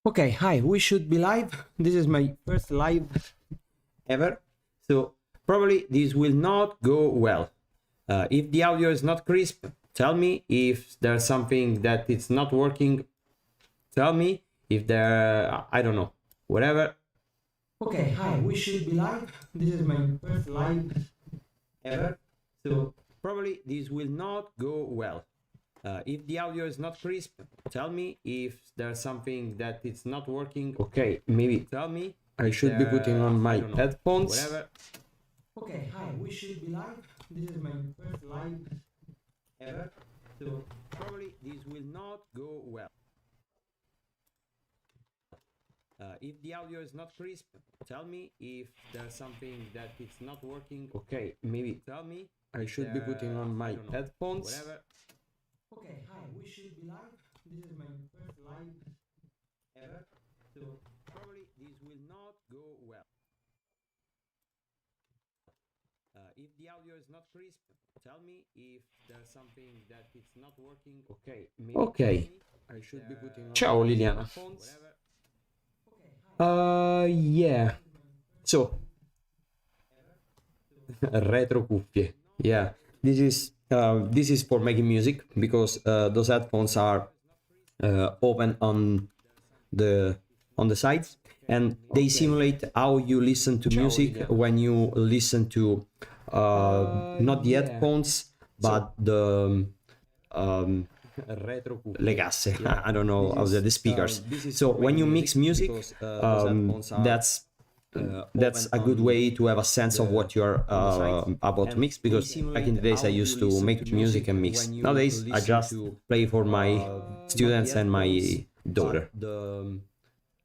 Okay, hi, we should be live. This is my first live ever, so probably this will not go well. If the audio is not crisp, tell me. If there's something that it's not working, tell me. If there, I don't know, whatever. Okay, hi, we should be live. This is my first live ever, so probably this will not go well. If the audio is not crisp, tell me. If there's something that it's not working, okay, maybe tell me. I should be putting on my headphones. Whatever. Okay, hi, we should be live. This is my first live ever, so probably this will not go well. If the audio is not crisp, tell me. If there's something that it's not working, okay, maybe tell me. I should be putting on my headphones. Whatever. Okay, hi, we should be live. This is my first live ever, so probably this will not go well. If the audio is not crisp, tell me. If there's something that it's not working, okay, maybe okay. I should be putting on ciao Liliana. Yeah. So retro cuffie. Yeah, this is for making music, because those headphones are open on the sides, and they simulate how you listen to music when you listen to not the headphones but the le casse. I don't know how the speakers. So when you mix music, that's a good way to have a sense of what you're about to mix, because back in the days I used to make music and mix. Nowadays I just play for my students and my daughter.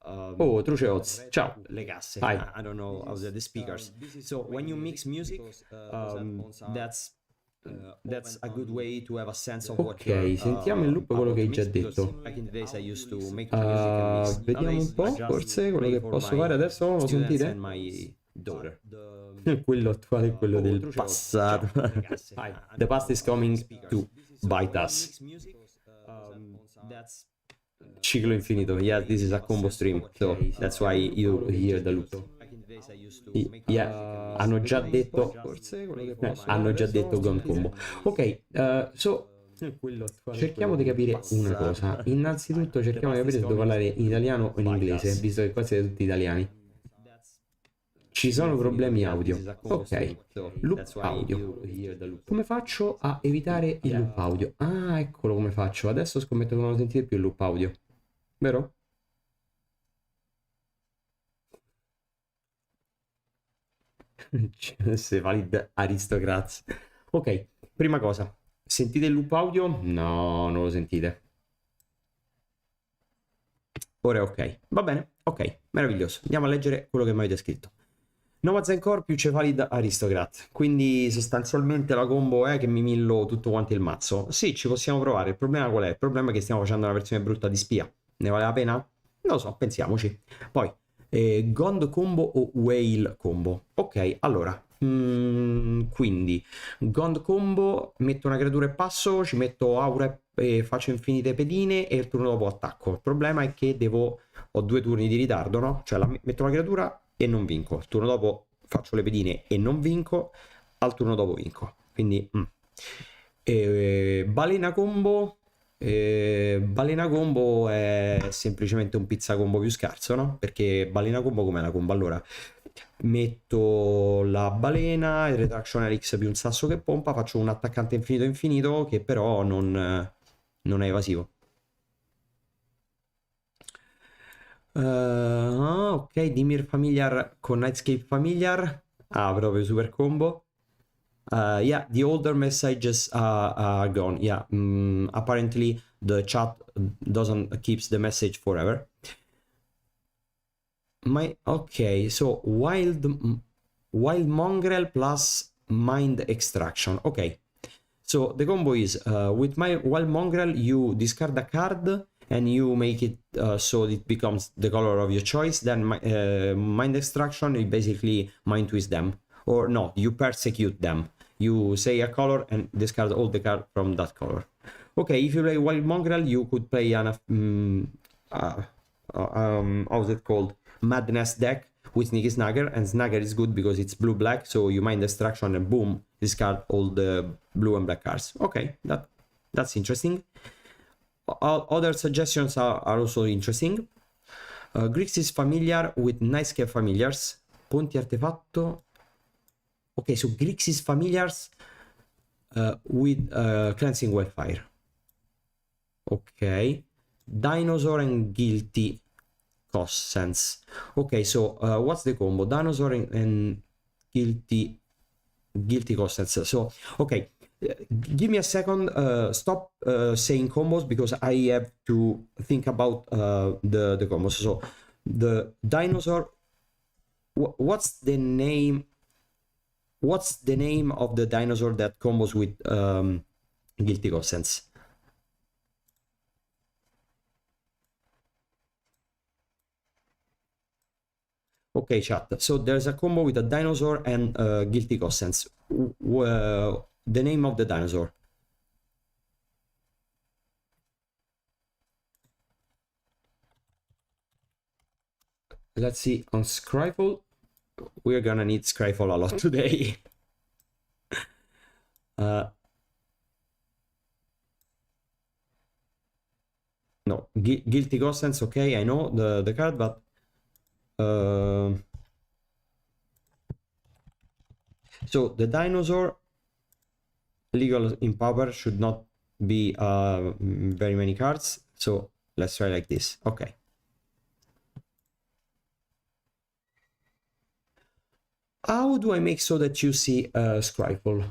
Oh, Truceoz, ciao. Le casse. Hi. I don't know how the speakers. So when you mix music, that's a good way to have a sense of what you're sentiamo in loop quello che hai già detto. Vediamo un po', forse quello che posso fare adesso, lo sentite? Quello attuale è quello del passato. The past is coming to bite us. Ciclo infinito. Yeah, this is a combo stream, so that's why you hear the loop. Yeah, hanno già detto Gone Combo. Ok, so cerchiamo di capire una cosa. Innanzitutto cerchiamo di capire se devo parlare in italiano o in inglese, visto che qua siete tutti italiani. Ci sono problemi audio. Ok, loop audio. Come faccio a evitare il loop audio? Ah, eccolo come faccio. Adesso scommetto che non lo sentite più il loop audio, vero? Se valid aristocrats. Ok, prima cosa, sentite il loop audio? No, non lo sentite. Ora è ok, va bene, ok, meraviglioso. Andiamo a leggere quello che mi avete scritto. Nova Zencore più Cevalid Aristocrat, quindi sostanzialmente la combo è che mi millo tutto quanto il mazzo. Sì, ci possiamo provare. Il problema qual è? Il problema è che stiamo facendo una versione brutta di spia. Ne vale la pena? Non lo so, pensiamoci. Poi Gond Combo o Whale Combo? Ok, allora, quindi Gond Combo, metto una creatura e passo, ci metto aura e faccio infinite pedine e il turno dopo attacco. Il problema è che ho 2 turni di ritardo, no? Cioè metto la creatura e non vinco, il turno dopo faccio le pedine e non vinco, al turno dopo vinco. Quindi Balena Combo è semplicemente un pizza combo più scarso, no? Perché Balena Combo com'è la combo? Allora metto la balena, il retraction X più un sasso che pompa, faccio un attaccante infinito che però non è evasivo. Ok, Dimir Familiar con Nightscape Familiar. Ah, proprio super combo. Yeah, the older messages are gone. Yeah, apparently the chat doesn't keeps the message forever. Okay, so wild mongrel plus mind extraction. Okay, so the combo is with my wild mongrel you discard a card and you make it so it becomes the color of your choice. Then mind extraction, you basically mind twist them, or no, you persecute them. You say a color and discard all the cards from that color. Okay, if you play wild mongrel, you could play how's it called, Madness deck with Sneaky Snagger, and Snagger is good because it's blue-black, so you mine destruction and boom, discard all the blue and black cards. Okay, that's interesting. Other suggestions are also interesting. Grix is familiar with Nightscape Familiars. Ponti Artefatto. Okay, so Grix is familiars with Cleansing Wildfire. Okay. Dinosaur and Guilty Cossens. Okay, so what's the combo? Dinosaur and Guilty Cossens. So, okay. Give me a second. Stop saying combos because I have to think about the combos. So the dinosaur. What's the name? What's the name of the dinosaur that combos with Guilty Cossens? Okay, chat. So there's a combo with a dinosaur and Guilty Cossens. The name of the dinosaur. Let's see on Scryfall. We're gonna need Scryfall a lot today. No, Guilty Cossens. Okay, I know the card, but so the dinosaur legal in Pauper should not be very many cards, so let's try like this. Okay, how do I make so that you see Scryfall?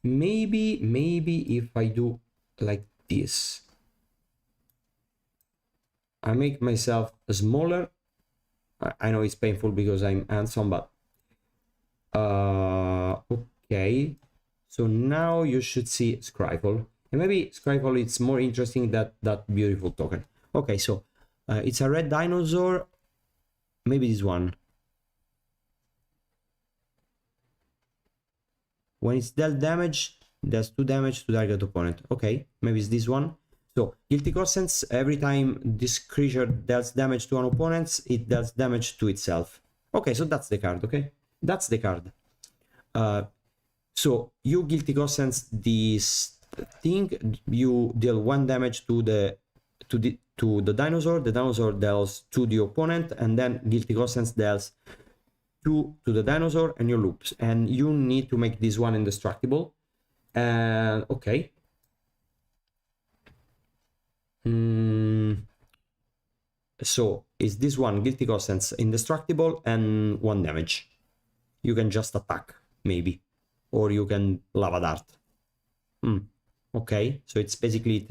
Maybe if I do like this, I make myself smaller. I know it's painful because I'm handsome, but okay. So now you should see Scryfall, and maybe Scryfall is more interesting than that beautiful token. Okay, so it's a red dinosaur. Maybe this one. When it's dealt damage, does 2 damage to target opponent. Okay, maybe it's this one. So Guilty Cossens, every time this creature deals damage to an opponent, it does damage to itself. Okay, so that's the card. Okay, that's the card. So you Guilty Cossens this thing, you deal 1 damage to the dinosaur. The dinosaur deals to the opponent, and then Guilty Cossens deals 2 to the dinosaur, and you loops. And you need to make this one indestructible. And okay. So is this one Guilty Cossens indestructible and 1 damage? You can just attack, maybe. Or you can Lava Dart. Okay, so it's basically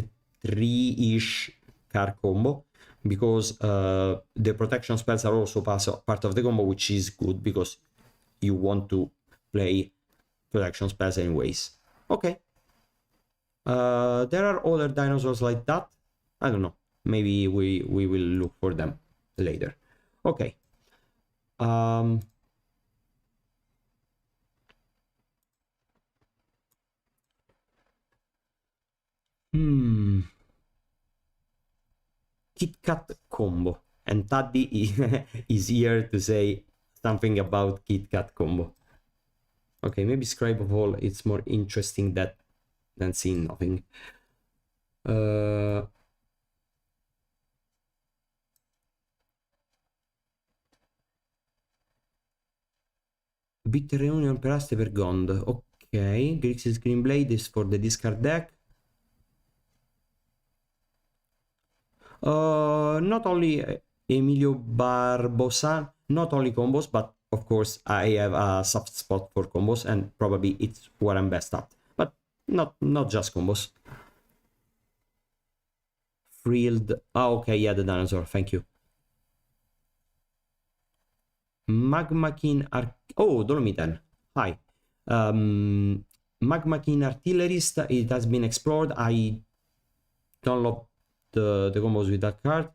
3-ish card combo, because the protection spells are also part of the combo, which is good because you want to play protection spells anyways. Okay. There are other dinosaurs like that. I don't know. Maybe we will look for them later. Okay. Kit Kat combo, and Taddy is here to say something about Kit Kat combo. Okay, maybe Scribe of All it's more interesting than seeing nothing. Bitter Reunion per Aste per Gond. Okay, Grixis Green Blade is for the discard deck. Not only Emilio Barbosa, not only combos, but of course I have a soft spot for combos, and probably it's what I'm best at. But not just combos. Frilled. Oh, okay, yeah, the dinosaur. Thank you. Magma King Oh, Dolomiten. Hi. Magma King Artillerist. It has been explored. I don't love the combos with that card.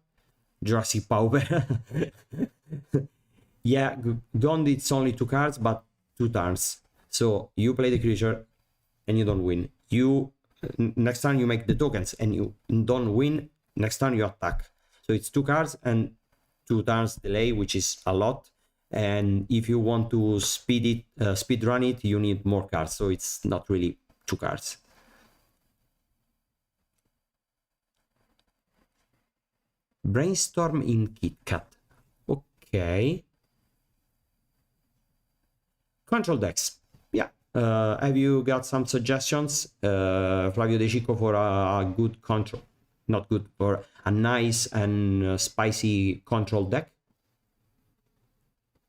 Jurassic Pauper. Yeah, Gond it's only 2 cards, but 2 turns. So you play the creature and you don't win. You next time you make the tokens and you don't win. Next time you attack. So it's 2 cards and 2 turns delay, which is a lot. And if you want to speed run it, you need more cards. So it's not really 2 cards. Brainstorm in KitKat. Okay. Control decks. Yeah. Have you got some suggestions, Flavio De Chico, for a good control? Not good, for a nice and spicy control deck?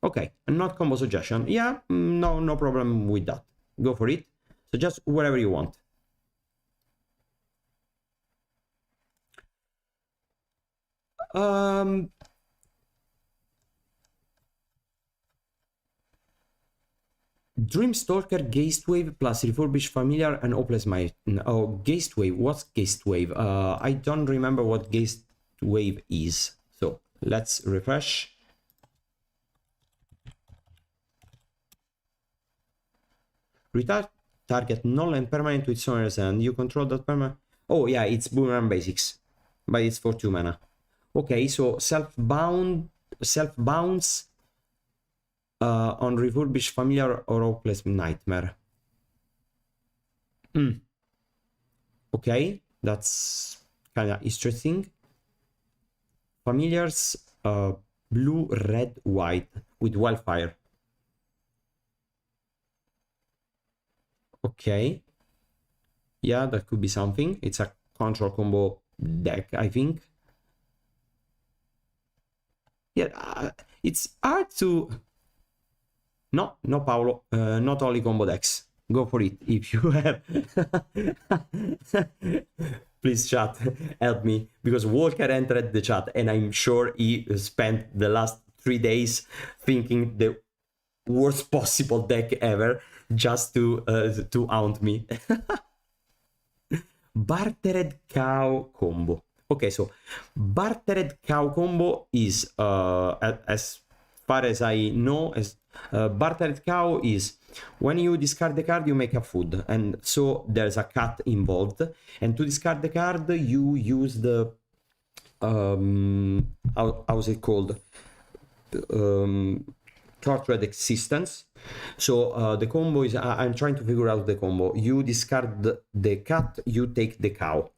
Okay, and not combo suggestion. Yeah, no problem with that. Go for it. So just whatever you want. Dreamstalker, Gatewave plus Refurbished Familiar and Hopeless Might. Oh, Gatewave. What's Gatewave? I don't remember what Gatewave is. So let's refresh. Retard target null and permanent with Summoner's End. You control that permanent. Oh yeah, it's Boomerang Basics, but it's for 2 mana. Okay, so self-bounce on Refurbished Familiar or Hopeless Nightmare. Okay, that's kind of interesting. Familiars, blue, red, white with Wildfire. Okay. Yeah, that could be something. It's a control combo deck, I think. Yeah, it's hard to... No, Paolo, not only combo decks. Go for it if you have. Please, chat, help me, because Walker entered the chat and I'm sure he spent the last 3 days thinking the worst possible deck ever just to haunt me. Bartered Cow combo. Okay, so Bartered Cow combo is, as far as I know, Bartered Cow is when you discard the card, you make a food, and so there's a cat involved. And to discard the card, you use the how's it called? Tortured Existence. So the combo is, I'm trying to figure out the combo. You discard the cat, you take the cow.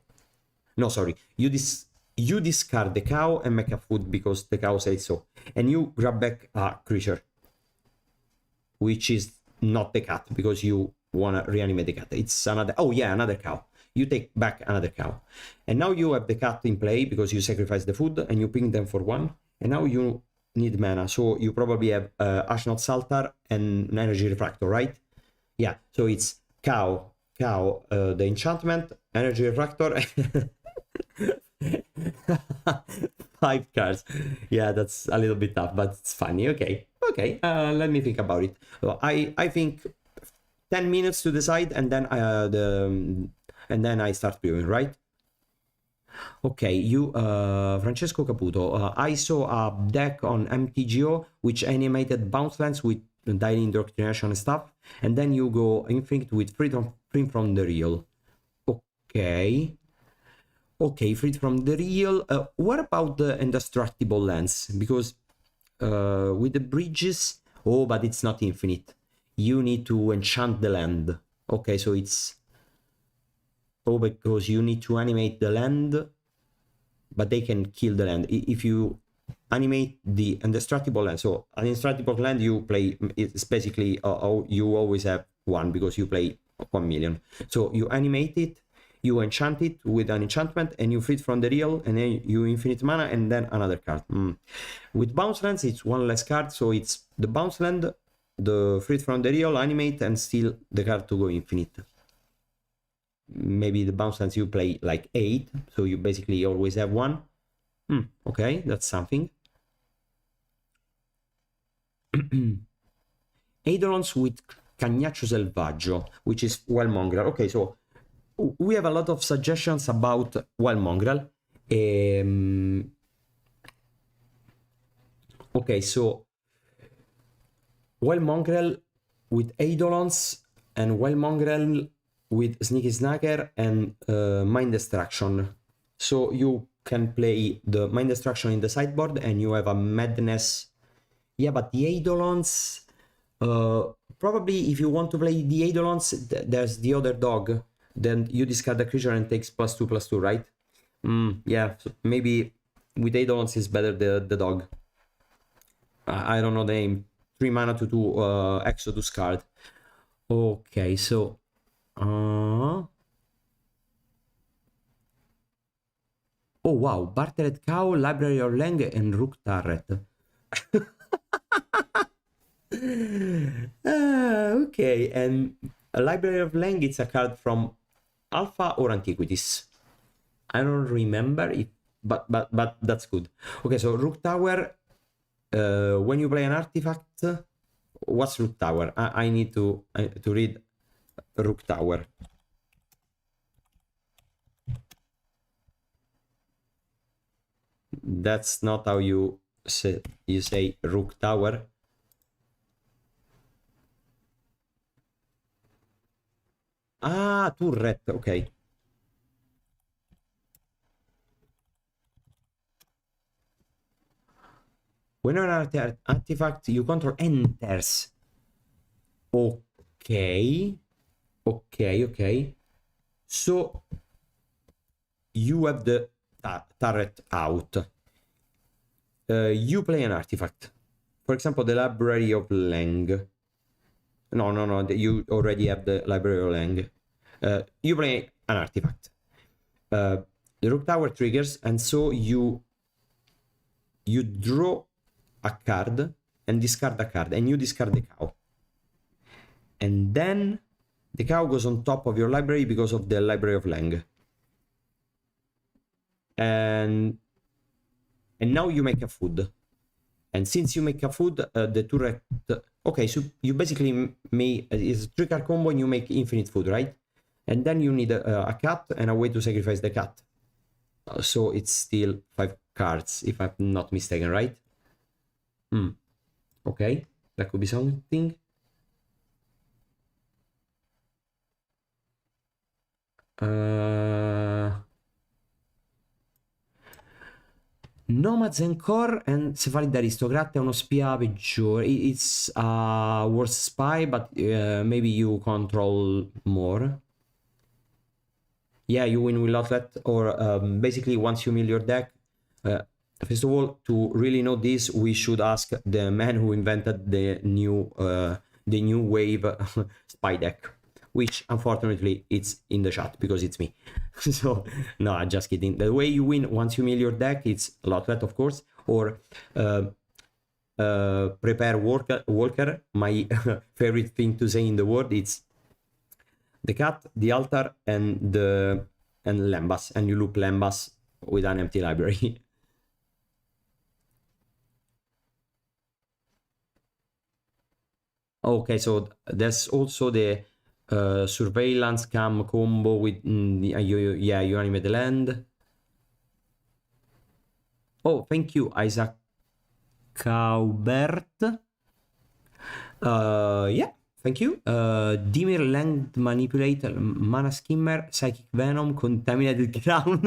No, sorry, you discard the cow and make a food because the cow says so, and you grab back a creature, which is not the cat because you want to reanimate the cat. It's another, oh yeah, another cow. You take back another cow, and now you have the cat in play because you sacrifice the food and you ping them for 1, and now you need mana, so you probably have Ashnod Saltar and an Energy Refractor, right? Yeah, so it's cow, the enchantment, Energy Refractor. 5 cards. Yeah, that's a little bit tough, but it's funny. Okay, let me think about it. So I think 10 minutes to decide, and then I start brewing, right? Okay, you Francesco Caputo, I saw a deck on MTGO which animated bounce lands with Daily Indoctrination and stuff, and then you go Infinite with Freedom from the Real. Okay, Freed from the Real. What about the Indestructible lands? Because with the bridges, oh, but it's not infinite. You need to enchant the land. Okay, so it's... Oh, because you need to animate the land, but they can kill the land. If you animate the Indestructible land, so an Indestructible land you play, it's basically, you always have 1 because you play 1 million. So you animate it, you enchant it with an enchantment, and you Freed from the Real, and then you infinite mana, and then another card. With bounce lands, it's 1 less card, so it's the bounce land, the Freed from the Real, animate, and steal the card to go infinite. Maybe the bounce lands you play like 8, so you basically always have 1. Okay, that's something. Eidolons with Cagnaccio Selvaggio, which is Wild Mongrel. Okay, so we have a lot of suggestions about Wild Mongrel. Okay, so Wild Mongrel with Eidolons and Wild Mongrel with Sneaky Snacker and Mind Destruction. So you can play the Mind Destruction in the sideboard and you have a Madness. Yeah, but the Eidolons, probably if you want to play the Eidolons, there's the other dog. Then you discard the creature and takes +2/+2, right? Yeah, so maybe with Eidolons is better the dog. I don't know the name. 3 mana to 2 Exodus card. Okay, so oh wow, Bartered Cow, Library of Lang, and Rook Turret. Okay, and a Library of Lang, it's a card from Alpha or Antiquities. I don't remember it, but that's good. Okay, so Rook Tower, when you play an artifact, what's Rook Tower? I need to read Rook Tower. That's not how you say Rook Tower. Ah, turret, okay. Whenever an artifact you control enters. Okay. Okay. So you have the turret out. You play an artifact. For example, the Library of Lang. No. You already have the Library of Lang. You play an artifact. The Rook Tower triggers, and so you draw a card and discard a card, and you discard the cow. And then the cow goes on top of your library because of the Library of Lang. And now you make a food. And since you make a food, the turret... Okay, so you basically make... It's a 3-card combo and you make infinite food, right? And then you need a cat and a way to sacrifice the cat. So it's still 5 cards, if I'm not mistaken, right? Okay, that could be something. Nomads Encore and Cephalid Aristocrat è uno spia peggiore. It's a worse spy, but maybe you control more. Yeah, you win with Outlet, or basically once you mill your deck. First of all, to really know this, we should ask the man who invented the new wave spy deck, which unfortunately it's in the chat because it's me. So no, I'm just kidding. The way you win once you mill your deck, it's Lotlet, of course, or prepare Walker. My favorite thing to say in the world, it's the cat, the altar, and Lembas, and you loop Lembas with an empty library. Okay, so there's also the surveillance cam combo with you animate the land. Oh, thank you, Isaac Caubert. Yeah, thank you. Dimir Land Manipulate, Mana Skimmer, Psychic Venom, Contaminated Crown.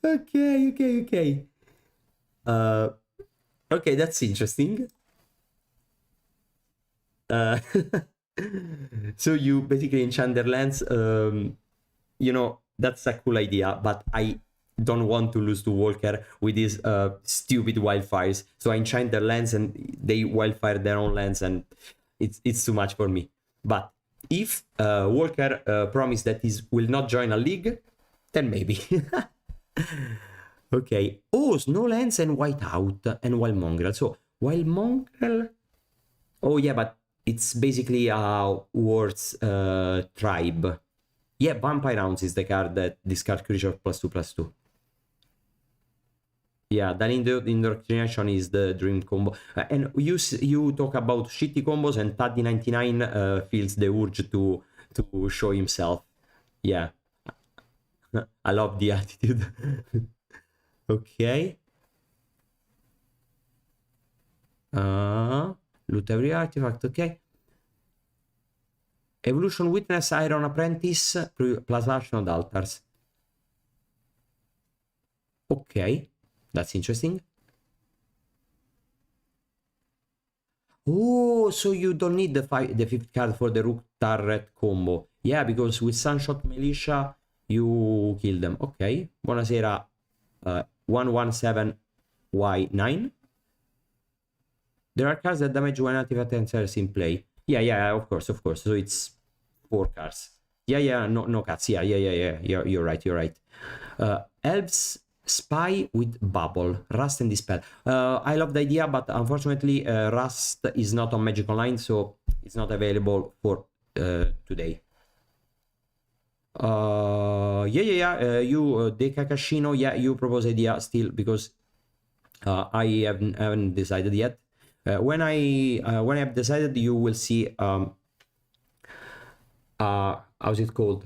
Okay. Okay, that's interesting. So you basically enchant their lands. You know, that's a cool idea, but I don't want to lose to Walker with these stupid wildfires. So I enchant their lands and they wildfire their own lands, and it's too much for me. But if Walker promised that he will not join a league, then maybe. Okay. Oh, Snowlands and Whiteout and Wild Mongrel. So Wild Mongrel. Oh yeah, but it's basically a Ward's tribe. Yeah, Vampire Rounds is the card that discard creature +2/+2. Yeah, then Indoctrination is the dream combo. And you talk about shitty combos, and Taddy99 feels the urge to show himself. Yeah. I love the attitude. Okay. Loot every artifact, okay. Evolution Witness, Iron Apprentice, plus Archon Altars. Okay, that's interesting. Oh, so you don't need the fifth card for the Rook Turret combo. Yeah, because with Sunshot Militia, you kill them. Okay, buonasera, 117Y9. There are cards that damage when active attenders in play. Yeah, of course. So it's 4 cards. Yeah, no cards. Yeah. You're right. Elves Spy with Bubble, Rust and Dispel. I love the idea, but unfortunately, Rust is not on Magic Online, so it's not available for today. You, De Kakashino, yeah, you propose idea still, because I haven't decided yet. When I have decided, you will see how's it called?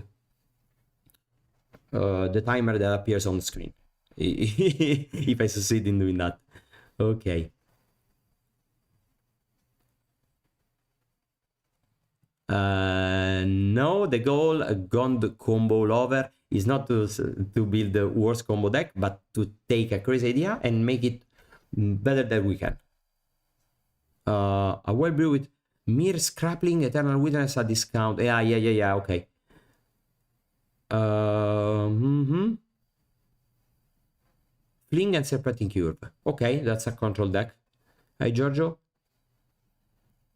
The timer that appears on the screen. If I succeed in doing that. Okay. No, the goal, Gond combo lover, is not to build the worst combo deck, but to take a crazy idea and make it better than we can. A well brew with Mere Scrappling, Eternal Witness at discount. Yeah, okay. Fling and Serpentine Curve. Okay, that's a control deck. Hi, Giorgio.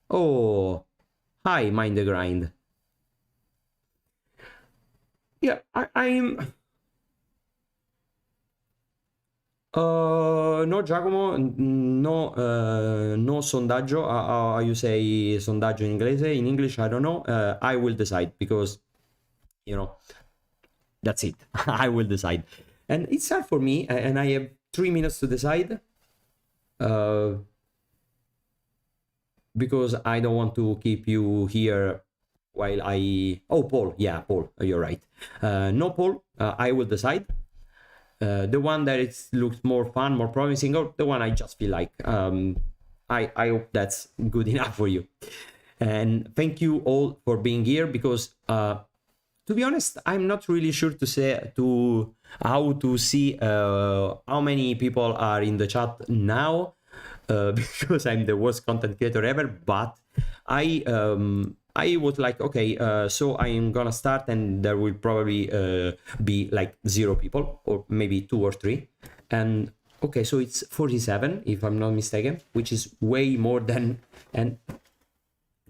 Oh, hi, Mind the Grind. Yeah, I'm... no, Giacomo, no sondaggio. How you say sondaggio in inglese? In English, I don't know. I will decide, because, you know, that's it. I will decide. And it's hard for me, and I have 3 minutes to decide. Because I don't want to keep you here while I... Oh, Paul. Yeah, Paul, you're right. No, Paul, I will decide. The one that it looks more fun, more promising, or the one I just feel like. I hope that's good enough for you. And thank you all for being here, because to be honest, I'm not really sure how to see how many people are in the chat now, because I'm the worst content creator ever. But I was like, okay, so I'm gonna start, and there will probably be like 0 people, or maybe 2 or 3. And okay, so it's 47 if I'm not mistaken, which is way more than... And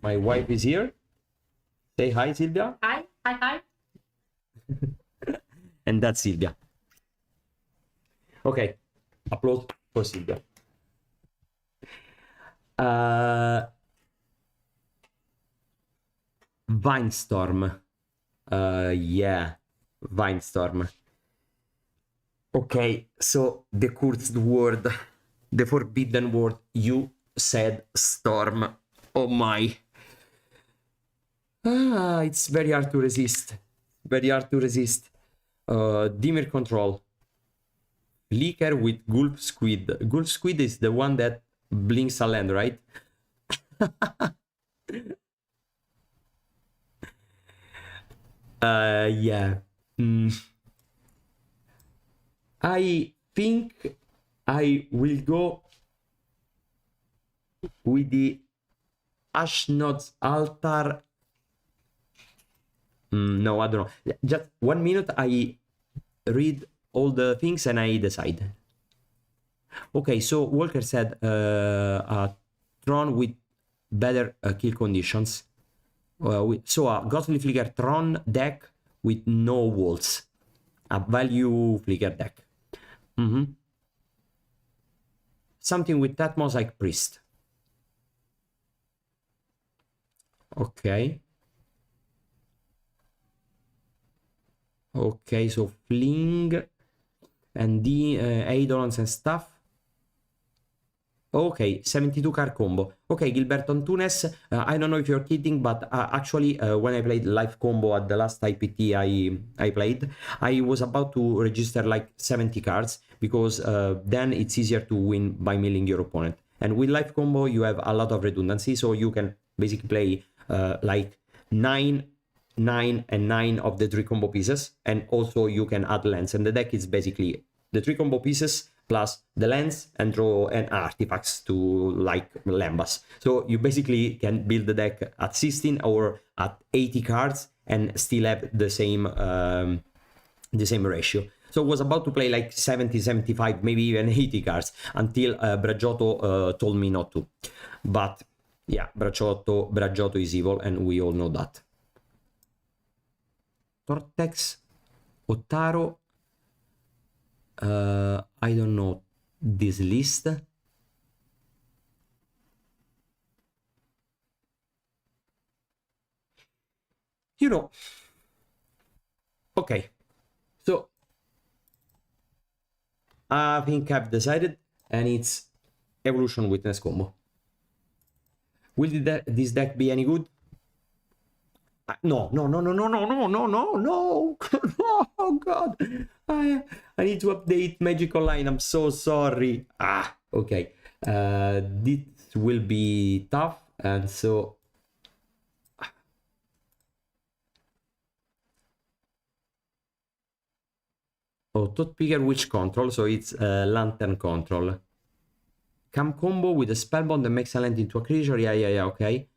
my wife is here. Say hi, Silvia. Hi. And that's Silvia. Okay, applause for Silvia. Vinestorm. Yeah, Vinestorm. Okay, so the cursed word, the forbidden word. You said storm. Oh my. It's very hard to resist. Dimmer control. Flicker with Gulf Squid. Gulf Squid is the one that blinks a land, right? Yeah. I think I will go with the Ashnod's Altar. No, I don't know. Just 1 minute, I read all the things and I decide. Okay, so Walker said Tron with better kill conditions. So a Ghostly Flicker Tron deck with no walls. A value Flicker deck. Something with that Mosaic Priest. Okay. Okay, so Fling and the Eidolons and stuff. Okay, 72 card combo. Okay, Gilberto Antunes, I don't know if you're kidding, but actually when I played live combo at the last IPT I played, I was about to register like 70 cards, because then it's easier to win by milling your opponent. And with live combo, you have a lot of redundancy, so you can basically play like 9, 9, and 9 of the 3 combo pieces, and also you can add lands, and the deck is basically the 3 combo pieces plus the lands and draw an artifacts to like Lambas. So you basically can build the deck at 16 or at 80 cards and still have the same ratio. So I was about to play like 70, 75, maybe even 80 cards until Bragiotto told me not to. But yeah, Bragiotto is evil and we all know that. Tortex, Otaro, I don't know this list. You know, okay, so I think I've decided, and it's Evolution Witness combo. Will this deck be any good? No. Oh god, I need to update Magic Online. I'm so sorry. Okay. This will be tough, and so Thought Picker Witch control, so it's Lantern control. Cam combo with a spellbond that makes a land into a creature. Yeah, okay.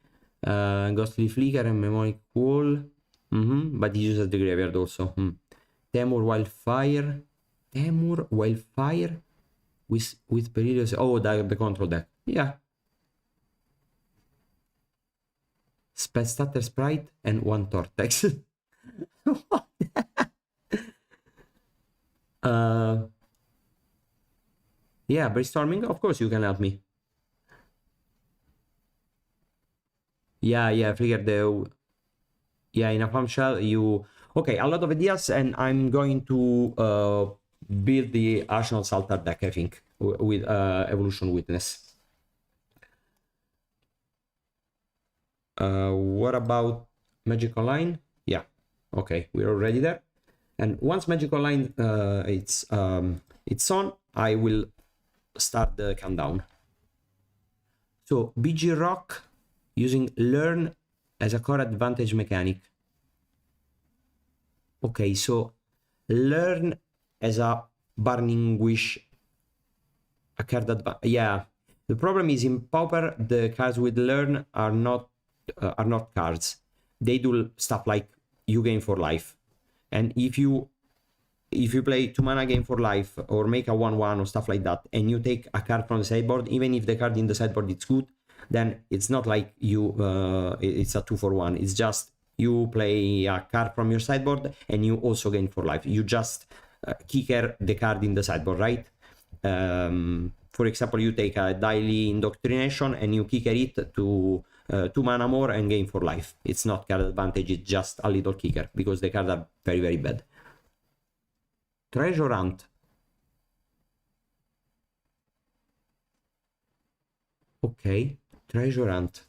Ghostly Flicker and Mnemonic Wall. But he uses the graveyard also. Temur Wildfire. With Perilous. Oh, the control deck. Yeah. Spell Starter Sprite and 1 Tortex. Yeah, brainstorming. Of course, you can help me. Yeah, Flicker the. Yeah, in a farm shell, you. Okay, a lot of ideas, and I'm going to build the Arsenal Saltar deck, I think, with Evolution Witness. What about Magic Online? Yeah, okay, we're already there. And once Magic Online it's on, I will start the countdown. So BG Rock using Learn as a core advantage mechanic. Okay, so Learn as a Burning Wish, a card advantage. Yeah, the problem is in Pauper the cards with Learn are not cards. They do stuff like you gain for life, and if you play 2 mana Gain for Life or make a 1/1 or stuff like that, and you take a card from the sideboard, even if the card in the sideboard is good, then it's not like you it's a 2-for-1. It's just you play a card from your sideboard and you also gain for life. You just kicker the card in the sideboard, right? For example, you take a Daily Indoctrination and you kicker it to 2 mana more and gain for life. It's not card advantage, it's just a little kicker because the cards are very, very bad. Treasure Hunt. Okay, Treasure Hunt.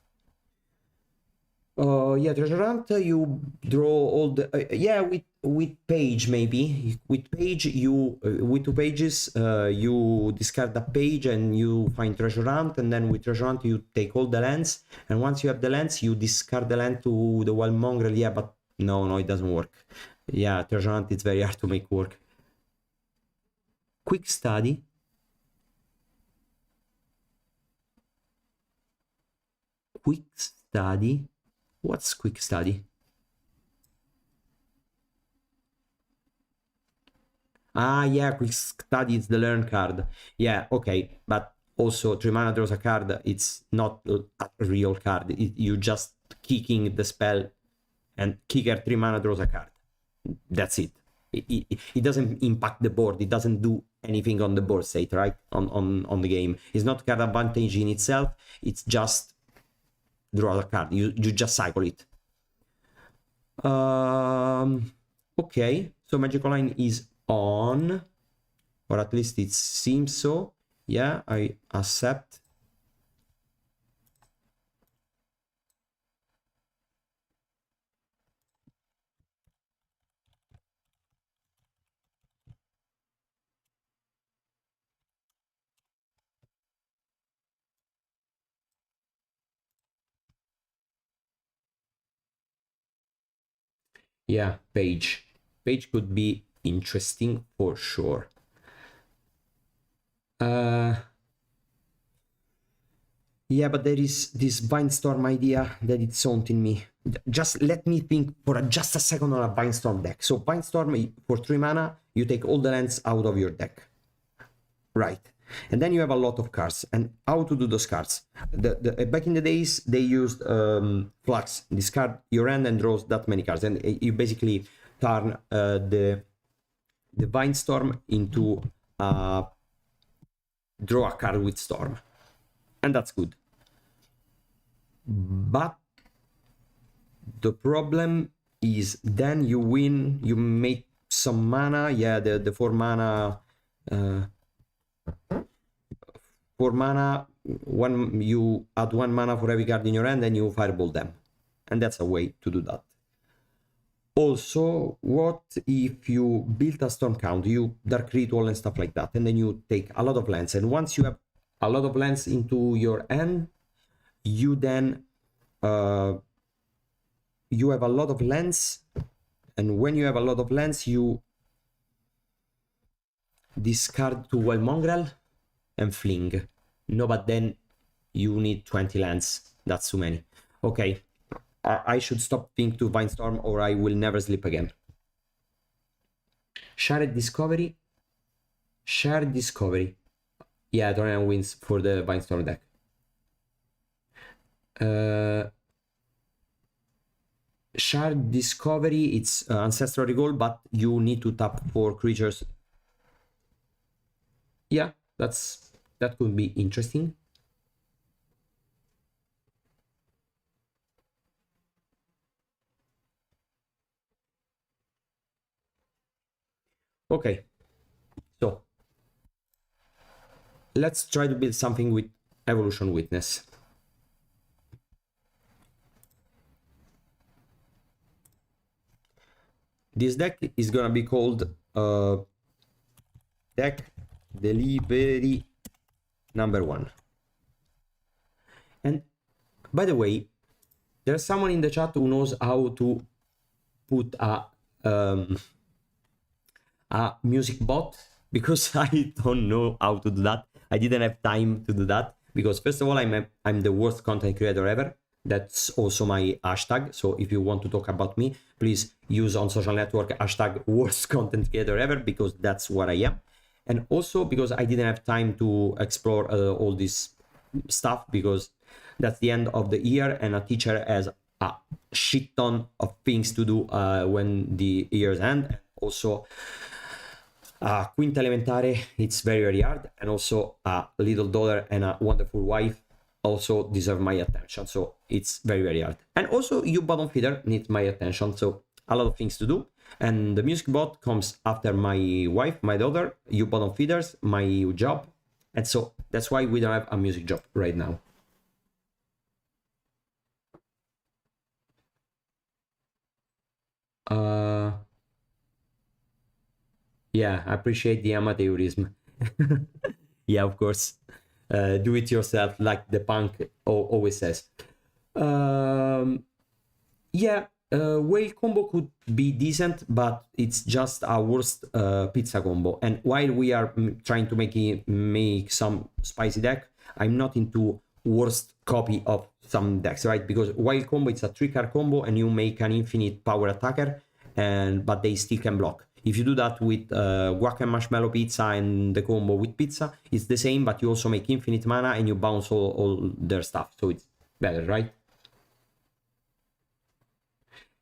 Yeah, Treasure Hunt, you draw all the yeah, with page, maybe with page you with 2 pages you discard a page and you find Treasure Hunt, and then with Treasure Hunt you take all the lands, and once you have the lands you discard the land to the Wild Mongrel. Yeah, but no, it doesn't work. Yeah, Treasure Hunt, it's very hard to make work. Quick Study. Quick Study. What's Quick Study? Yeah, Quick Study is the Learn card. Yeah, okay, but also 3 mana draws a card. It's not a real card. You just kicking the spell, and kicker 3 mana draws a card. That's it. It doesn't impact the board. It doesn't do anything on the board state, right? On the game. It's not card advantage in itself. It's just draw a card. You just cycle it. Okay, so Magic Online is on, or at least it seems so. Yeah, I accept. Yeah, page could be interesting for sure. Yeah, but there is this Vindstorm idea that it's haunting me. Just let me think for just a second on a Vindstorm deck. So Vindstorm, for 3 mana, you take all the lands out of your deck. Right. And then you have a lot of cards. And how to do those cards? Back in the days, they used Flux. Discard your hand and draws that many cards. And you basically turn the Vindstorm into draw a card with Storm. And that's good. But the problem is then you win, you make some mana. Yeah, the 4 mana... 4 mana, you add 1 mana for every card in your hand and you fireball them. And that's a way to do that. Also, what if you build a storm count, you dark ritual and stuff like that, and then you take a lot of lands, and once you have a lot of lands into your hand, you then you have a lot of lands, and when you have a lot of lands, you discard to Wild Mongrel and fling. No, but then you need 20 lands. That's too many. Okay, I should stop thinking to Vindstorm or I will never sleep again. Shared Discovery. Shared Discovery. Yeah, Dorian wins for the Vindstorm deck. Shared Discovery, it's Ancestral Recall, but you need to tap 4 creatures. Yeah, that could be interesting. Okay, so let's try to build something with Evolution Witness. This deck is gonna be called Deck Delivery number 1. And by the way, there's someone in the chat who knows how to put a music bot, because I don't know how to do that. I didn't have time to do that because first of all, I'm the worst content creator ever. That's also my hashtag. So if you want to talk about me, please use on social network hashtag worst content creator ever, because that's what I am. And also because I didn't have time to explore all this stuff, because that's the end of the year and a teacher has a shit ton of things to do when the year's end. Also, Quinta Elementare, it's very hard, and also a little daughter and a wonderful wife also deserve my attention, so it's very hard. And also you bottom feeder needs my attention, so a lot of things to do. And the music bot comes after my wife, my daughter, you bottom feeders, my job, and so that's why we don't have a music job right now. Yeah, I appreciate the amateurism. Yeah, of course. Do it yourself, like the punk always says. Yeah, whale combo could be decent, but it's just our worst pizza combo. And while we are trying to make some spicy deck, I'm not into worst copy of some decks, right? Because whale combo, it's a 3-card combo, and you make an infinite power attacker, but they still can block. If you do that with guac and marshmallow pizza and the combo with pizza, it's the same, but you also make infinite mana and you bounce all their stuff. So it's better, right?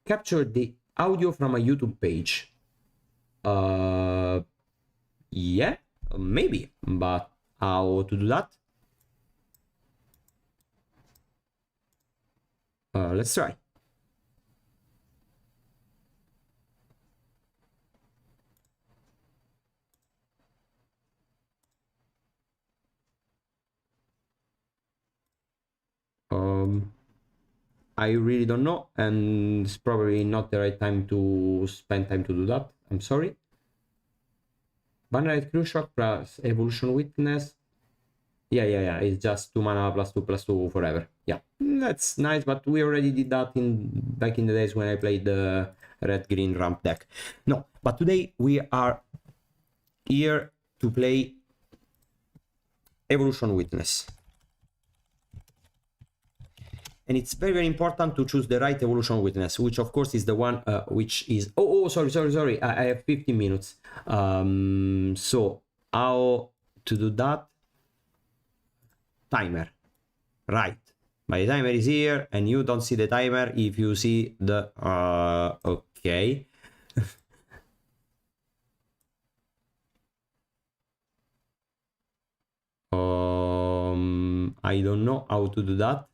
Capture the audio from a YouTube page. Yeah, maybe, but how to do that? Let's try. I really don't know, and it's probably not the right time to spend time to do that. I'm sorry. Bannerite Crew Shock plus Evolution Witness. Yeah. It's just 2 mana +2/+2 forever. Yeah, that's nice, but we already did that back in the days when I played the red-green ramp deck. No, but today we are here to play Evolution Witness. And it's very, very important to choose the right evolution witness, which of course is the one which is... sorry. I have 15 minutes. So how to do that? Timer. Right. My timer is here, and you don't see the timer if you see the... okay. I don't know how to do that.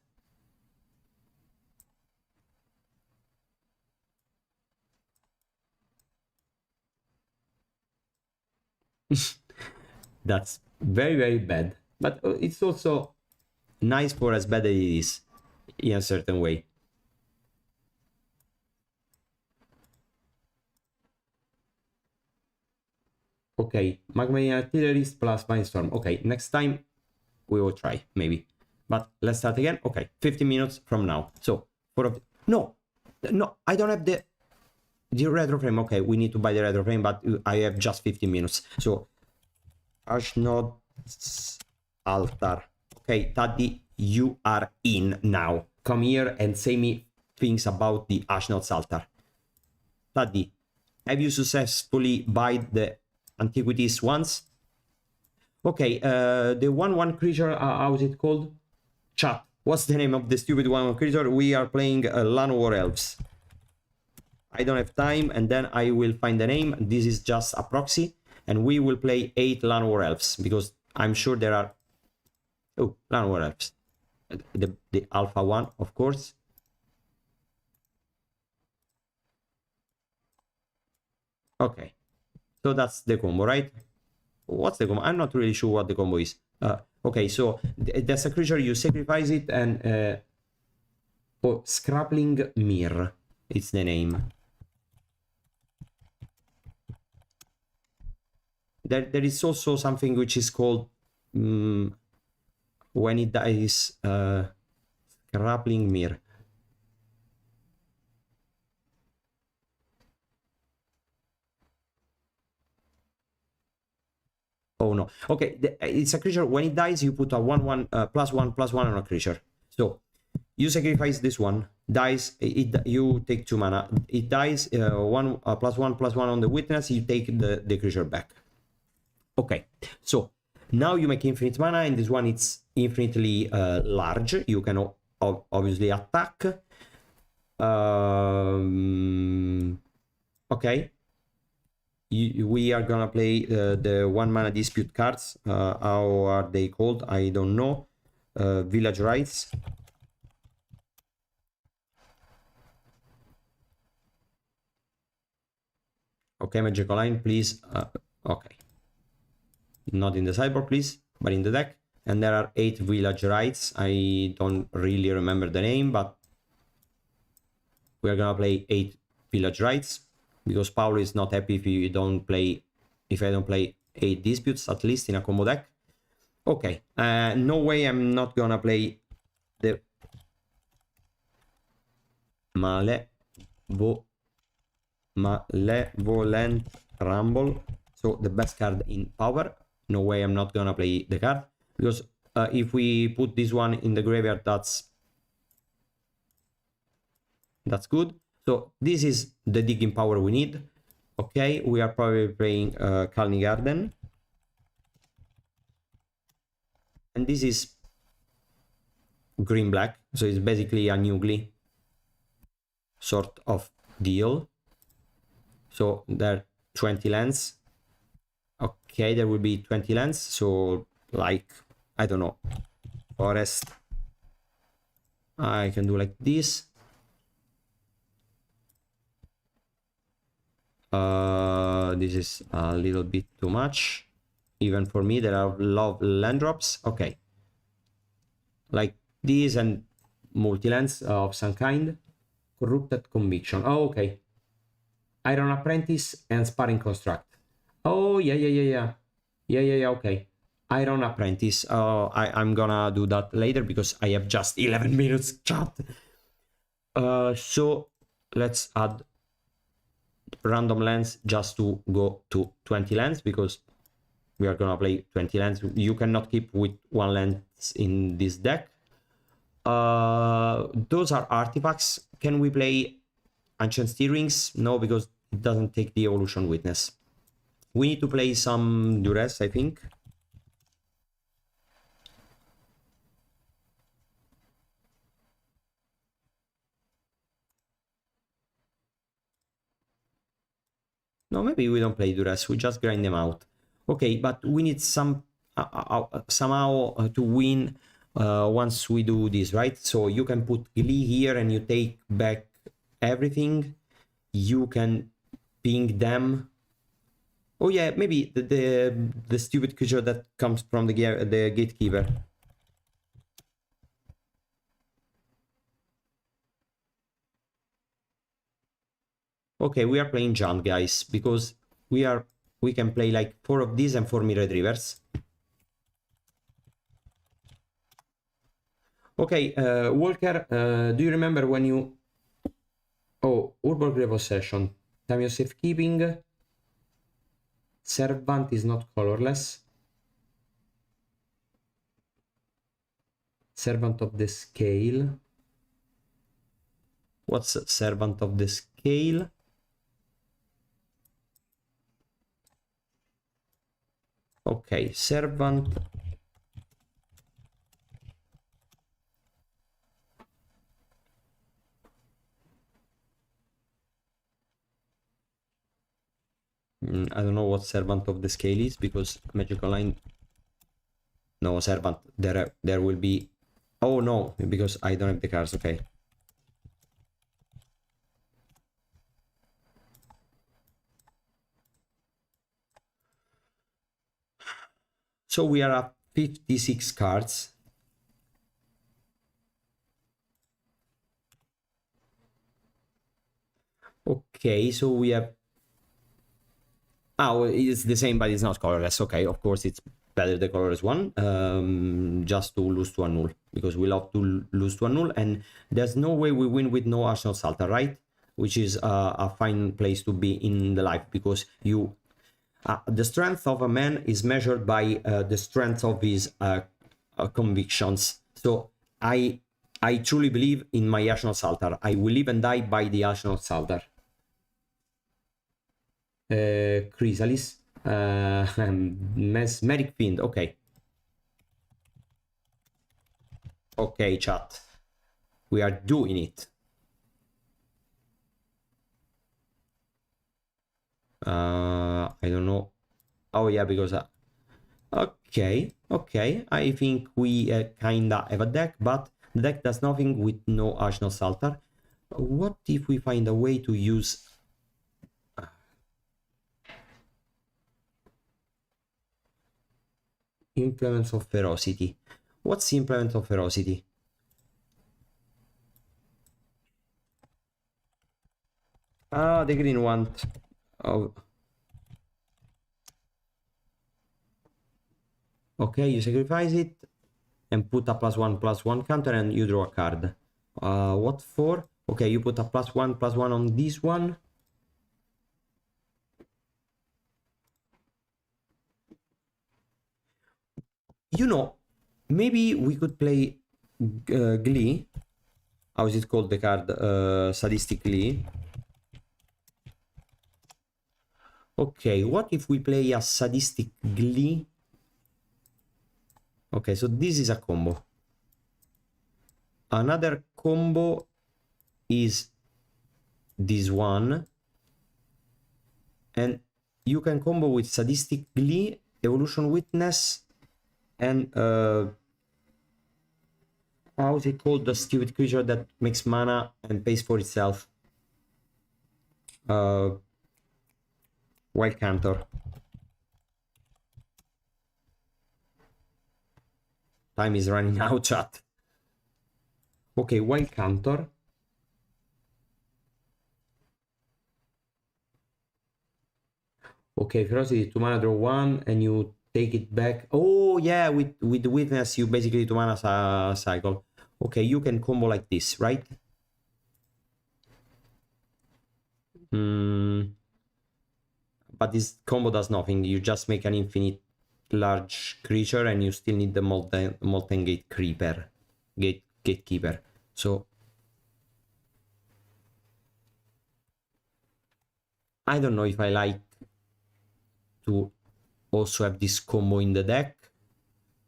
That's very, very bad, but it's also nice for as bad as it is in a certain way. Okay, Magma Artillerist plus Mindstorm. Okay, next time we will try, maybe. But let's start again. Okay, 15 minutes from now. So, no, I don't have the retro frame. Okay, we need to buy the retro frame, but I have just 15 minutes. So, Ashnod's altar. Okay, Taddy, you are in now. Come here and say me things about the Ashnod's altar. Taddy, have you successfully buy the antiquities once? Okay, the 1/1 creature, how's it called? Chat, what's the name of the stupid 1/1 creature? We are playing Land War Elves. I don't have time, and then I will find the name. This is just a proxy, and we will play 8 Land War Elves, because I'm sure there are... Oh, Land War Elves. The alpha one, of course. Okay, so that's the combo, right? What's the combo? I'm not really sure what the combo is. Okay, so that's a creature, you sacrifice it, and Scrappling Mirror, it's the name. There is also something which is called when it dies, Scrappling Mirror. Oh no. Okay, it's a creature. When it dies, you put a 1/1 +1/+1 on a creature. So you sacrifice this one, dies. You take 2 mana. It dies. +1/+1 on the witness. You take the creature back. Okay. So now you make infinite mana, and this one it's infinitely large. You can obviously attack. Okay. We are gonna play the 1 mana dispute cards. How are they called? I don't know. Village Rights. Okay, Magic Line, please. Okay. Not in the sideboard, please, but in the deck. And there are 8 Village Rights. I don't really remember the name, but we are gonna play 8 Village Rights, because Paolo is not happy if I don't play 8 disputes, at least in a combo deck. Okay, no way I'm not gonna play the Malevolent Rumble, so the best card in Pauper. No way I'm not gonna play the card, because if we put this one in the graveyard, that's good. So this is the digging power we need. Okay, we are probably playing Kalni Garden. And this is green-black, so it's basically a Nugly sort of deal. So there are 20 lands. Okay, there will be 20 lands, so like, I don't know, forest. I can do like this. This is a little bit too much, even for me. There are a lot of land drops. Okay, like this, and multi-lands of some kind. Corrupted Conviction. Oh, okay. Iron Apprentice and Sparring Construct. Oh, yeah, okay. Iron Apprentice. I'm gonna do that later, because I have just 11 minutes, chat. So let's add random lands just to go to 20 lands, because we are gonna play 20 lands. You cannot keep with 1 land in this deck. those are artifacts. Can we play Ancient Stirrings? No, because it doesn't take the evolution witness. We need to play some duress, I think. No, maybe we don't play duress, we just grind them out. Okay, but we need some somehow to win once we do this, right? So you can put Glee here and you take back everything. You can ping them. Oh yeah, maybe the stupid creature that comes from the gatekeeper. Okay, we are playing Jund, guys, because we can play like 4 of these and 4 Mirror Reavers. Okay, Walker, do you remember when you... Oh, Urborg Repossession. Time of safekeeping. Servant is not colorless. Servant of the Scale. What's Servant of the Scale? Okay, Servant. I don't know what Servant of the Scale is, because Magic Online... No, Servant. There will be... Oh no, because I don't have the cards, okay. So we are at 56 cards. Okay, so we have... Oh, it's the same, but it's not colorless. Okay, of course it's better the colorless one. Just to lose to a null, because we love to lose to a null, and there's no way we win with no Arsenal Salter, right? Which is a fine place to be in the life, because you... the strength of a man is measured by the strength of his convictions. So I truly believe in my Arsenal Salter. I will live and die by the Arsenal Salter. Chrysalis, Mesmeric Fiend, okay. Okay, chat. We are doing it. I don't know. Oh yeah, because... okay, I think we kinda have a deck, but the deck does nothing with no Arsenal Salter. What if we find a way to use... Implements of Ferocity. What's Implement of Ferocity? Ah, the green one. Oh. Okay, you sacrifice it and put a +1/+1 counter and you draw a card. What for? Okay, you put a +1/+1 on this one. You know, maybe we could play Glee. How is it called, the card? Sadistic Glee. Okay, what if we play a Sadistic Glee? Okay, so this is a combo. Another combo is this one. And you can combo with Sadistic Glee, Evolution Witness, and how is it called, the stupid creature that makes mana and pays for itself? Wild Cantor. Time is running out, chat. Okay, Wild Cantor. Okay, Ferocity, 2 mana, draw 1, and you take it back. Oh yeah, with Witness you basically 2 mana cycle. Okay, you can combo like this, right? But this combo does nothing. You just make an infinite large creature and you still need the Molten Gate Creeper. gatekeeper. So I don't know if I like to also have this combo in the deck,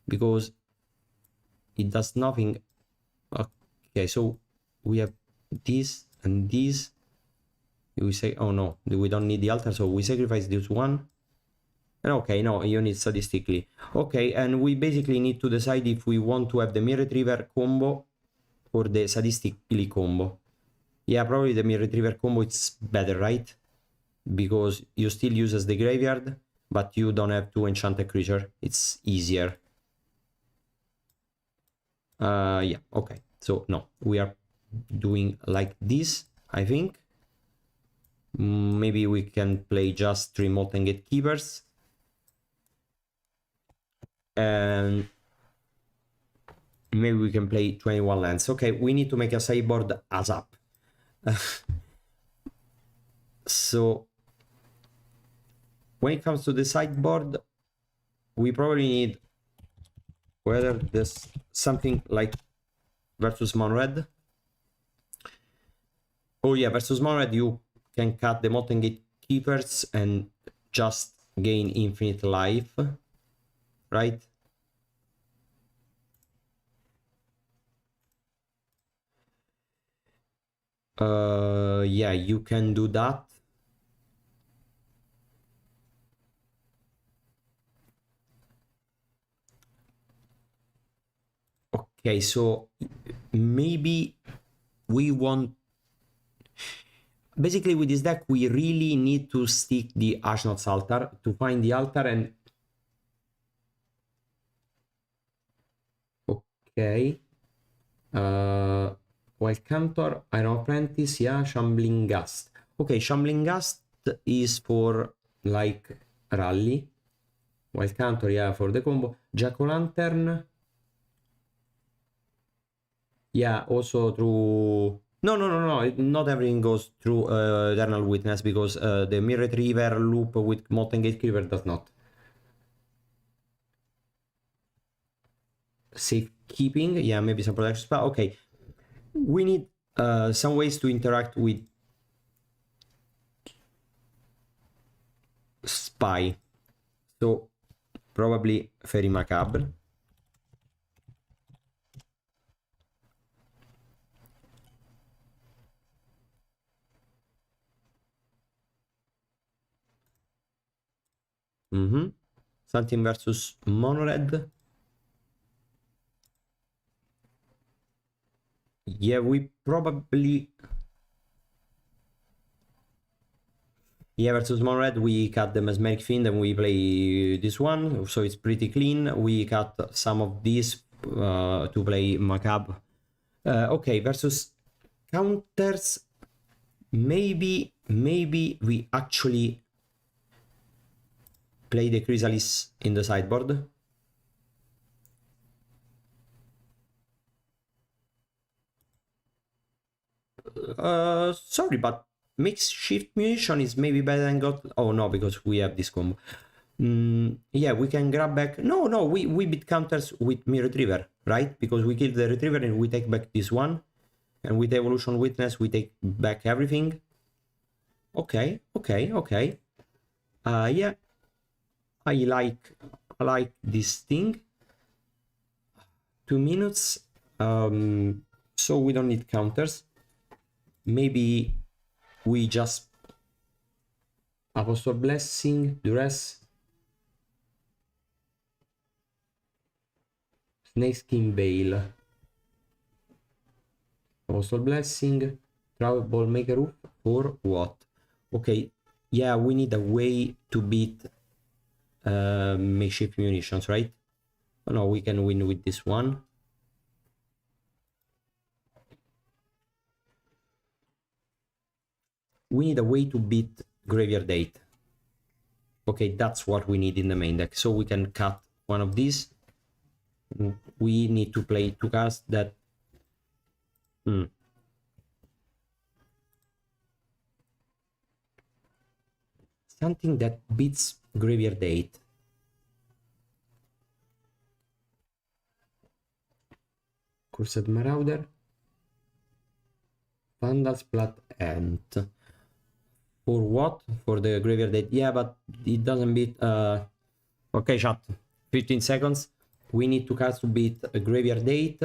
because it does nothing. Okay, so we have this and this. We say, oh no, we don't need the altar, so we sacrifice this one. And okay, no, you need statistically. Okay, and we basically need to decide if we want to have the Mirror Retriever combo or the statistically combo. Yeah, probably the Mirror Retriever combo it's better, right? Because you still uses the graveyard, but you don't have to enchant a creature. It's easier. Yeah, okay. So no, we are doing like this, I think. Maybe we can play just 3 Molten Gatekeepers. And maybe we can play 21 lands. Okay, we need to make a sideboard as up. So when it comes to the sideboard, we probably need whether there's something like versus Mono-Red. Oh yeah, versus Mono-Red you can cut the Molten Gatekeepers and just gain infinite life, right? Yeah, you can do that. Okay, so maybe we want... Basically, with this deck, we really need to stick the Ashnod's altar to find the altar and... Okay. Wild Cantor, Iron Apprentice, yeah, Shambling Gust. Okay, Shambling Gust is for, like, rally. Wild Cantor, yeah, for the combo. Jack-o'-lantern... Yeah, also through... No, not everything goes through Eternal Witness, because the Mirror Retriever loop with Molten Gatekeeper does not. Safekeeping, yeah, maybe some protection spell. Okay, we need some ways to interact with Spy. So, probably Fairy Macabre. Something versus Mono-Red. Yeah, we probably... Yeah, versus Mono-Red, we cut the Mesmeric Fiend and we play this one, so it's pretty clean. We cut some of these to play Macabre. Okay, versus counters, maybe we actually play the Chrysalis in the sideboard. Sorry, but Makeshift Munition is maybe better than got... Oh no, because we have this combo. Yeah, we can grab back... No, we beat counters with Mirror Retriever, right? Because we kill the Retriever and we take back this one. And with Evolution Witness, we take back everything. Okay. Yeah. I like this thing. 2 minutes. So we don't need counters. Maybe we just Apostle Blessing, Duress, Snakeskin Bale, Apostle Blessing, Travel Ball Maker Roof, or what? Okay, yeah, we need a way to beat Makeshift Munitions, right? Oh, no, we can win with this one. We need a way to beat Graveyard 8. Okay, that's what we need in the main deck. So we can cut one of these. We need to play 2 cards that... Something that beats Graveyard 8. Cursed Marauder. Vandal's Blood Ant. For what? For the Graveyard Date. Yeah, but it doesn't beat... Okay, chat. 15 seconds. We need to cast to beat a Graveyard Date.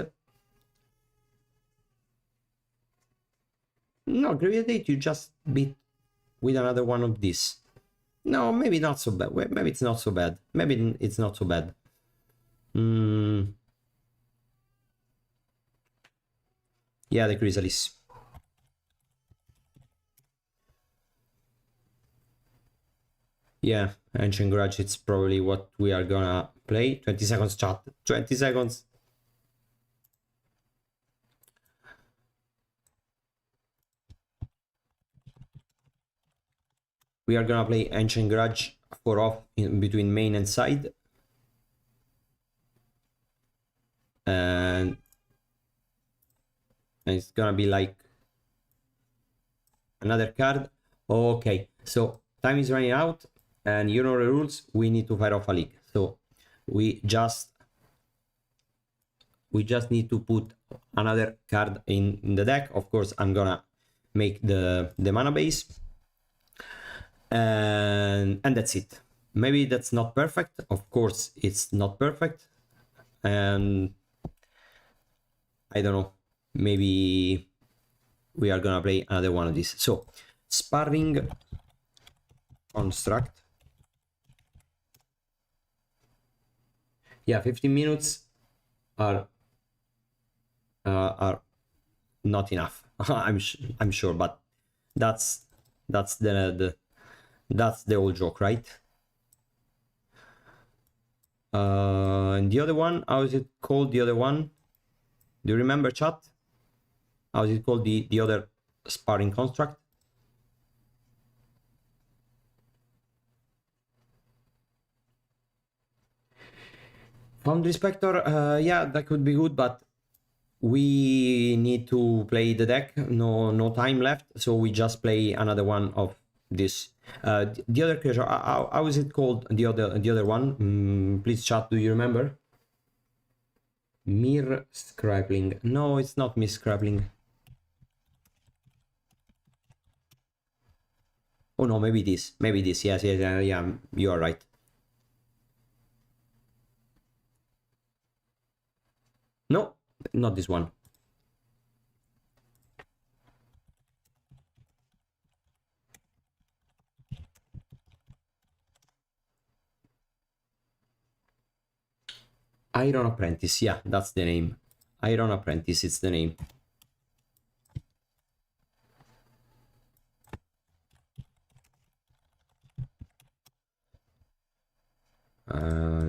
No, Graveyard Date you just beat with another one of these. No, maybe not so bad. Maybe it's not so bad. Maybe it's not so bad. Yeah, the Chrysalis. Yeah, Ancient Grudge, it's probably what we are gonna play. 20 seconds, chat. 20 seconds. We are gonna play Ancient Grudge for off in between main and side. And it's gonna be like another card. Okay, so time is running out, and you know the rules. We need to fire off a league. So we just need to put another card in the deck. Of course, I'm gonna make the mana base, and that's it. Maybe that's not perfect. Of course, it's not perfect, and I don't know. Maybe we are gonna play another one of these. So Sparring Construct. Yeah, 15 minutes are not enough. I'm sure, but that's the whole joke, right? And the other one, how is it called? The other one, do you remember, chat? How is it called? The other Sparring Construct? Foundry Spectre, yeah, that could be good, but we need to play the deck. No time left, so we just play another one of this. The other creature, how is it called? The other one? Please, chat. Do you remember? Mere Scribbling. No, it's not Mere Scribbling. Oh no, maybe this. Maybe this. Yes, yeah. You are right. No, not this one. Iron Apprentice, yeah, that's the name. Iron Apprentice, it's the name.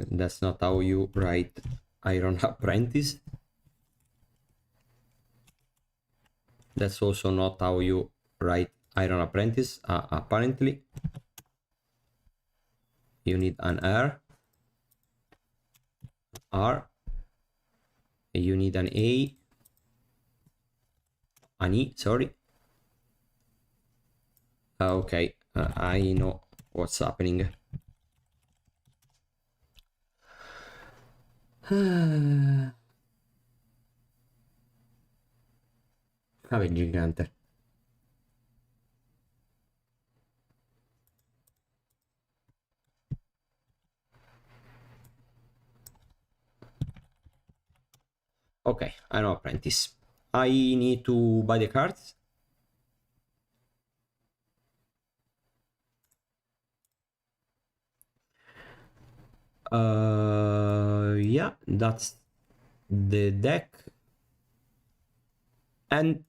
That's not how you write Iron Apprentice. That's also not how you write Iron Apprentice, apparently. You need an R. You need an A. An E, sorry. Okay, I know what's happening. Avenging Hunter. Okay, I know Apprentice. I need to buy the cards. Yeah, that's the deck. And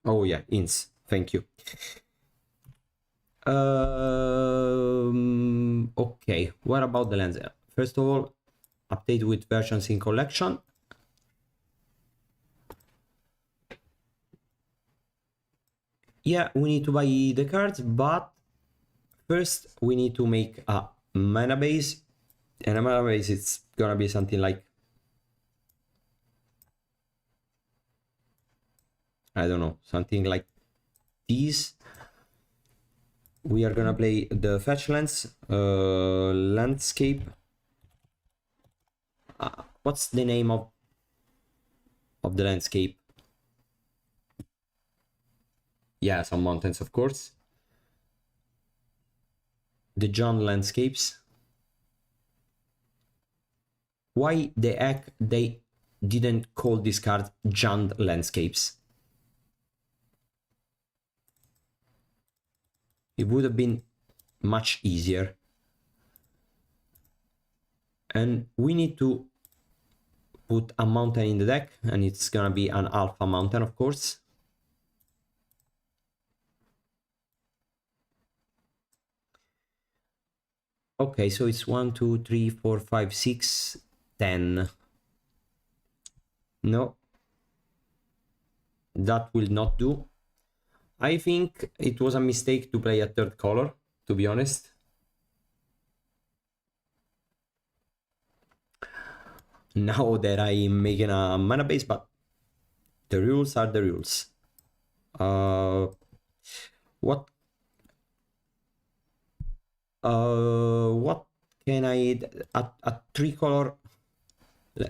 oh yeah, ints. Thank you. Okay, what about the lens? First of all, update with versions in collection. Yeah, we need to buy the cards, but first we need to make a mana base, and a mana base it's gonna be something like, I don't know, something like these. we are gonna play the fetch lands, landscape. What's the name of the landscape? Yeah, some mountains, of course. The John landscapes. Why the heck they didn't call this card John landscapes? It would have been much easier. And we need to put a mountain in the deck, and it's gonna be an alpha mountain, of course. Okay, so it's 1, 2, 3, 4, 5, 6, 10. No, that will not do. I think it was a mistake to play a third color, to be honest. Now that I'm making a mana base, but the rules are the rules. What can I a 3-color?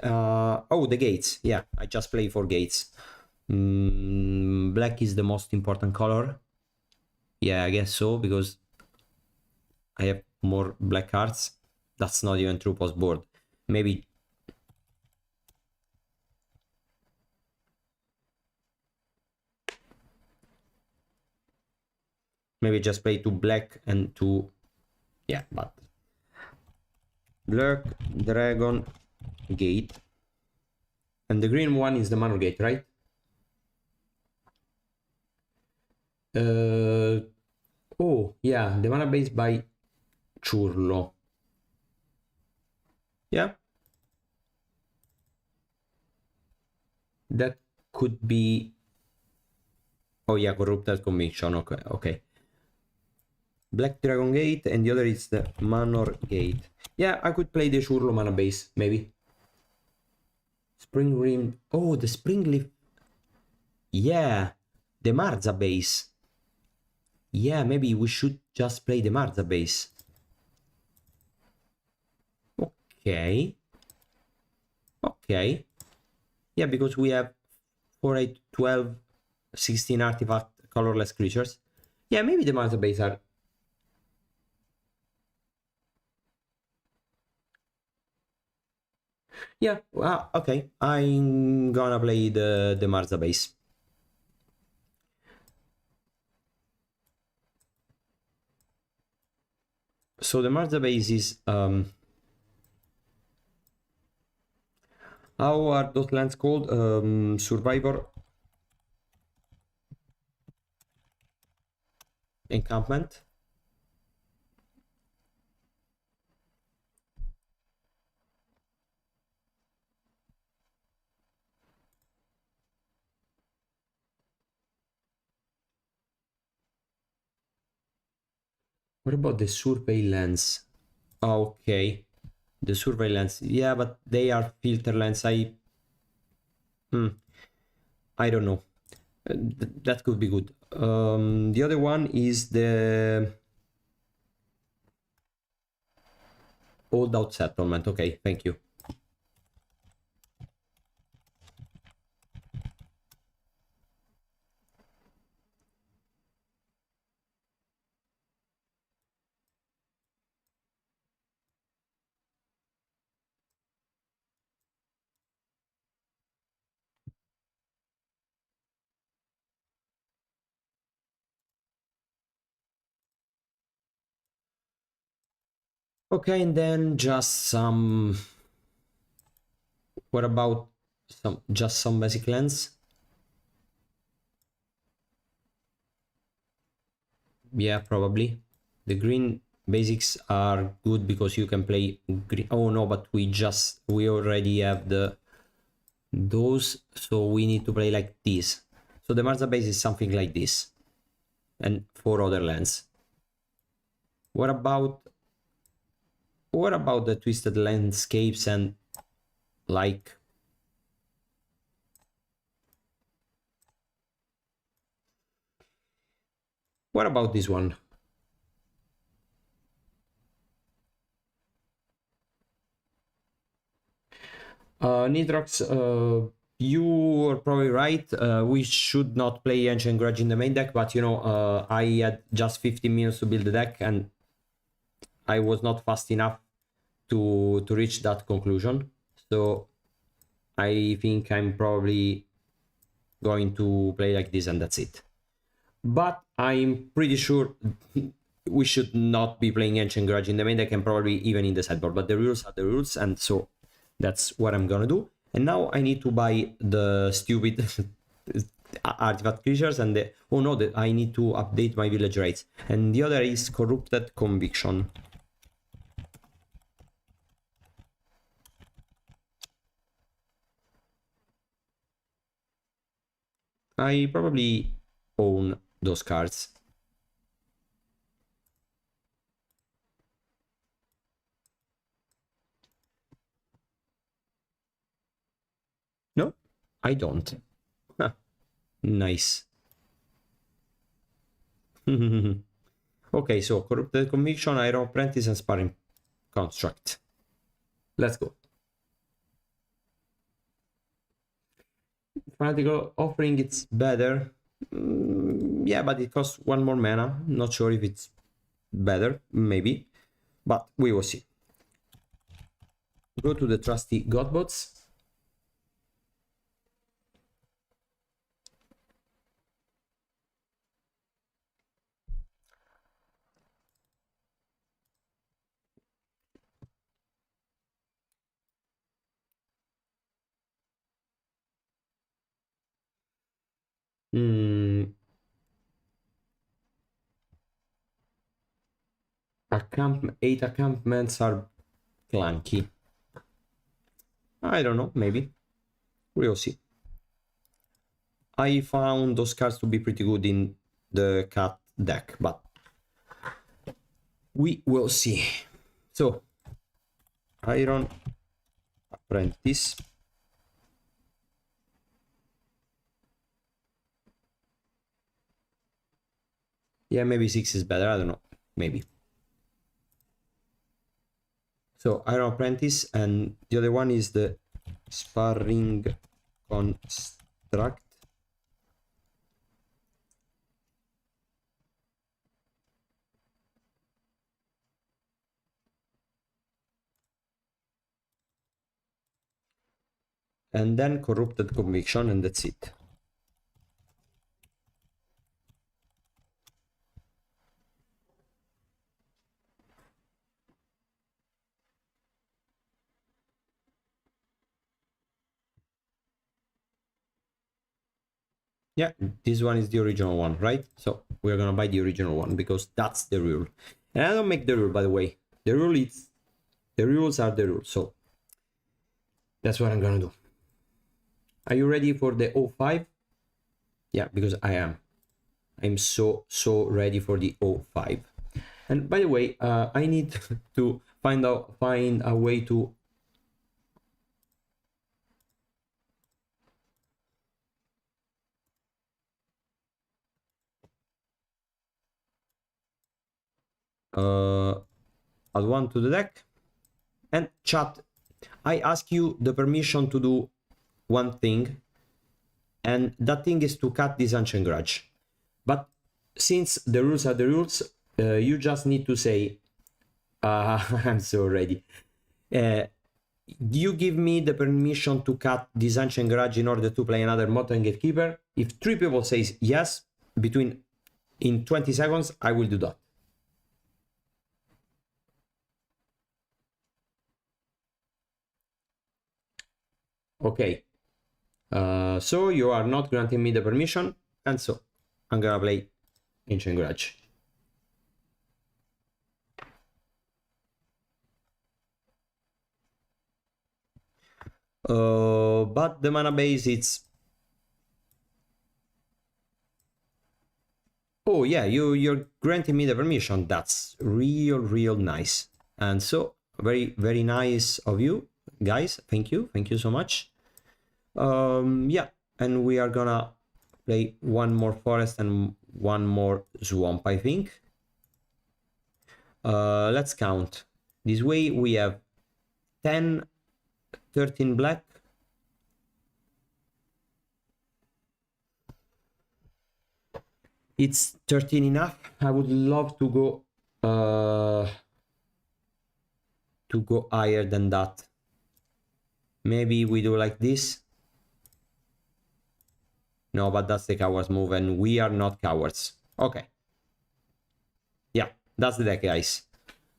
Oh, the gates. Yeah, I just play for gates. Black is the most important color. Yeah, I guess so, because I have more black cards. That's not even true post board. Maybe just play 2 black and 2. Yeah, but black dragon gate, and the green one is the manor gate, right? Oh yeah, the mana base by Churlo. Yeah, that could be. Oh yeah, corrupted conviction. Okay, okay. Black Dragon Gate, and the other is the Manor Gate. Yeah, I could play the Churlo mana base, maybe. Spring Rim. Oh, the Spring Leaf. Yeah, the Marza base. Yeah, maybe we should just play the Marza base. Okay. Okay. Yeah, because we have 4, 8, 12, 16 artifact colorless creatures. Yeah, maybe the Marza base are. Yeah, okay. I'm gonna play the Marza base. So the Marza base is how are those lands called? Survivor encampment. What about the surveillance? Okay, the surveillance. Yeah, but they are filter lands. I don't know. That could be good. The other one is the Old Out Settlement. Okay, thank you. Okay, and then just some. What about some basic lands? Yeah, probably. The green basics are good because you can play green. Oh no, but we already have those, so we need to play like this. So the Marza base is something like this, and 4 other lands. What about the Twisted Landscapes and like. What about this one? Nitrox, you are probably right. We should not play Ancient Grudge in the main deck, but you know, I had just 15 minutes to build the deck and I was not fast enough to reach that conclusion. So I think I'm probably going to play like this and that's it. But I'm pretty sure we should not be playing Ancient Grudge in the main deck and probably even in the sideboard, but the rules are the rules, and so that's what I'm gonna do. And now I need to buy the stupid artifact creatures and the, oh no, I need to update my village rates. And the other is Corrupted Conviction. I probably own those cards. No, I don't. Nice. Okay, so Corrupted Conviction, Iron Apprentice, and Sparring Construct. Let's go. Fanatical Offering, it's better. Yeah, but it costs one more mana. Not sure if it's better, maybe. But we will see. Go to the trusty Godbots. Eight encampments are clunky. I don't know, maybe. We'll see. I found those cards to be pretty good in the cat deck, but we will see. So, Iron Apprentice. Yeah, maybe 6 is better, I don't know, maybe. So, Iron Apprentice, and the other one is the Sparring Construct. And then Corrupted Conviction, and that's it. Yeah, this one is the original one, right? So we're gonna buy the original one because that's the rule. And I don't make the rule, by the way. The rules are the rules, so that's what I'm gonna do. Are you ready for the 05? Yeah, because I am. I'm so ready for the 05. And by the way, I need to find a way to add one to the deck. And chat, I ask you the permission to do one thing, and that thing is to cut this Ancient Grudge. But since the rules are the rules, you just need to say, I'm so ready. You give me the permission to cut this Ancient Grudge in order to play another Modern Gatekeeper. If 3 people says yes, in 20 seconds, I will do that. Okay. So you are not granting me the permission, and so I'm gonna play Ancient Grudge. But the mana base, it's... Oh yeah, you're granting me the permission. That's real nice. And so very nice of you guys. Thank you so much. Yeah, and we are gonna play one more forest and one more swamp, I think. Let's count. This way we have 10, 13 black, It's 13 enough. I would love to go higher than that. Maybe we do like this. No, but that's the cowards move, and we are not cowards. Okay. Yeah, that's the deck, guys.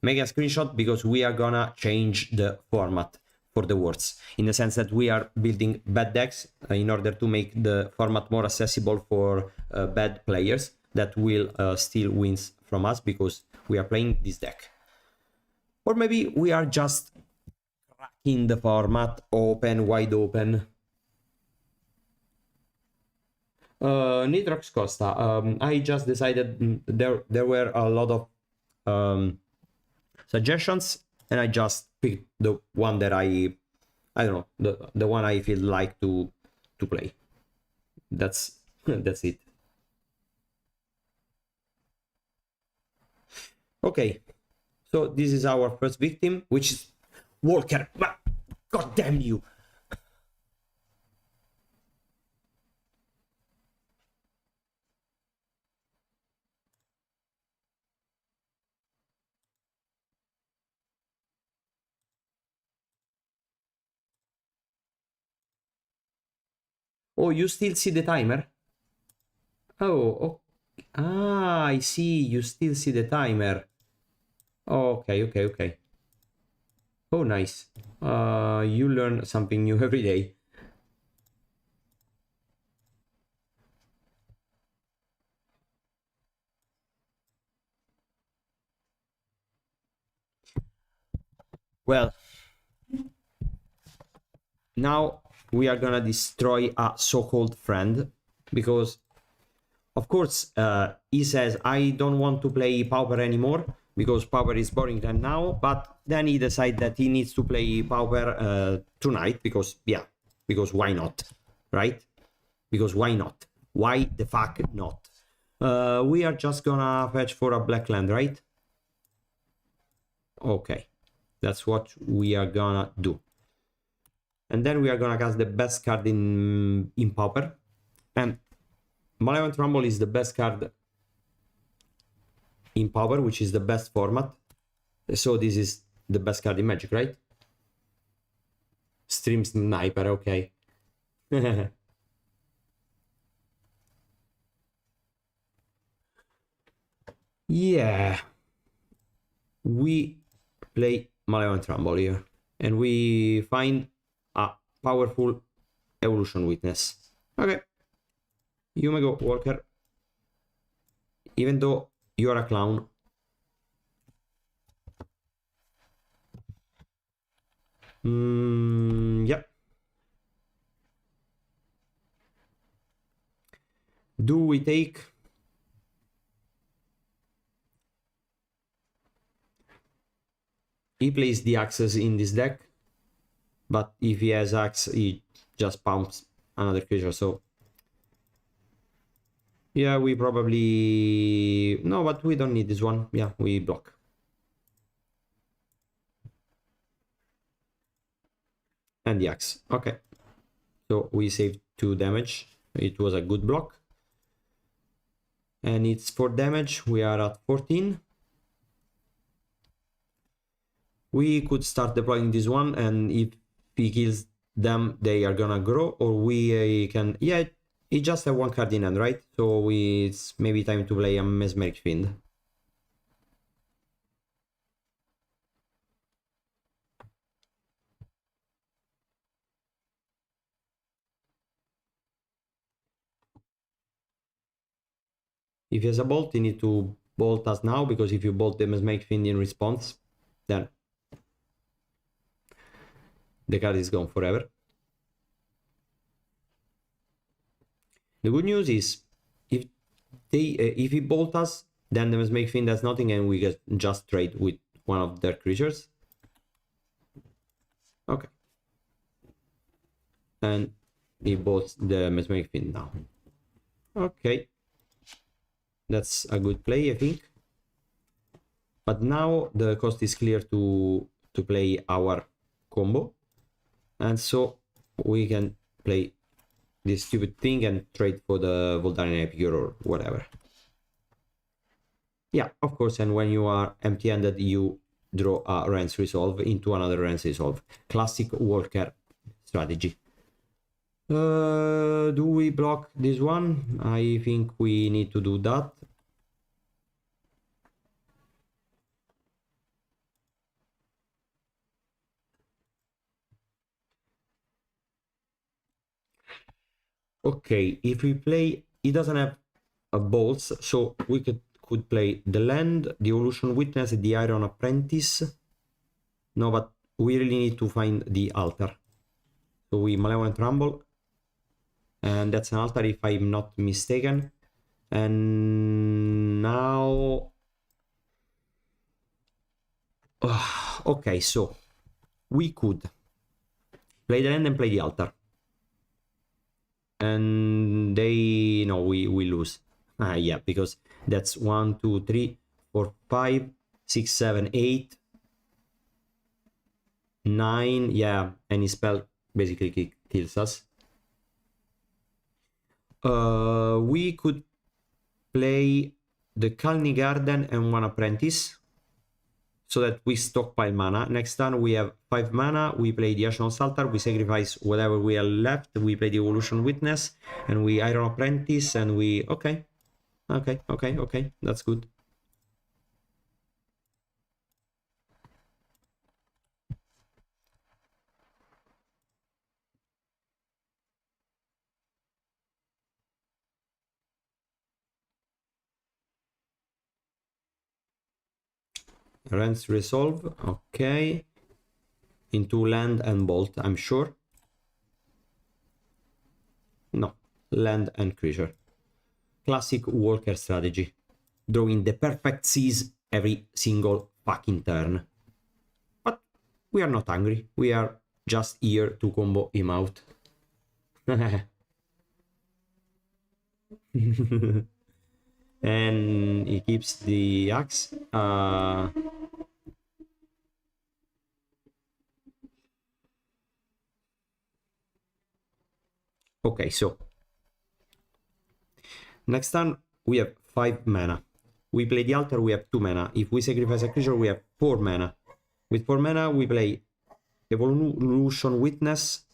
Make a screenshot because we are gonna change the format for the words, in the sense that we are building bad decks in order to make the format more accessible for bad players that will steal wins from us because we are playing this deck. Or maybe we are just cracking the format open, wide open. Nitrox Costa, I just decided there were a lot of suggestions, and I just picked the one that I don't know, the one I feel like to play. That's that's it. Okay, so this is our first victim, which is Walker. God damn you! Oh, you still see the timer? Oh, ah, I see. You still see the timer. Okay, okay, okay. Oh, nice. You learn something new every day. Well, now we are gonna destroy a so-called friend, because of course he says I don't want to play Pauper anymore because Pauper is boring right now, but then he decides that he needs to play Pauper tonight because, yeah, because why not, right? Because why not? Why the fuck not? We are just gonna fetch for a black land, right? Okay, that's what we are gonna do. And then we are gonna cast the best card in Pauper. And Malevolent Rumble is the best card in Pauper, which is the best format. So this is the best card in Magic, right? Stream Sniper, okay. Yeah. We play Malevolent Rumble here. And we find a powerful Evolution Witness. Okay. You may go, Walker. Even though you are a clown. Yep. Do we take? He plays the axes in this deck, but if he has axe, he just pumps another creature. So yeah, we probably no, but we don't need this one. Yeah, we block. And the axe. Okay. So we saved 2 damage. It was a good block. And it's 4 damage. We are at 14. We could start deploying this one, and if he kills them, they are gonna grow, or we can... Yeah, it just have 1 card in hand, right? So it's maybe time to play a Mesmeric Fiend. If he has a bolt, you need to bolt us now, because if you bolt the Mesmeric Fiend in response, then the card is gone forever. The good news is, if he bolt us, then the Mesmeric Fiend does nothing, and we get just trade with one of their creatures. Okay. And he bolts the Mesmeric Fiend now. Okay. That's a good play, I think. But now the cost is clear to play our combo. And so we can play this stupid thing and trade for the Voldaren Epicure or whatever. Yeah, of course, and when you are empty-handed, you draw a Rance Resolve into another Rance Resolve. Classic Walker strategy. Do we block this one? I think we need to do that. Okay, if we play, he doesn't have a bolts, so we could play the land, the evolution witness, the iron apprentice. No, but we really need to find the altar. So we malevolent rumble, and that's an altar if I'm not mistaken. And now, okay, so we could play the land and play the altar, and they no, we lose. Yeah, because that's 1 2 3 4 5 6 7 8 9. Yeah, any spell basically kills us. We could play the Kalni Garden and one apprentice so that we stockpile mana. Next turn we have 5 mana, we play the Ashen Altar, we sacrifice whatever we are left, we play the Evolution Witness, and we Iron Apprentice, and we... Okay, that's good. Rance Resolve, okay. Into land and bolt, I'm sure. No, land and creature. Classic Walker strategy. Drawing the perfect seas every single fucking turn. But we are not angry. We are just here to combo him out. And he keeps the axe. Okay, so next turn we have 5 mana. We play the altar, we have 2 mana. If we sacrifice a creature, we have 4 mana. With 4 mana, we play Evolution Witness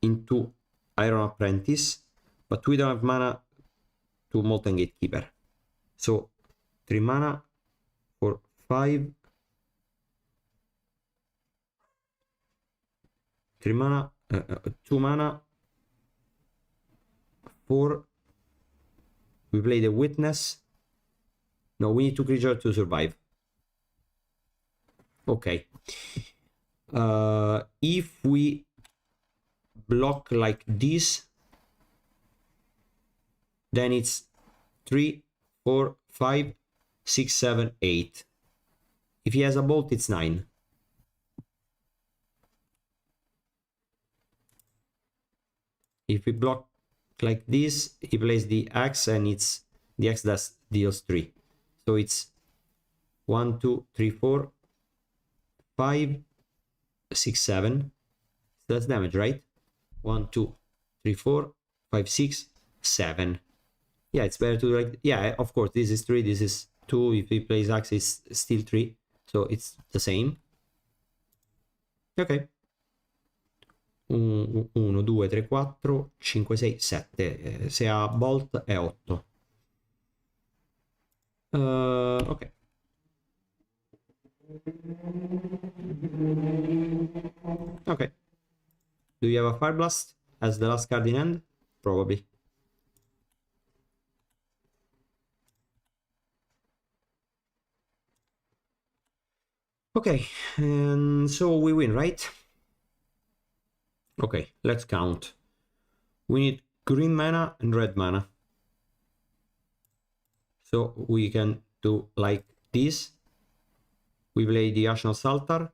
into Iron Apprentice, but we don't have mana to Molten Gatekeeper. So 3 mana for 5. 3 mana, 2 mana. 4. We play the Witness. No, we need 2 creatures to survive. Okay. If we block like this, then it's 3, 4, 5, 6, 7, 8. If he has a bolt, it's 9. If we block like this, he plays the axe, and it's the axe that deals 3. So it's 1, 2, 3, 4, 5, 6, 7. So that's damage, right? 1, 2, 3, 4, 5, 6, 7. Yeah, it's better to like... Yeah, of course, this is 3, this is 2. If he plays axe, it's still 3. So it's the same. Ok. 1, 2, 3, 4, 5, 6, 7. Se ha bolt è 8. Ok. Ok. Do you have a Fire Blast as the last card in hand? Probably. Okay, and so we win, right? Okay, let's count. We need green mana and red mana. So we can do like this. We play the Ashen Altar.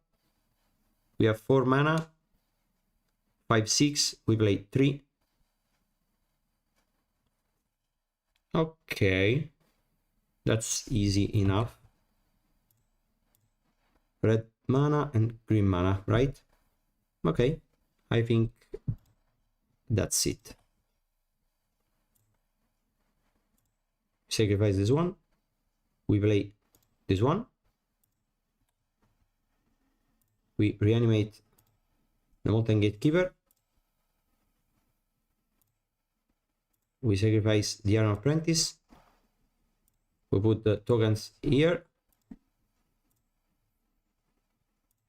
We have 4 mana. 5, 6. We play 3. Okay. That's easy enough. Red mana and green mana, right? Okay. I think that's it. Sacrifice this one. we play this one. We reanimate the Molten Gatekeeper. We sacrifice the Iron Apprentice. We put the tokens here.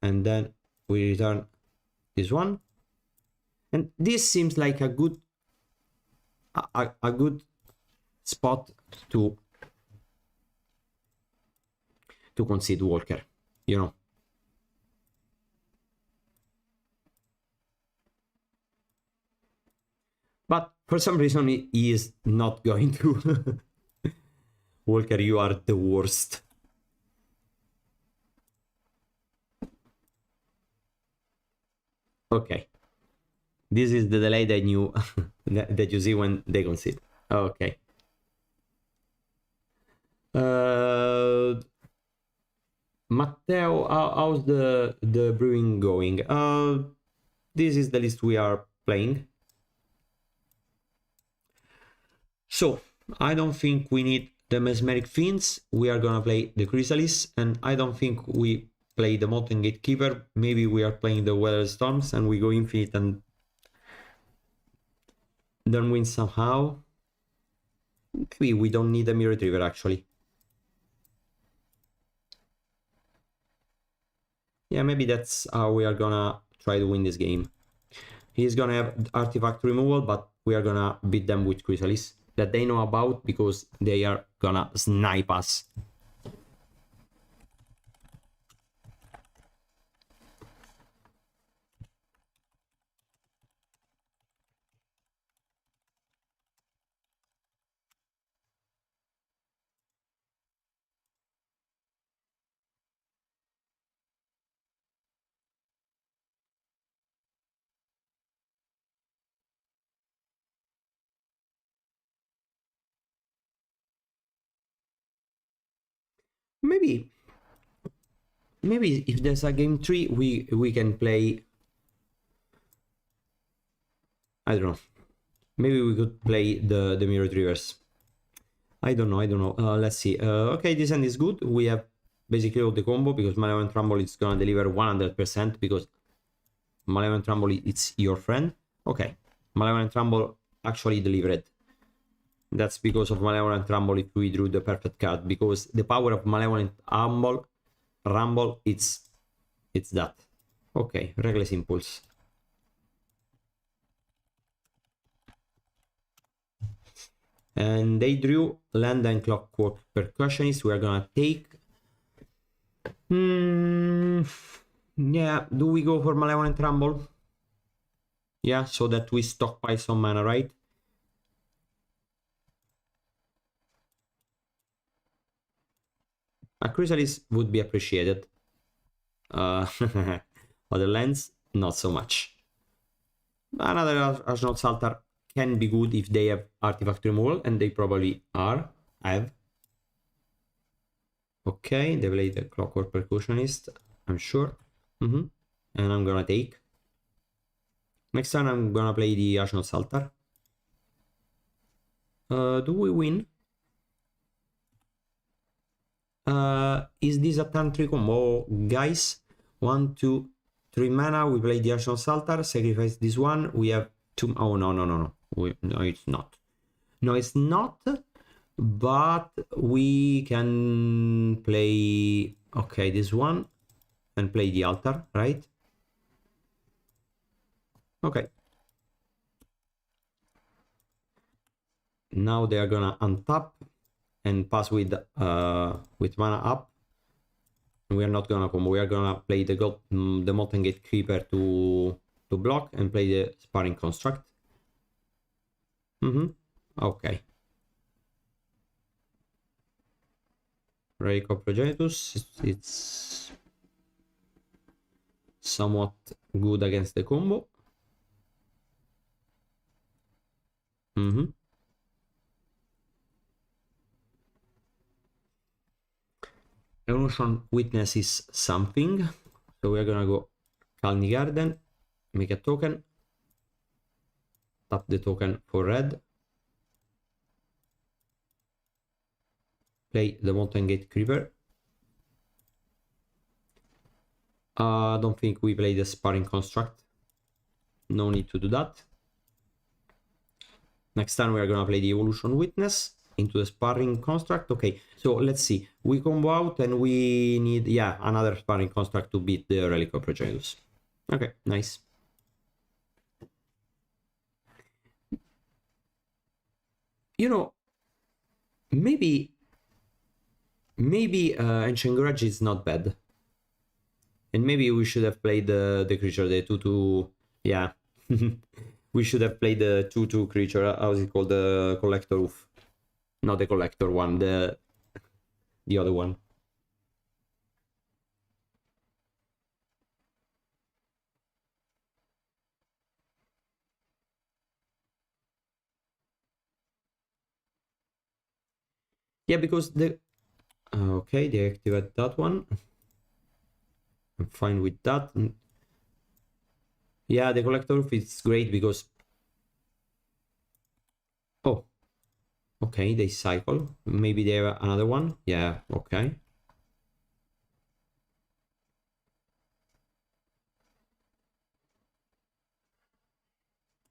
And then we return this one. And this seems like a good spot to concede Walker, you know. But for some reason he is not going to. Walker, you are the worst. Okay. This is the delay that you that you see when they concede. Okay. Matteo, how's the brewing going? This is the list we are playing. So I don't think we need the Mesmeric Fiends. We are gonna play the Chrysalis, and I don't think we play the Molten Gatekeeper. Maybe we are playing the Weather Storms and we go infinite and then win somehow. Maybe we don't need a Mirror Retriever actually. Yeah, maybe that's how we are gonna try to win this game. He's gonna have artifact removal, but we are gonna beat them with Chrysalis that they know about because they are gonna snipe us. Maybe if there's a game 3 we can play. I don't know. Maybe we could play the Mirror Retrievers. I don't know. Let's see. Okay, this end is good. We have basically all the combo because Malevolent Rumble is gonna deliver 100% because Malevolent Rumble it's your friend. Okay, Malevolent Rumble actually delivered. That's because of Malevolent Rumble if we drew the perfect card, because the power of Malevolent Rumble it's that. Okay, Reckless Impulse. And they drew Land and Clockwork Percussionist. We are gonna take. Yeah, do we go for Malevolent Rumble? Yeah, so that we stockpile some mana, right? A Chrysalis would be appreciated. Other lands, not so much. Another Ashnod Saltar can be good if they have artifact removal, and they probably have. Okay, they play the Clockwork Percussionist, I'm sure. And I'm gonna take. Next turn I'm gonna play the Ashnod Saltar. Do we win? Is this a turn 3 combo, guys? 1, 2, 3 mana. We play the Ashnod Saltar, sacrifice this one. We have 2. Oh no. No, it's not. No, it's not. But we can play. Okay, this one and play the altar, right? Okay. Now they are gonna untap and pass with mana up. We are not gonna combo. We are gonna play the Molten Gatekeeper to block and play the Sparring Construct. Okay. Relic of Progenitus. It's somewhat good against the combo. Evolution Witness is something, so we're gonna go Kalni Garden, make a token, tap the token for red, play the Mountain Gate Creeper. I don't think we play the Sparring Construct. No need to do that. Next time we are gonna play the Evolution Witness into the Sparring Construct. Okay, so let's see. We combo out and we need, yeah, another Sparring Construct to beat the Relic of Progenus. Okay, nice. You know, maybe Ancient Grudge is not bad. And maybe we should have played the creature, the 2/2, yeah. We should have played the 2/2 creature, how's it called, the Collector Roof. Not the Collector one, the other one. Yeah, because the... okay, they activate that one. I'm fine with that. Yeah, the Collector Roof is great because... oh, okay, they cycle. Maybe they have another one. Yeah, okay.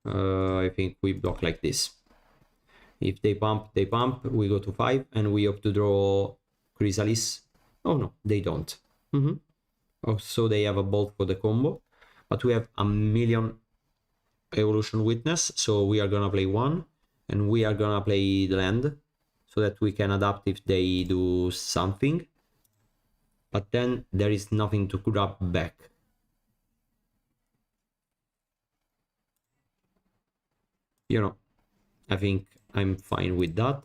I think we block like this. If they pump, we go to 5, and we opt to draw Chrysalis. Oh no, they don't. Oh, so they have a bolt for the combo. But we have a million Evolution Witness, so we are gonna play 1, and we are gonna play the land, so that we can adapt if they do something. But then there is nothing to grab back. You know, I think I'm fine with that.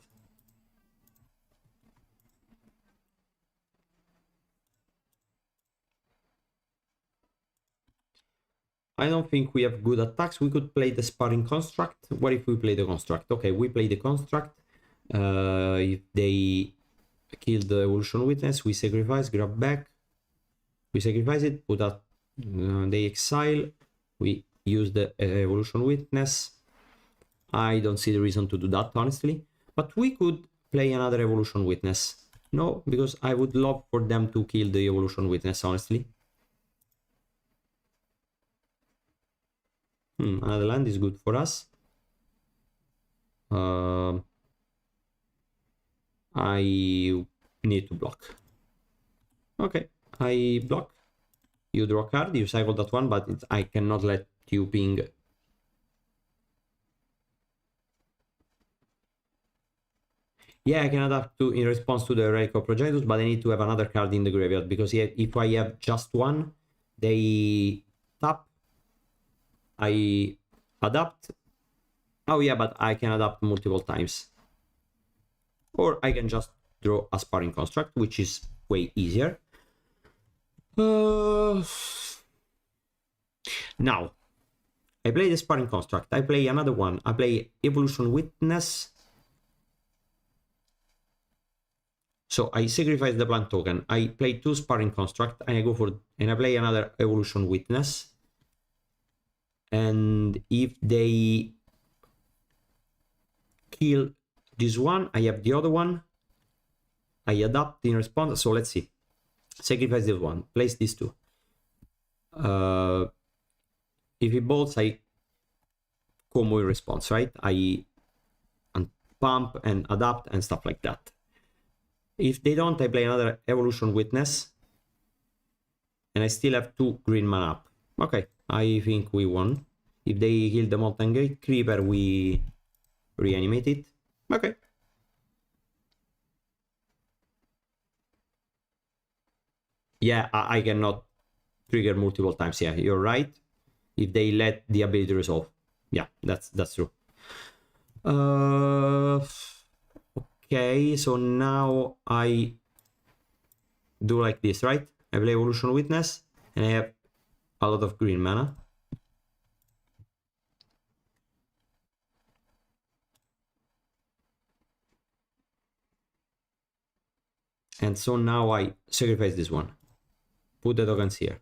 I don't think we have good attacks. We could play the Sparring Construct. What if we play the Construct? Okay, we play the Construct. If they kill the Evolution Witness, we sacrifice, grab back. We sacrifice it, put out, they exile. We use the Evolution Witness. I don't see the reason to do that, honestly. But we could play another Evolution Witness. No, because I would love for them to kill the Evolution Witness, honestly. Another land is good for us. I need to block. Okay, I block. You draw a card, you cycle that one, but I cannot let you ping. Yeah, I can adapt to in response to the Relic of Progenus, but I need to have another card in the graveyard, because if I have just one, they tap, I adapt. Oh yeah, but I can adapt multiple times. Or I can just draw a Sparring Construct, which is way easier. Now, I play the Sparring Construct, I play another one, I play Evolution Witness. So I sacrifice the plant token, I play 2 Sparring Construct, and I go for, and I play another Evolution Witness. And if they kill this one, I have the other one, I adapt in response. So let's see, sacrifice this one, place these 2. If it bolts, I combo in response, right? I pump and adapt and stuff like that. If they don't, I play another Evolution Witness, and I still have 2 green mana up. Okay, I think we won. If they kill the Mountain Gate Creeper, we reanimate it. Okay. Yeah, I cannot trigger multiple times. Yeah, you're right. If they let the ability resolve. Yeah, that's true. Okay, so now I do like this, right? I play Evolution Witness, and I have a lot of green mana. And so now I sacrifice this one. Put the tokens here.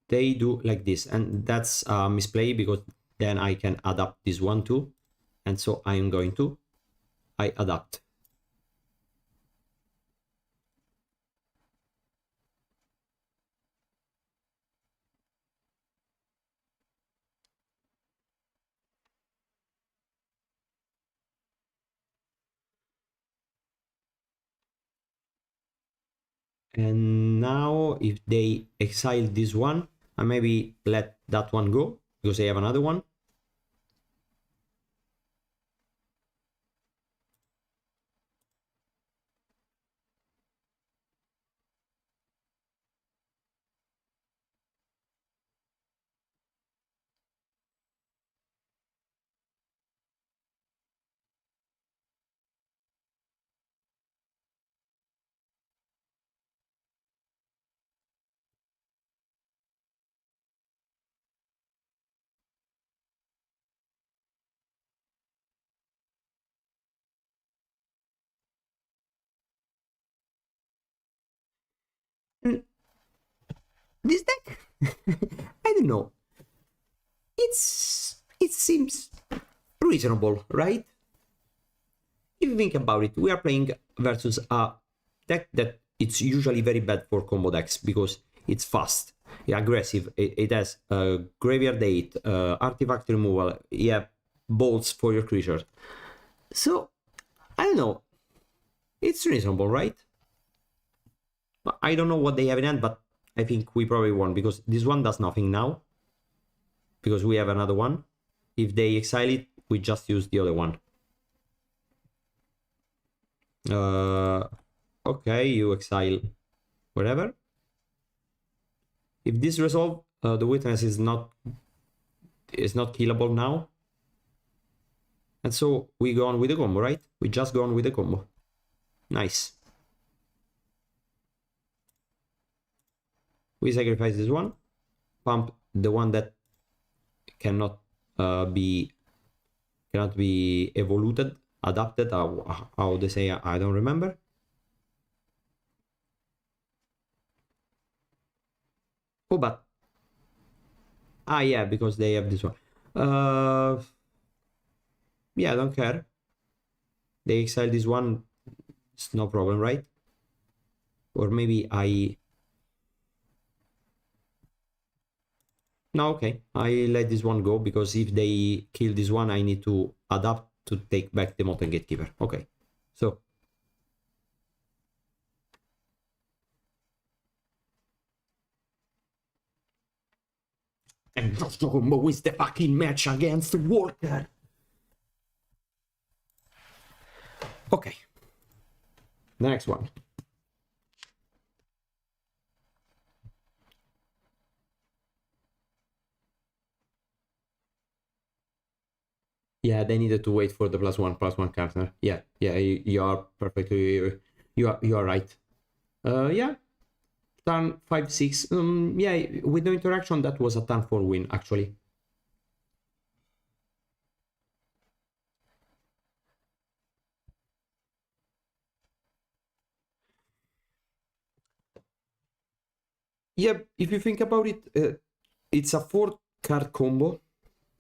they do like this, and that's a misplay because then I can adapt this one too, and so I am going to adapt. And now if they exile this one, I maybe let that one go because they have another one. And this deck, I don't know. It seems reasonable, right? If you think about it, we are playing versus a deck that it's usually very bad for combo decks because it's fast, aggressive, it has graveyard date, artifact removal, yeah, bolts for your creatures. So, I don't know. It's reasonable, right? I don't know what they have in hand, but I think we probably won because this one does nothing now. Because we have another one. If they exile it, we just use the other one. Okay, you exile whatever. If this resolve, the witness is not killable now. And so we go on with the combo, right? We just go on with the combo. Nice. We sacrifice this one. Pump the one that cannot be evoluted, adapted, how they say, I don't remember. Oh, but yeah, because they have this one. Yeah, I don't care. They exile this one, it's no problem, right? Or maybe no, okay, I let this one go because if they kill this one, I need to adapt to take back the Molten Gatekeeper. Okay, so and GiorgioCombo is the fucking match against Walker. Okay, the next one. Yeah, they needed to wait for the +1/+1 counter. Yeah, you are perfectly, you are right. Yeah, turn 5/6. Yeah, with no interaction, that was a turn 4 win actually. Yeah, if you think about it, it's a 4-card combo,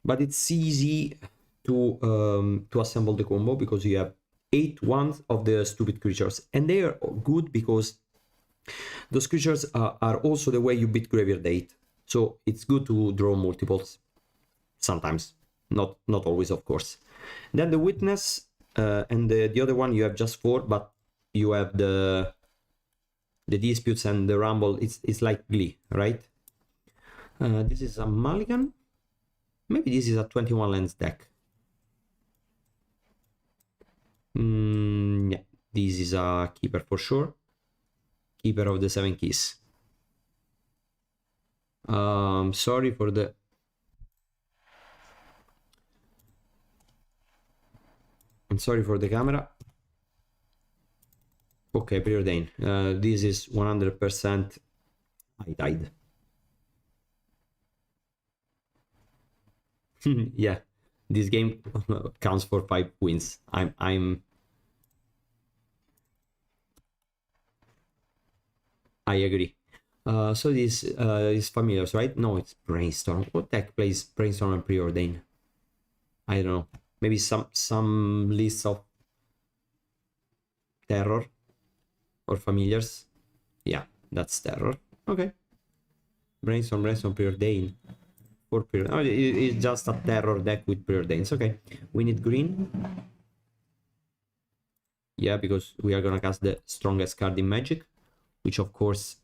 but it's easy to assemble the combo because you have 8 ones of the stupid creatures, and they are good because those creatures are also the way you beat Graveyard Date. So it's good to draw multiples sometimes, not always, of course. Then the Witness and the other one you have just 4, but you have the Disputes and the Rumble. It's like Glee, right? This is a Mulligan. Maybe this is a 21 lands deck. Yeah, this is a Keeper for sure. Keeper of the 7 keys. Sorry for the... I'm sorry for the camera. Okay, preordain. This is 100%. I died. Yeah, this game counts for 5 wins. I agree. So this is familiar, right? No, it's Brainstorm. What deck plays Brainstorm and Preordain? I don't know. Maybe some lists of Terror or Familiars. Yeah, that's Terror. Okay. Brainstorm, Preordain. For Preordain. Oh, it's just a Terror deck with Preordains. Okay. We need green. Yeah, because we are gonna cast the strongest card in Magic, which of course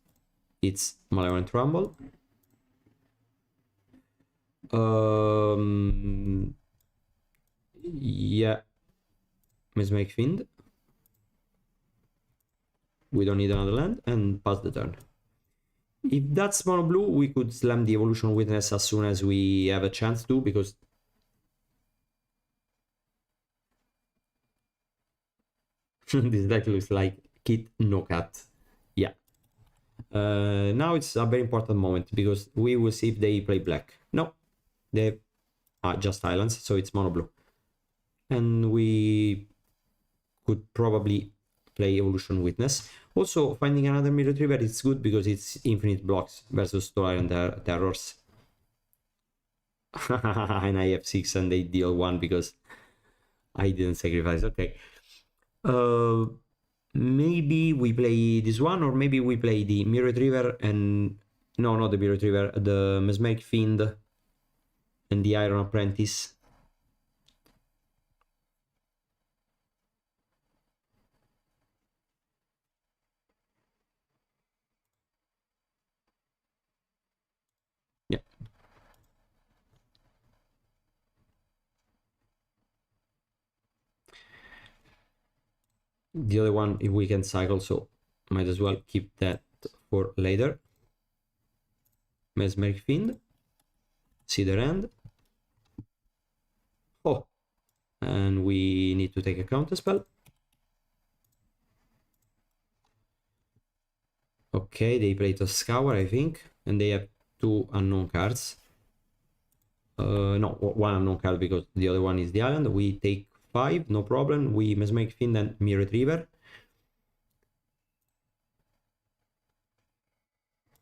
it's Malevolent Rumble. Yeah, Mesmeric Fiend. We don't need another land and pass the turn. If that's mono blue, we could slam the Evolution Witness as soon as we have a chance to, because this deck looks like Kit no cat. Yeah. Now it's a very important moment because we will see if they play black. No, they are just islands, so it's mono blue. And we could probably play Evolution Witness. Also, finding another Mirror Retriever is good because it's infinite blocks versus Store Iron Terrors. And I have 6 and they deal 1 because I didn't sacrifice. Okay. Maybe we play this one, or maybe we play the Mirror Retriever and... No, not the Mirror Retriever, the Mesmeric Fiend and the Iron Apprentice. Yeah. The other one, if we can cycle, so might as well keep that for later. Mesmeric Fiend. See the end. Oh, and we need to take a counter spell. Okay, they play to Scour, I think, and they have 2 unknown cards. No, 1 unknown card because the other one is the island. We take 5, no problem. We Mesmeric Fiend and Mirror Retriever.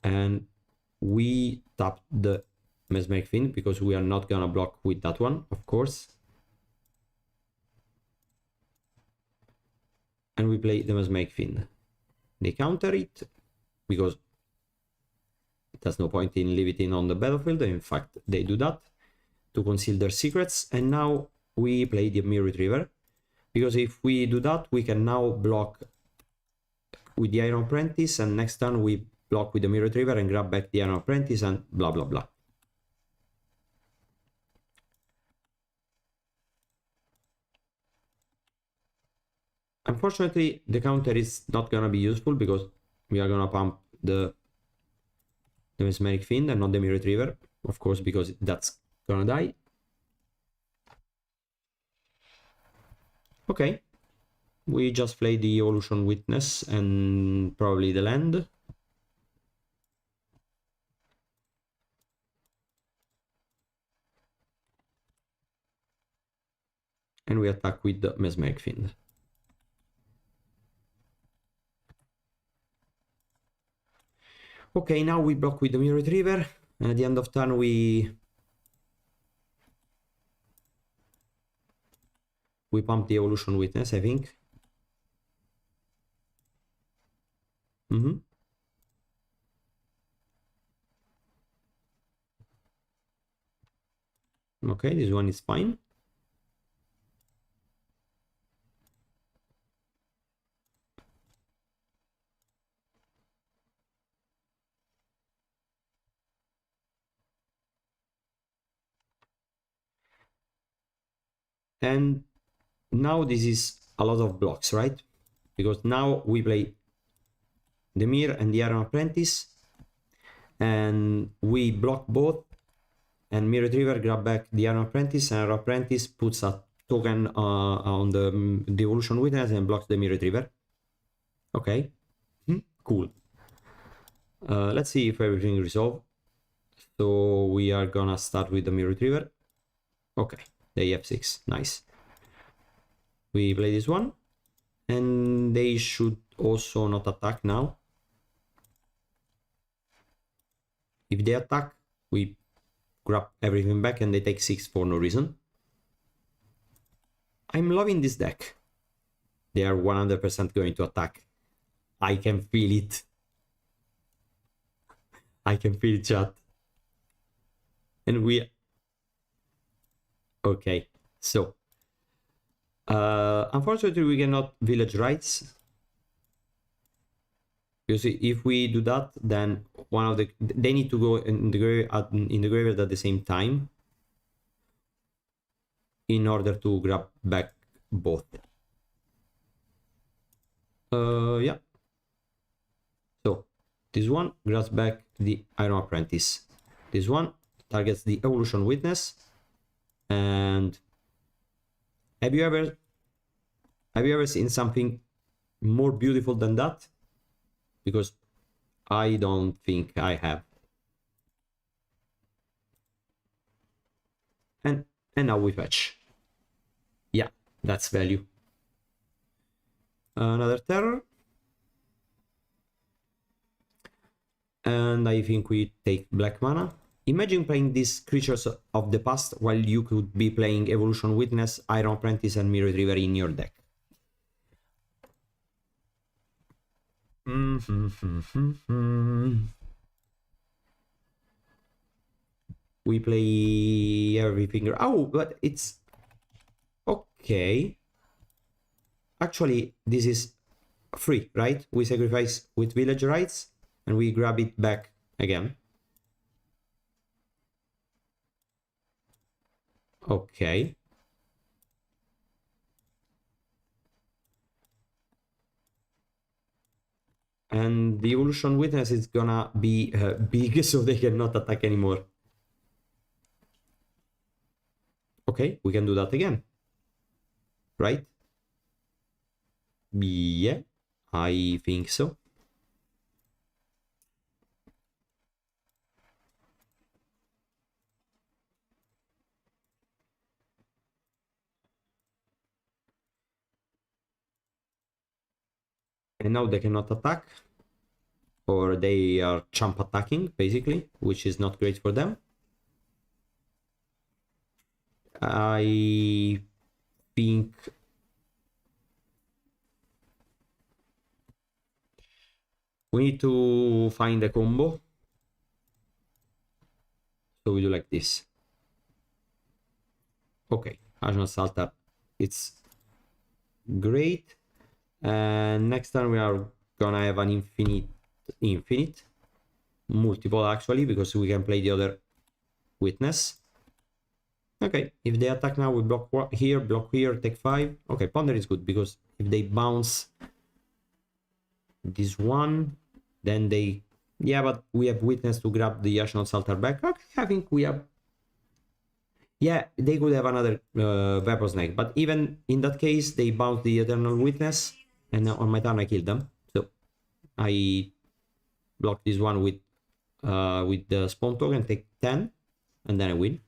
And we tap the Mesmeric Fiend because we are not gonna block with that one, of course. And we play the Mesmeric Fiend. They counter it because there's no point in leaving it on the battlefield. In fact, they do that to conceal their secrets. And now we play the Mirror Retriever because if we do that, we can now block with the Iron Apprentice, and next turn we block with the Mirror Retriever and grab back the Iron Apprentice and blah blah blah. Unfortunately, the counter is not gonna be useful because we are gonna pump the Mesmeric Fiend and not the Mirror Retriever, of course, because that's gonna die. Okay, we just play the Evolution Witness and probably the land. And we attack with the Mesmeric Fiend. Okay, now we block with the Mirror Retriever. At the end of turn we pump the Evolution Witness, I think. Okay, this one is fine. And now this is a lot of blocks, right? Because now we play the Mirror and the Iron Apprentice, and we block both, and Mirror Retriever grab back the Iron Apprentice, and Iron Apprentice puts a token on the Evolution Witness and blocks the Mirror Retriever. Okay, cool. Let's see if everything resolved. So we are gonna start with the Mirror Retriever. Okay, they have 6, nice. We play this one, and they should also not attack now. if they attack, we grab everything back and they take 6 for no reason. I'm loving this deck. They are 100% going to attack. I can feel it. I can feel it, chat. And we... Okay, so... unfortunately, we cannot village rights. You see, if we do that, then one of the... They need to go in the graveyard at the same time in order to grab back both. Yeah. So, this one grabs back the Iron Apprentice. This one targets the Evolution Witness. And have you ever seen something more beautiful than that? Because I don't think I have. And now we fetch. Yeah, that's value. Another terror. And I think we take black mana. Imagine playing these creatures of the past while you could be playing Evolution Witness, Iron Apprentice, and Mirror Retriever in your deck. We play everything. Oh, but it's okay. Actually, this is free, right? We sacrifice with village rights and we grab it back again. Okay. And the Evolution Witness is gonna be big, so they cannot attack anymore. Okay, we can do that again. Right? Yeah, I think so. And now they cannot attack. Or they are chump attacking, basically, which is not great for them. I think we need to find a combo. So we do like this. Okay, Arsenal Salter, it's great. And next turn we are gonna have an infinite, multiple actually, because we can play the other Witness. Okay, if they attack now, we block here, take 5. Okay, Ponder is good, because if they bounce this one, then they... Yeah, but we have Witness to grab the Arsenal Salter back. Okay, I think we have... Yeah, they could have another Vapor Snake, but even in that case, they bounce the Eternal Witness, and on my turn I kill them. So I block this one with the Spawn Token, take 10, and then I win.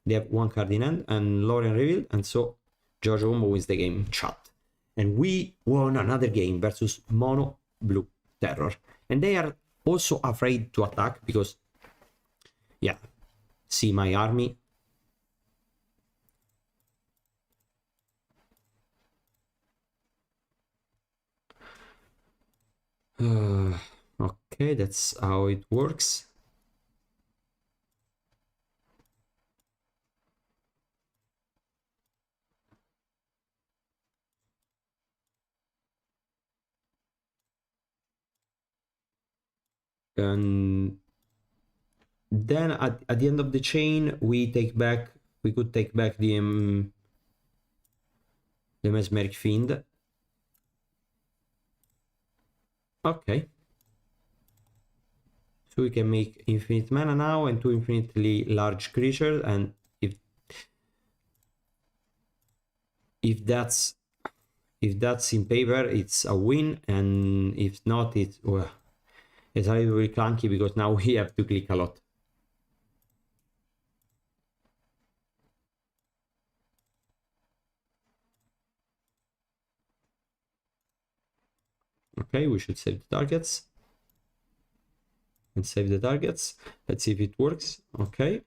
They have one card in hand, and Lorien revealed, and so GiorgioCombo wins the game. Chat. And we won another game versus Mono Blue Terror. And they are also afraid to attack because, yeah, see my army. Okay, that's how it works. And then at the end of the chain, we could take back the Mesmeric Fiend. Okay. So we can make infinite mana now and 2 infinitely large creatures, and if that's in paper, it's a win, and if not, it's a little bit clunky because now we have to click a lot. Okay, we should save the targets. and save the targets. Let's see if it works. Okay.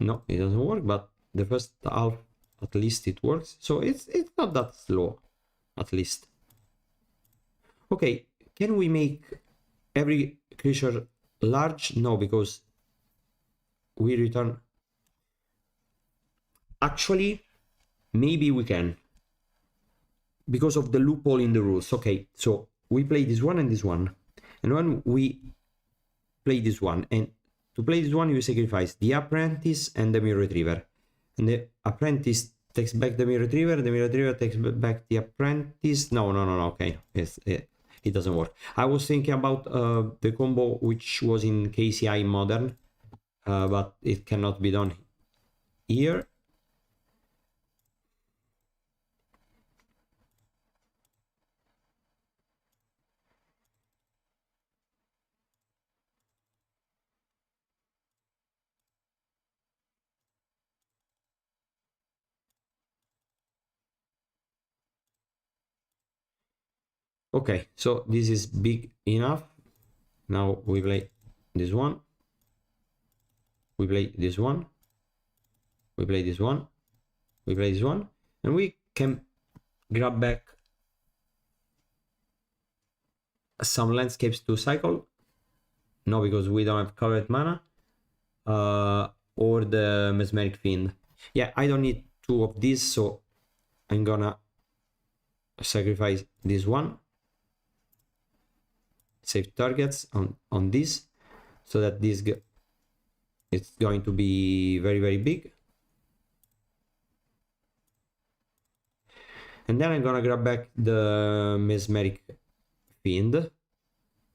No, it doesn't work, but the first half at least it works. So it's not that slow, at least. Okay, can we make every creature large? No, because we return. Actually, maybe we can, because of the loophole in the rules. Okay, so we play this one and this one, and when we play this one, and to play this one you sacrifice the apprentice and the mirror retriever, and the apprentice takes back the mirror retriever, the mirror retriever takes back the apprentice. No, okay, it doesn't work. I was thinking about the combo which was in KCI Modern, but it cannot be done here. Okay, so this is big enough. Now we play this one, we play this one, we play this one, we play this one, and we can grab back some landscapes to cycle. No, because we don't have covered mana, or the Mesmeric Fiend. Yeah, I don't need two of these, so I'm gonna sacrifice this one, save targets on this, so that this it's going to be very big. And then I'm gonna grab back the Mesmeric Fiend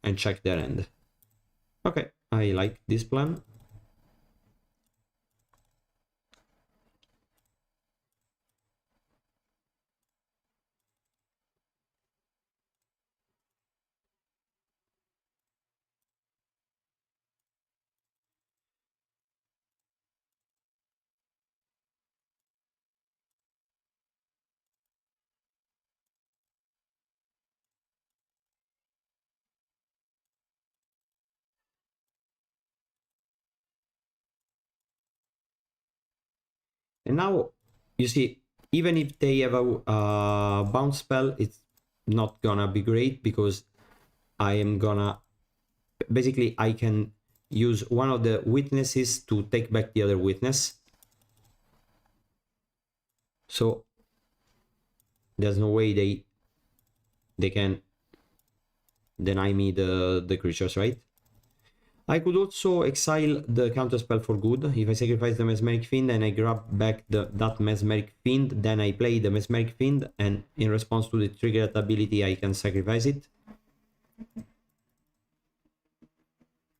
and check their end. Okay, I like this plan. And now, you see, even if they have a bounce spell, it's not gonna be great, because I am gonna... Basically, I can use one of the witnesses to take back the other witness. So, there's no way they can deny me the creatures, right? I could also exile the counterspell for good. If I sacrifice the Mesmeric Fiend and I grab back that Mesmeric Fiend, then I play the Mesmeric Fiend, and in response to the triggered ability I can sacrifice it.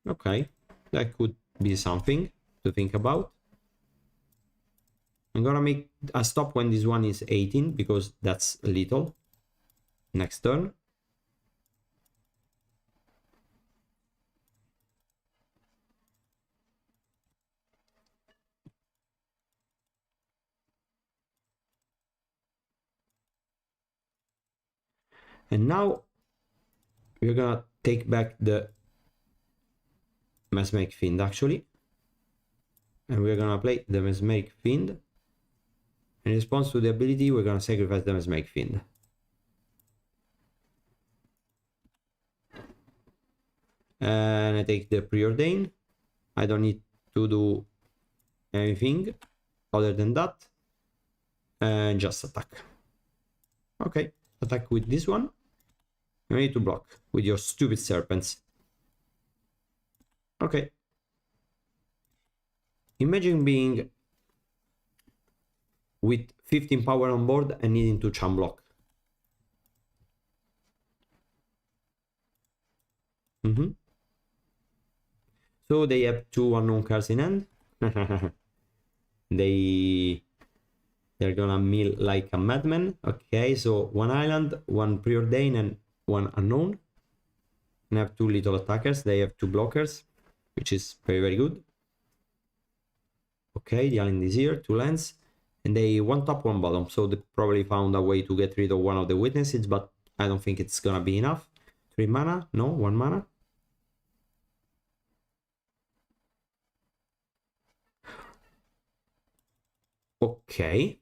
Okay, that could be something to think about. I'm gonna make a stop when this one is 18, because that's little. Next turn. And now we're gonna take back the Mesmeric Fiend, actually. And we're gonna play the Mesmeric Fiend. In response to the ability, we're gonna sacrifice the Mesmeric Fiend. And I take the Preordain. I don't need to do anything other than that. And just attack. Okay, attack with this one. You need to block with your stupid serpents. Okay. Imagine being with 15 power on board and needing to charm block. So they have two unknown cards in hand. They're gonna mill like a madman. Okay, so one island, one preordain, and one unknown. And I have two little attackers. They have two blockers, which is very good. Okay, the island is here, two lands, and they one top, one bottom. So they probably found a way to get rid of one of the witnesses, but I don't think it's gonna be enough. 3 mana? No, 1 mana. Okay.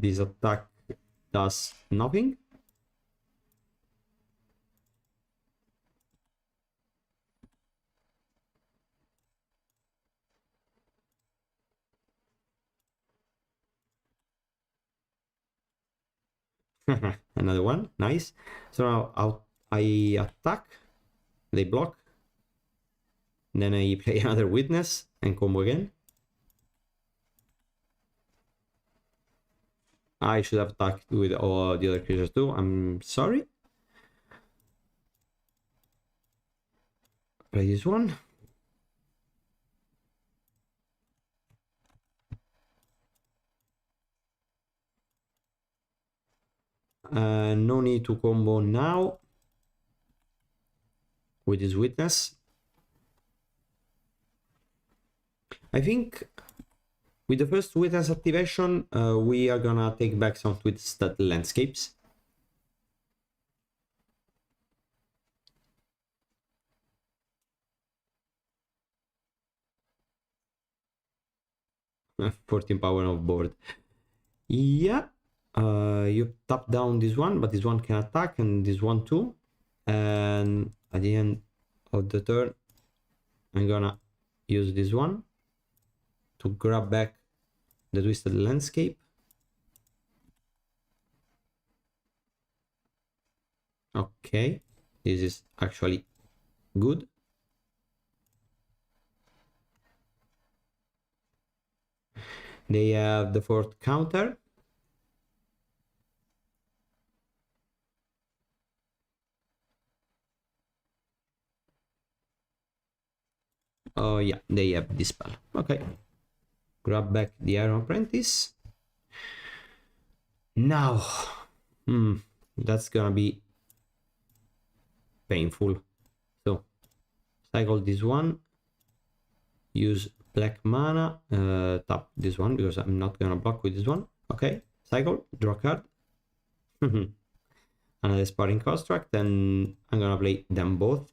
This attack does nothing. Another one, nice. So now I attack, they block, then I play another witness and combo again. I should have attacked with all the other creatures too, I'm sorry. Play this one. No need to combo now with this witness. I think with the first witness activation, we are gonna take back some twisted landscapes. Uh, 14 power of board. Yeah, you tap down this one, but this one can attack, and this one too. And at the end of the turn, I'm gonna use this one to grab back the twisted landscape. Okay, this is actually good. They have the 4th counter. Oh yeah, they have this spell. Okay. Grab back the Iron Apprentice. Now, that's gonna be painful. So, cycle this one. Use black mana. Tap this one because I'm not gonna block with this one. Okay, cycle, draw card. Another Sparring Construct, and I'm gonna play them both.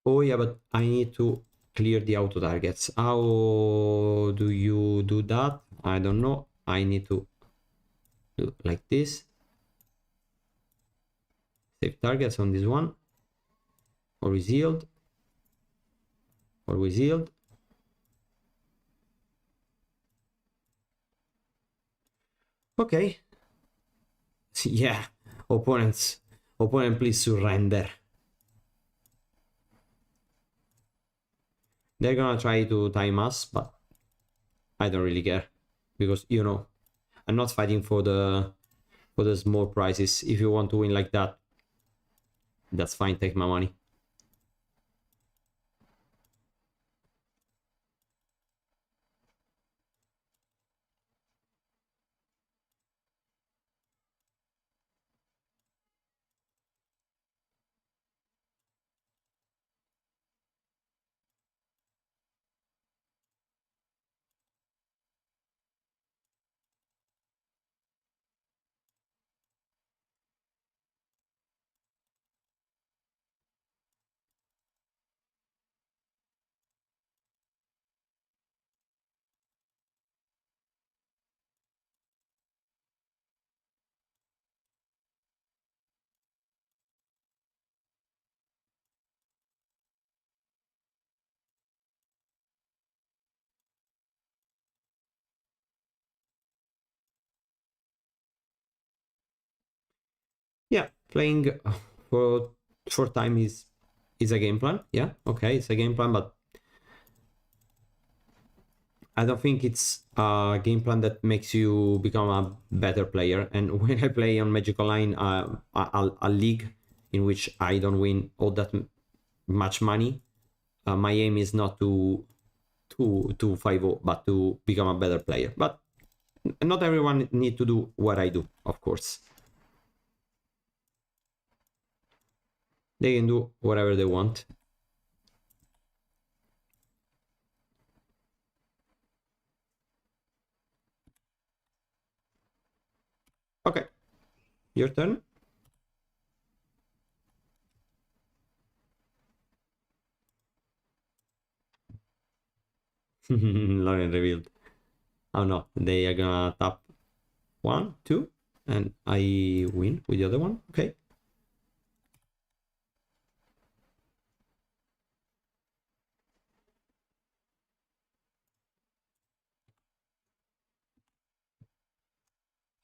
Oh yeah, but I need to clear the auto targets. How do you do that? I don't know. I need to do like this. Save targets on this one. Always yield. Always yield. Okay. Yeah. Opponent, please surrender. They're gonna try to time us, but I don't really care. Because, you know, I'm not fighting for the small prizes. If you want to win like that, that's fine, take my money. Yeah, playing for short time is a game plan. Yeah, okay, it's a game plan, but I don't think it's a game plan that makes you become a better player. And when I play on Magic Online, a league in which I don't win all that much money, my aim is not to 5-0, but to become a better player. But not everyone need to do what I do, of course. They can do whatever they want. Okay, your turn. Lauren revealed. Oh no, they are gonna tap 1, 2, and I win with the other one. Okay.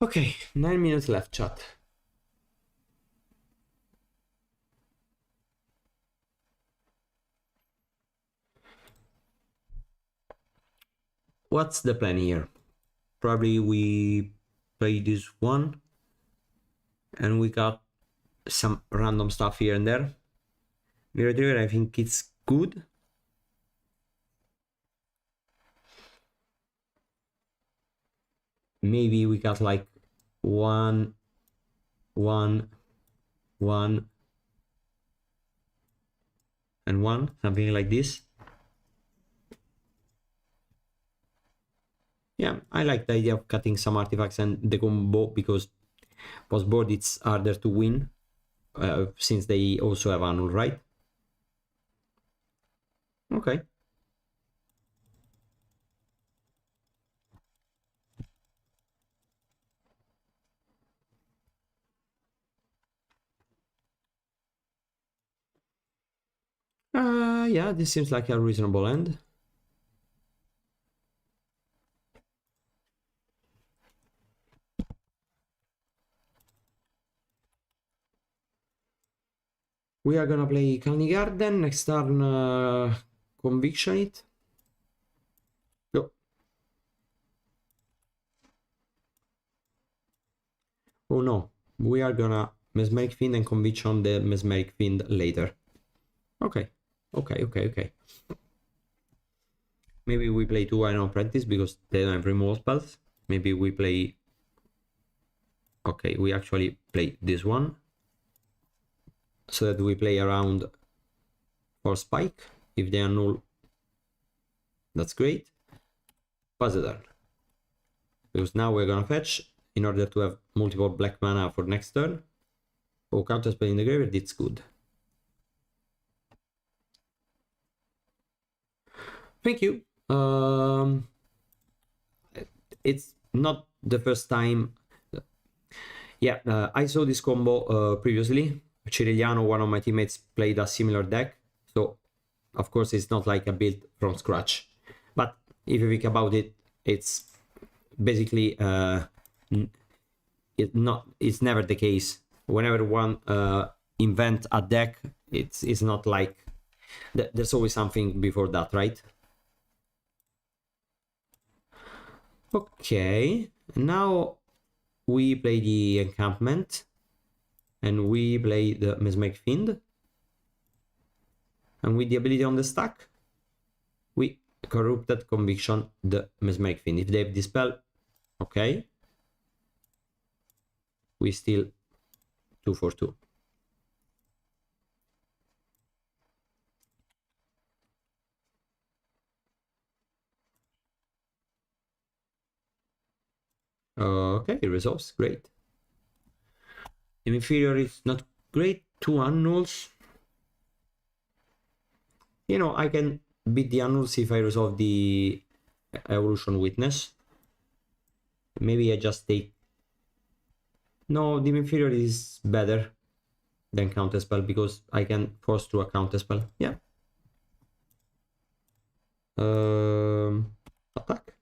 Okay, 9 minutes left, chat. What's the plan here? Probably we play this one and we got some random stuff here and there. Mirror Trigger, I think it's good. Maybe we got like 1, 1, 1, and 1, something like this. Yeah, I like the idea of cutting some artifacts and the combo because post board it's harder to win since they also have annul, right? Okay. Yeah, this seems like a reasonable end. We are gonna play Canny Garden, next turn Conviction it. Go. Oh no, we are gonna Mesmeric Fiend and Conviction the Mesmeric Fiend later. Okay, okay. Maybe we play 2 Iron Apprentice because they don't have removal spells. Maybe we play... Okay, we actually play this one. So that we play around for Spike. If they annul, that's great. Pass the turn. Because now we're gonna fetch in order to have multiple black mana for next turn. Oh, counterspell in the graveyard, it's good. Thank you. It's not the first time. Yeah, I saw this combo previously. Ciriliano, one of my teammates, played a similar deck. So, of course, it's not like a build from scratch. But if you think about it, it's basically it's never the case. Whenever one invent a deck, it's not like there's always something before that, right? Okay, now we play the encampment and we play the Mesmeric Fiend, and with the ability on the stack we corrupted Conviction the Mesmeric Fiend. If they have Dispel, okay, we still 2 for 2. Okay, resolves, great. The inferior is not great, 2 annuls. You know, I can beat the annuls if I resolve the Evolution Witness. Maybe I just take... No, the inferior is better than Counterspell because I can force through a Counterspell. Yeah. Attack.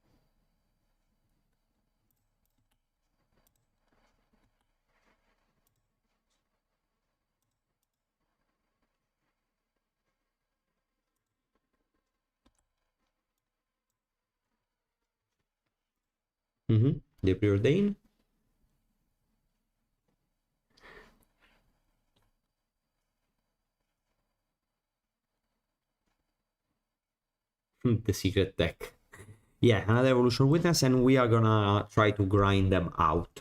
The preordain. The secret deck. Yeah, another evolution witness, and we are gonna try to grind them out.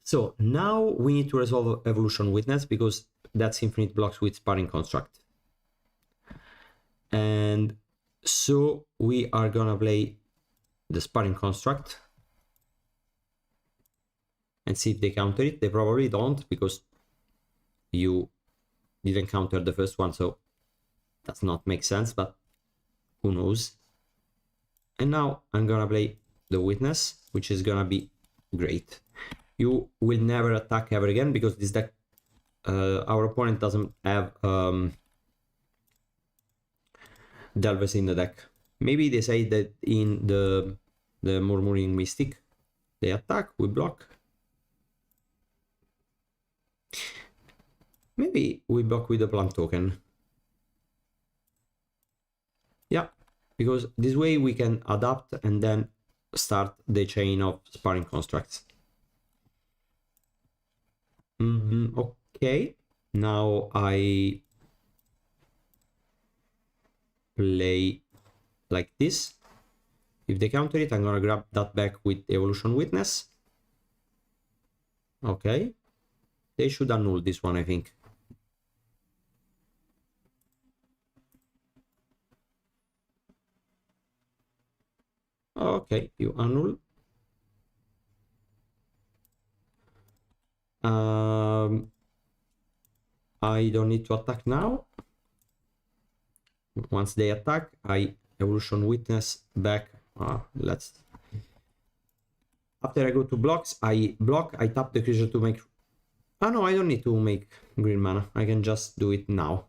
So now we need to resolve evolution witness because that's infinite blocks with sparring construct. And so we are gonna play the sparring construct and see if they counter it. They probably don't because you didn't counter the first one, so does not make sense, but who knows. And now I'm gonna play the witness, which is gonna be great. You will never attack ever again because this deck, our opponent doesn't have Delvers in the deck. Maybe they say that in the Murmuring Mystic they attack, we block. Maybe we block with the plant token. Yeah, because this way we can adapt and then start the chain of sparring constructs. Okay, now I play like this. If they counter it, I'm gonna grab that back with evolution witness. Okay, they should annul this one, I think. Okay, you annul. I don't need to attack now. Once they attack, I evolution witness back. Let's. After I go to blocks, I block. I tap the creature to make. Oh no, I don't need to make green mana. I can just do it now.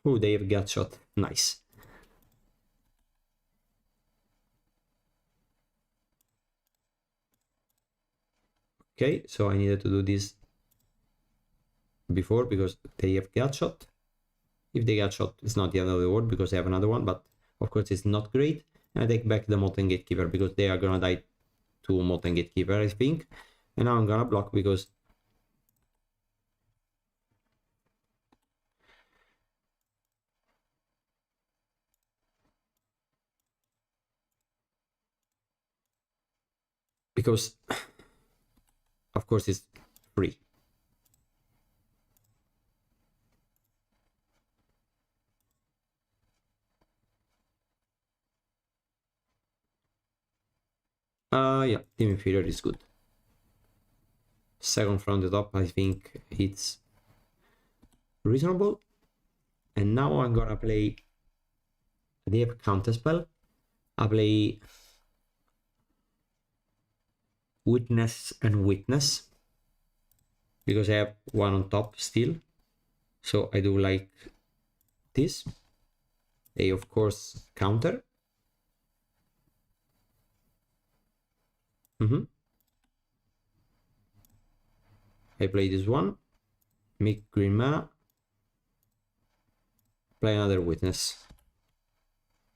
Oh, they have gut shot. Nice. Okay, so I needed to do this before because they have gut shot. If they get shot, it's not the end of the world because I have another one, but of course it's not great. And I take back the Molten Gatekeeper because they are gonna die to Molten Gatekeeper, I think. And now I'm gonna block because of course it's free. Yeah, Team Inferior is good. Second from the top, I think it's reasonable. And now I'm gonna play. They have counterspell. I play Witness and Witness because I have one on top still. So I do like this. They of course counter. I play this one, make green mana, play another witness.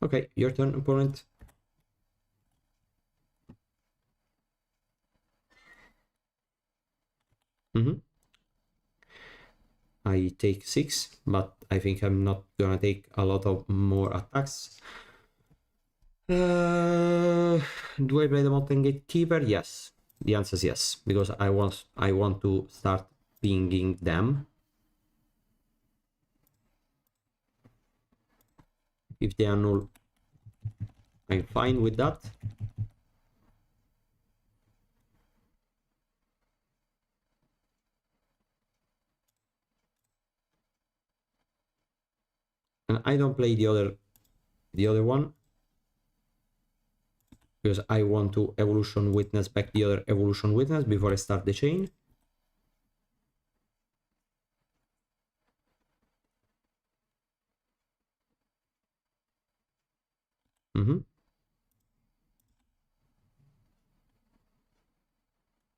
Okay, your turn, opponent. I take 6, but I think I'm not gonna take a lot of more attacks. Do I play the Mountain Gatekeeper? Yes. The answer is yes, because I want to start pinging them. If they annul, I'm fine with that. And I don't play the other one because I want to evolution witness back the other evolution witness before I start the chain.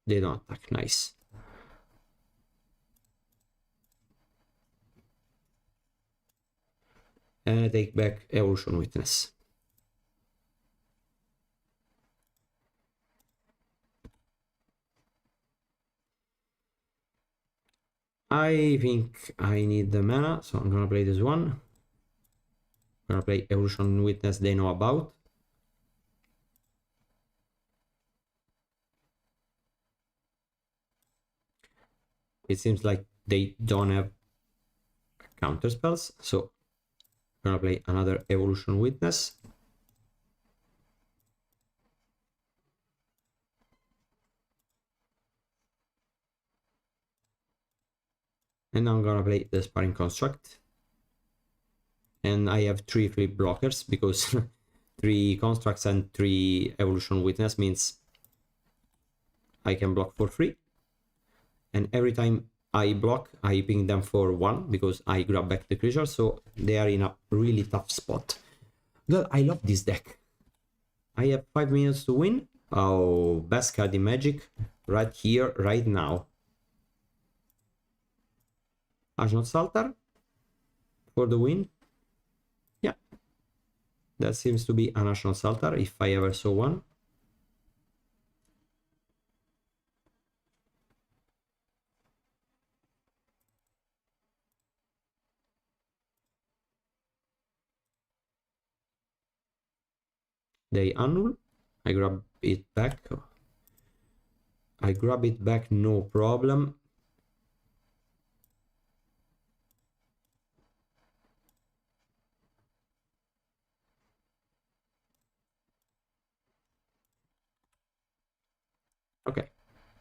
They don't attack, nice. And I take back evolution witness. I think I need the mana, so I'm gonna play this one. I'm gonna play Evolution Witness they know about. It seems like they don't have counter spells, so I'm gonna play another Evolution Witness. And now I'm gonna play the Sparring Construct. And I have 3 flip blockers because 3 constructs and 3 Evolution Witness means I can block for free. And every time I block, I ping them for 1 because I grab back the creature, so they are in a really tough spot. God, I love this deck. I have 5 minutes to win. Oh, best card in Magic right here, right now. Ashnod Saltar for the win. Yeah, that seems to be an Ashnod Saltar if I ever saw one. They annul. I grab it back. I grab it back, no problem. Okay,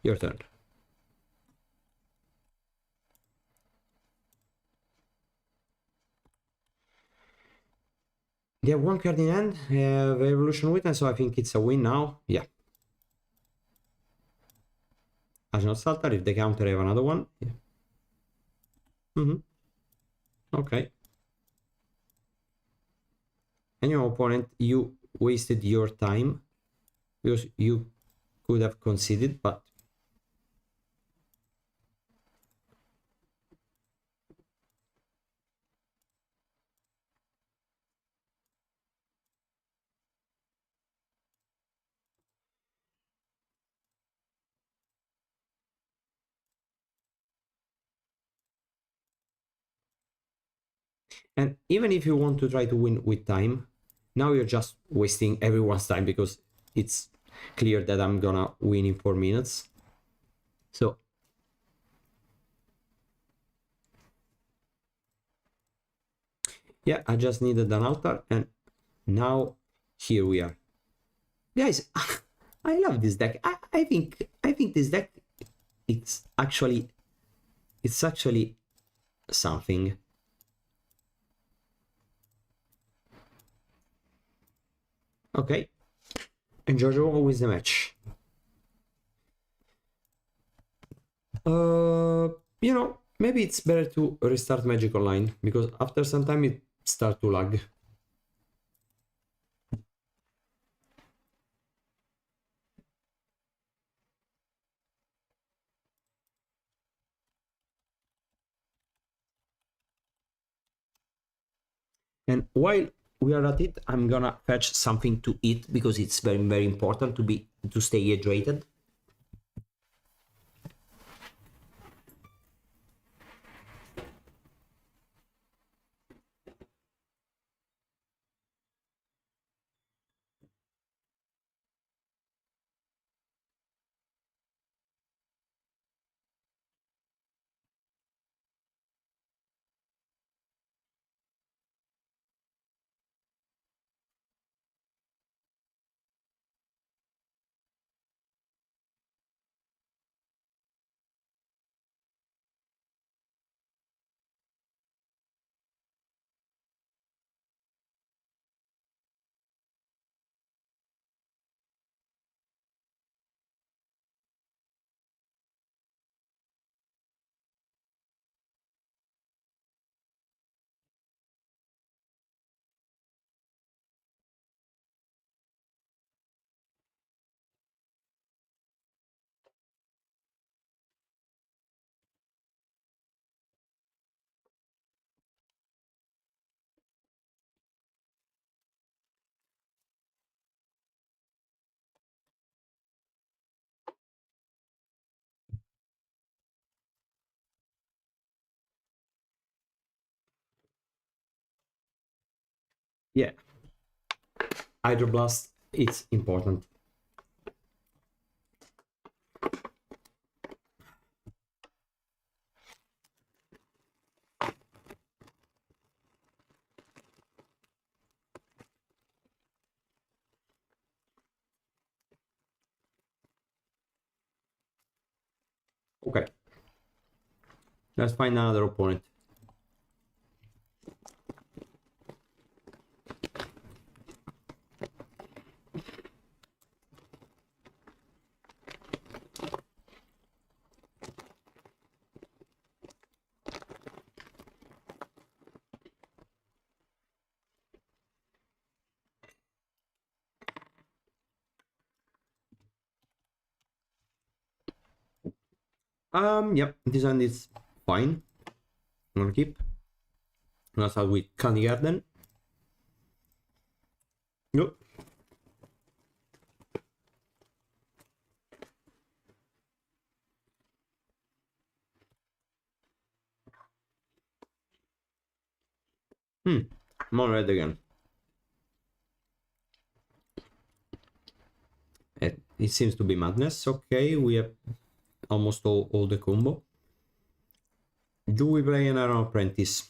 your turn. They have 1 card in hand, have Evolution Witness, so I think it's a win now. Yeah. Ashnod Saltar, if they counter, I have another one. Yeah. Okay. And your opponent, you wasted your time because you could have conceded, but and even if you want to try to win with time, now you're just wasting everyone's time because it's clear that I'm gonna win in 4 minutes. So yeah, I just needed an altar, and now here we are. Guys, I love this deck. I think this deck it's actually something. Okay. And Giorgio wins the match. Maybe it's better to restart Magic Online because after some time it starts to lag. And while we are at it, I'm gonna fetch something to eat because it's very, very important to stay hydrated. Yeah, Hydroblast, it's important. Okay, let's find another opponent. Yep, this one is fine. I'm gonna keep. Let's start with Candy Garden. Nope. I'm on red again. It seems to be madness. Okay, we have almost all the combo. Do we play an Iron Apprentice?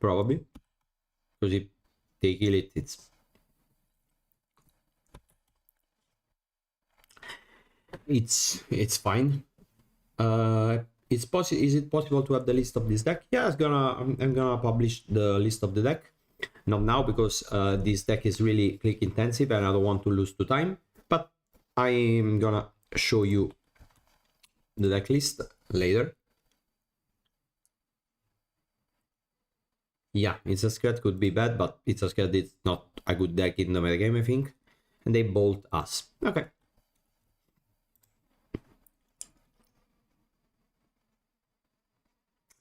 Probably. Because if they kill it, it's fine. It's possible. Is it possible to have the list of this deck? Yeah, I'm gonna publish the list of the deck. Not now because this deck is really click intensive and I don't want to lose to time. But I'm gonna show you the deck list later. Yeah, it's a scared could be bad, but it's a scared it's not a good deck in the metagame, I think. And they bolt us. Okay.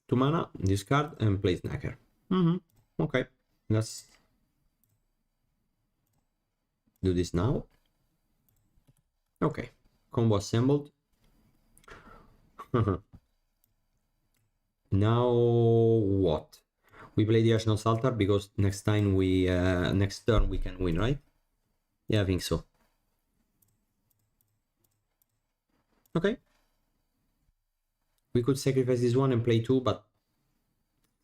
2 mana, discard, and play Snacker. Okay, let's do this now. Okay, combo assembled. Now what? We play the Arsenal Saltar because next time next turn we can win, right? Yeah, I think so. Okay. We could sacrifice this one and play 2, but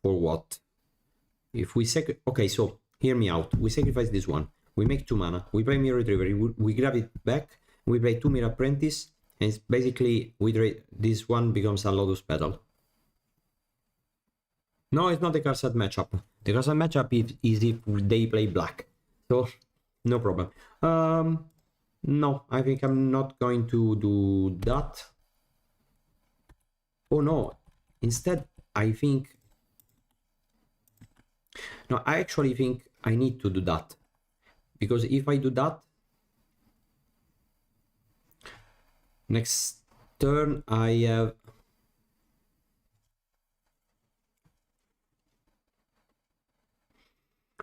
for what? If we okay, so hear me out. We sacrifice this one. We make 2 mana. We play Mirror Retriever. We grab it back. We play 2 Mirror Apprentice. And it's basically this one becomes a Lotus Petal. No, it's not the card set matchup. The card set matchup is if they play black. So no problem. No, I think I'm not going to do that. Oh no. Instead, I think no, I actually think I need to do that. Because if I do that, next turn I have...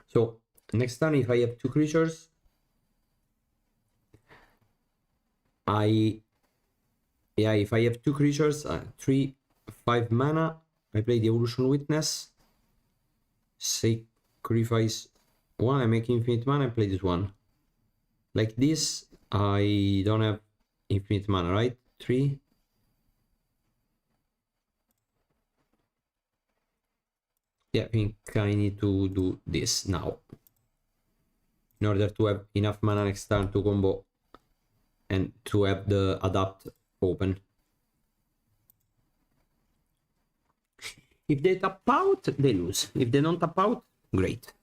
So, next turn if I have 2 creatures, if I have 2 creatures, 3, 5 mana, I play the Evolution Witness, sacrifice 1, I make infinite mana, I play this one. Like this, I don't have infinite mana, right? 3. Yeah, I think I need to do this now. In order to have enough mana next turn to combo and to have the adapt open. If they tap out, they lose. If they don't tap out, great.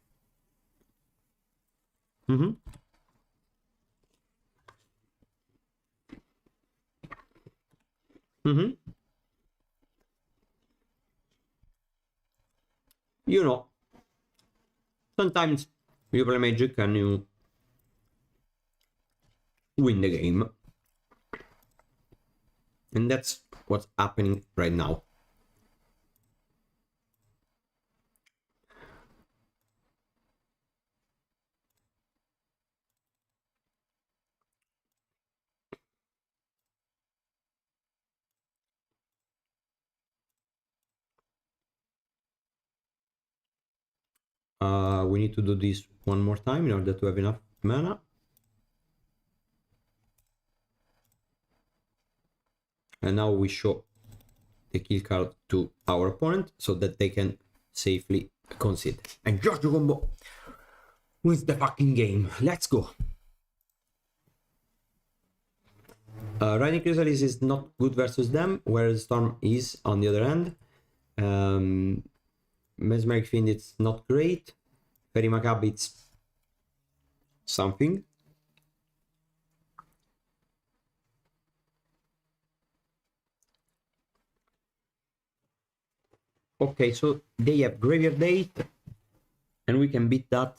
You know, sometimes you play Magic and you win the game. And that's what's happening right now. We need to do this one more time in order to have enough mana. And now we show the kill card to our opponent so that they can safely concede. And GiorgioCombo wins the fucking game. Let's go. Riding Chrysalis is not good versus them, whereas Storm is on the other hand. Mesmeric Fiend, it's not great. Fairy Macabre, it's something. Okay, so they have Graveyard Date, and we can beat that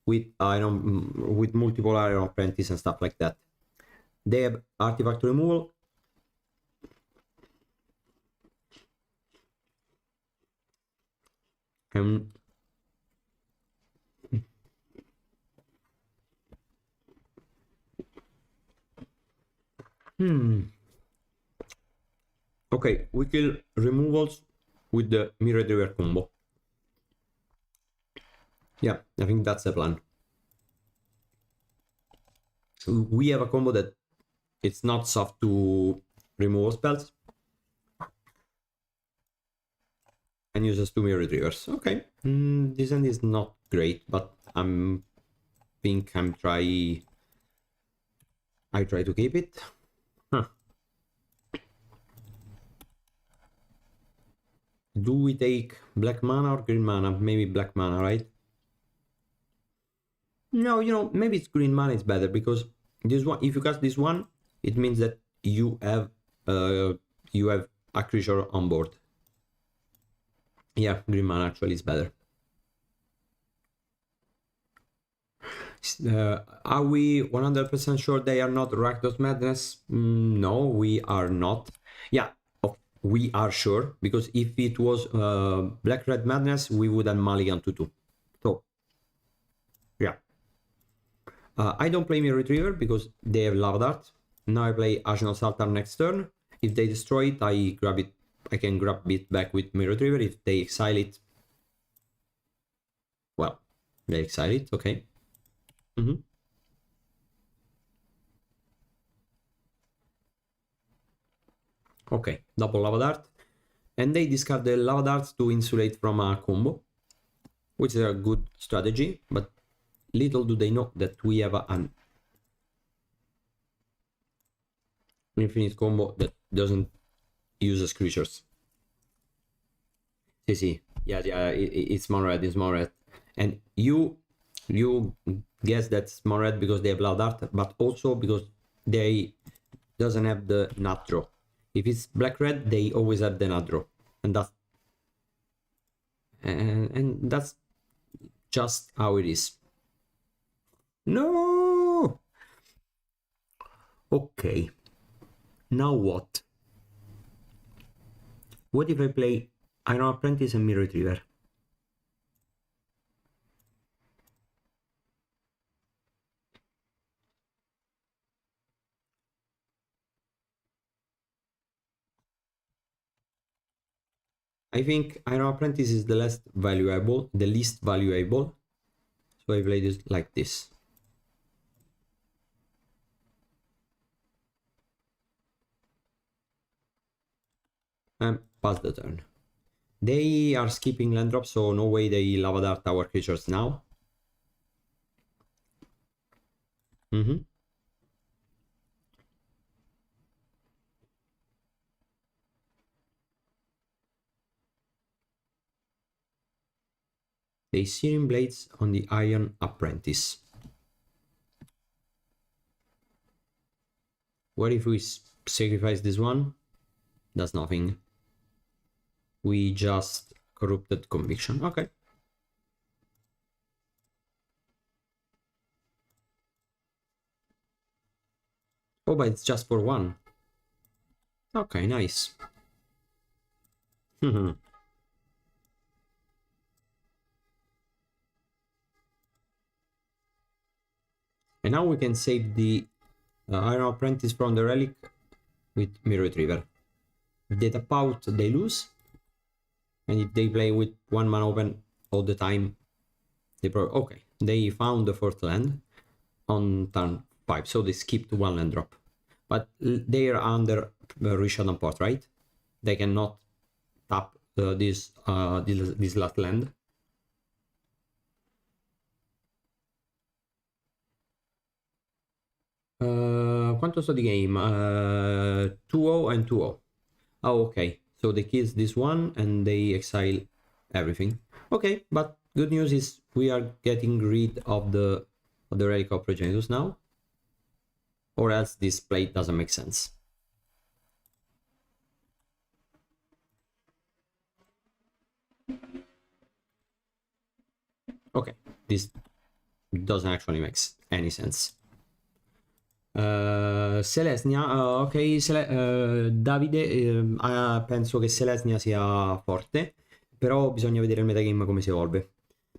with with multiple Iron Apprentice and stuff like that. They have Artifact Removal. Okay, we kill removals with the Mirror River combo. Yeah, I think that's the plan. We have a combo that it's not soft to remove spells and uses 2 Mirror Retrievers. Okay, this end is not great, but I try to keep it. Do we take black mana or green mana? Maybe black mana, right? No, you know, maybe it's green mana is better, because this one, if you cast this one, it means that you have a creature on board. Yeah, green mana actually is better. Are we 100% sure they are not Rakdos Madness? No, we are not. Yeah, we are sure, because if it was Black Red Madness, we would have Mulligan to 2. So, yeah. I don't play Mirror Retriever because they have Lava Dart. Now I play Ashnod's Saltar next turn. If they destroy it, I grab it. I can grab it back with Mirror Retriever. If they exile it, well, they exile it, okay. Okay, double Lava Dart. And they discard the Lava Darts to insulate from a combo, which is a good strategy, but little do they know that we have an infinite combo that doesn't use creatures. See, yeah, it's Mono-Red, it's Mono-Red. And you guess that's Mono-Red because they have Lava Dart, but also because they doesn't have the nut draw. If it's black-red, they always have the nut draw, and that's just how it is. No. Okay. Now what? What if I play Iron Apprentice and Mirror Retriever? I think Iron Apprentice is the least valuable. So I play this like this. And pass the turn. They are skipping land drops, so no way they Lava Dart our creatures now. They Searing Blades on the Iron Apprentice. What if we sacrifice this one? Does nothing. We just Corrupted Conviction. Okay. Oh, but it's just for one. Okay, nice. And now we can save the Iron Apprentice from the relic with Mirror Retriever. If they tap out, they lose. And if they play with one man open all the time, Okay, they found the fourth land on turn 5, so they skipped one land drop. But they are under Rishadon Port, right? They cannot tap this last land. Quanto sto di game? 2-0 and 2-0. Oh, okay. So they kill this one and they exile everything. Okay, but good news is we are getting rid of the Relic of Progenitus now. Or else this play doesn't make sense. Okay, this doesn't actually make any sense. Selesnya, ok, Davide, penso che Selesnya sia forte, però bisogna vedere il metagame come si evolve,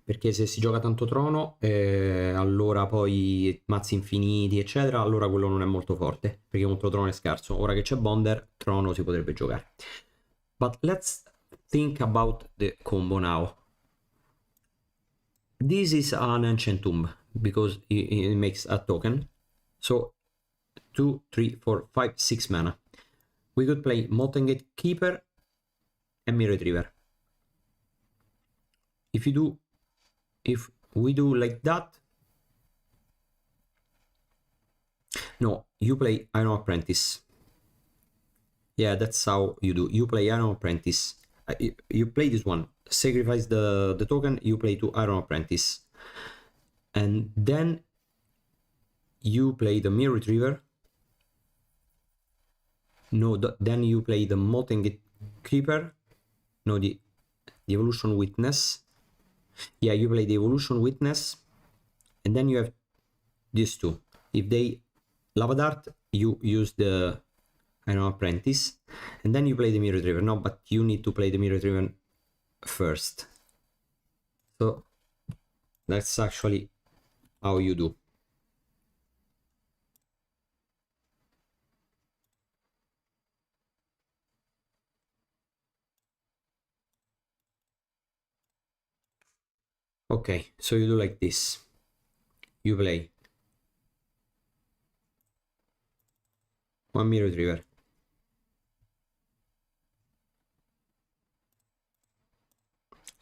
perché se si gioca tanto trono, allora poi mazzi infiniti, eccetera, allora quello non è molto forte, perché contro trono è scarso. Ora che c'è Bonder, trono si potrebbe giocare. But let's think about the combo now. This is an Ancient Tomb, because it makes a token, so 2, 3, 4, 5, 6 mana. We could play Molten Gatekeeper and Mirror Retriever. If we do like that, no, you play Iron Apprentice. Yeah, that's how you do. You play Iron Apprentice. You play this one, sacrifice the token, you play to Iron Apprentice. And then you play the Mirror Retriever. No, then you play the Molten Gatekeeper. No, the Evolution Witness. Yeah, you play the Evolution Witness. And then you have these two. If they Lava Dart, you use the Iron Apprentice. And then you play the Mirror Retriever. No, but you need to play the Mirror Retriever first. So that's actually how you do. Okay, so you do like this. You play one Mirror Retriever.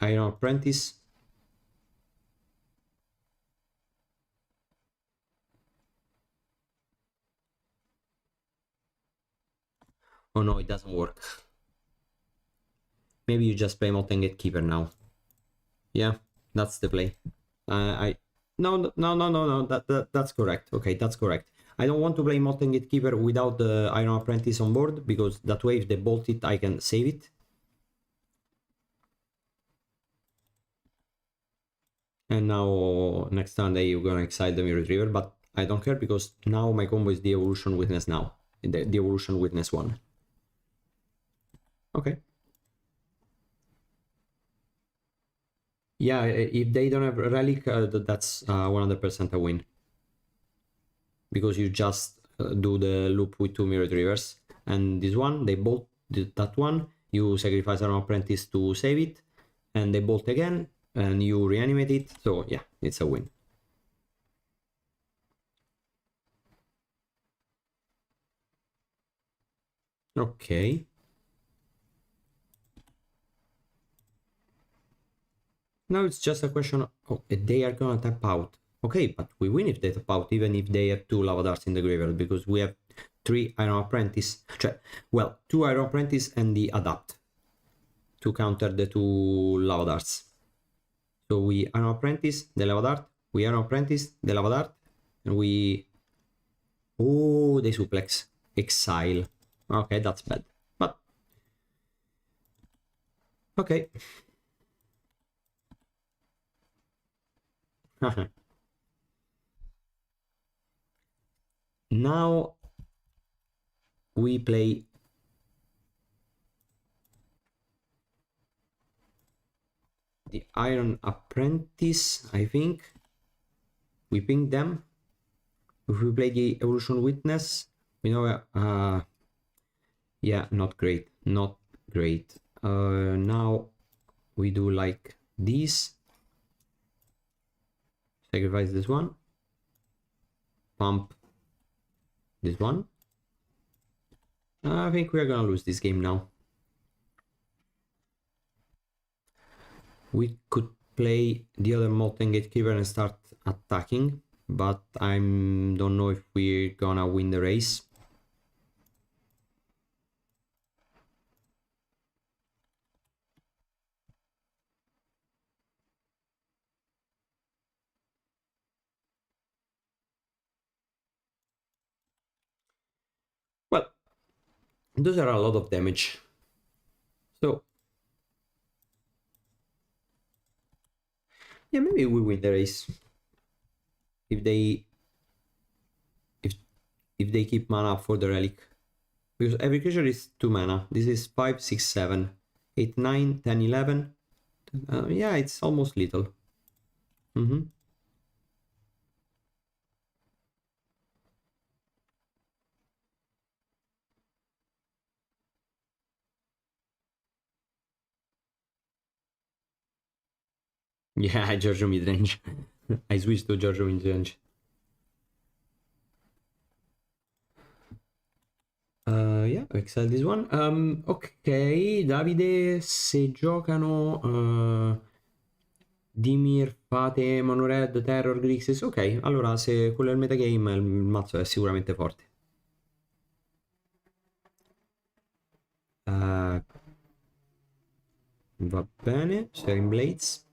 Iron Apprentice. Oh no, it doesn't work. Maybe you just play Molten Gatekeeper now. Yeah, that's the play. No, that's correct. Okay, that's correct. I don't want to play Molten Gatekeeper without the Iron Apprentice on board, because that way if they bolt it, I can save it. And now next turn you're gonna excite the Mirror Retriever, but I don't care because now my combo is the Evolution Witness now. The Evolution Witness one. Okay. Yeah, if they don't have Relic, that's 100% a win. Because you just do the loop with 2 Mirror Retrievers. And this one, they bolt that one, you sacrifice an Apprentice to save it, and they bolt again, and you reanimate it, so yeah, it's a win. Okay. Now it's just a question of, oh, they are gonna tap out. Okay, but we win if they tap out, even if they have 2 Lava Darts in the graveyard, because we have 3 Iron Apprentice, well, 2 Iron Apprentice and the Adapt to counter the 2 Lava Darts. So we Iron Apprentice, the Lava Dart, we Iron Apprentice, the Lava Dart, and we... Oh, they suplex. Exile. Okay, that's bad. But... Okay. Now we play the Iron Apprentice, I think. We ping them. If we play the Evolution Witness, we know, yeah, not great, not great. Now we do like this. Sacrifice this one. Pump this one. I think we are gonna lose this game now. We could play the other Molten Gatekeeper and start attacking, but I don't know if we're gonna win the race. Well, those are a lot of damage. So, yeah, maybe we win the race. If they keep mana for the relic. Because every creature is 2 mana. This is 5, 6, 7, 8, 9, 10, 11. Yeah, it's almost lethal. Yeah, Giorgio midrange. I switched to Giorgio midrange. Yeah, exile this one. Ok, Davide, se giocano Dimir, Fate, Monored, Terror, Grixis, ok, allora se quello è il metagame, il mazzo è sicuramente forte. Va bene, Searing Blades.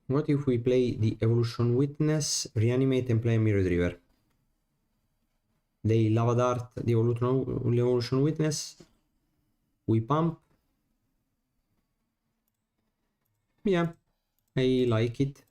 What if we play the Evolution Witness, reanimate and play a Mirror Retriever? They Lava Dart, the Evolution Witness. We pump. Yeah, I like it.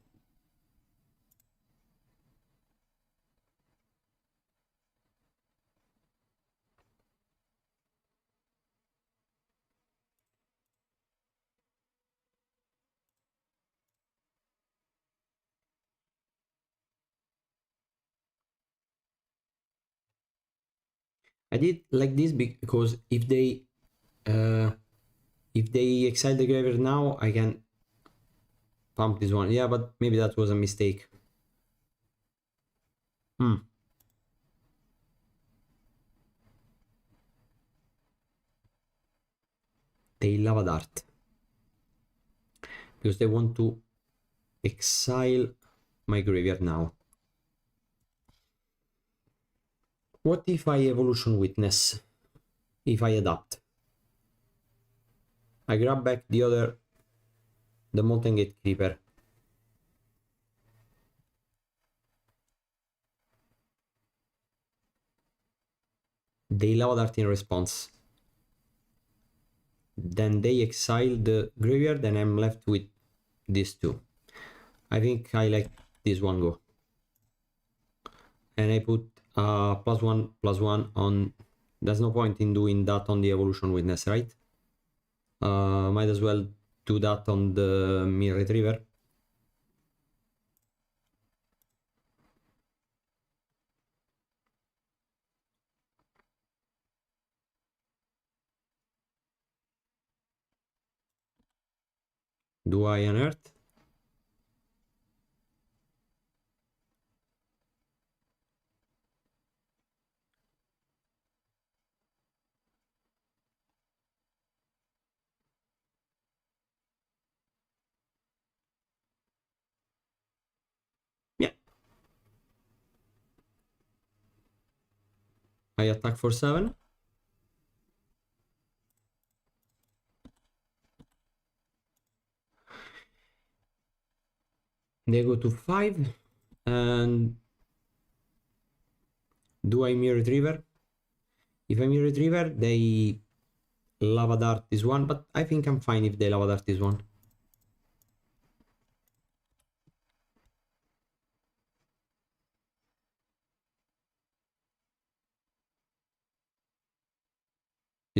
I did like this because if they exile the graveyard now, I can pump this one. Yeah, but maybe that was a mistake. They Lava Dart because they want to exile my graveyard now. What if I Evolution Witness? If I adapt? I grab back the Molten Gatekeeper. They Lava Dart in response. Then they exile the graveyard and I'm left with these two. I think I let this one go. And I put +1/+1 on. There's no point in doing that on the Evolution Witness, right? Might as well do that on the Mirror Retriever. Do I unearth? Yeah. I attack for 7. They go to 5. And do I Mirror Retriever? If I Mirror Retriever, they Lava Dart this one, but I think I'm fine if they Lava Dart this one.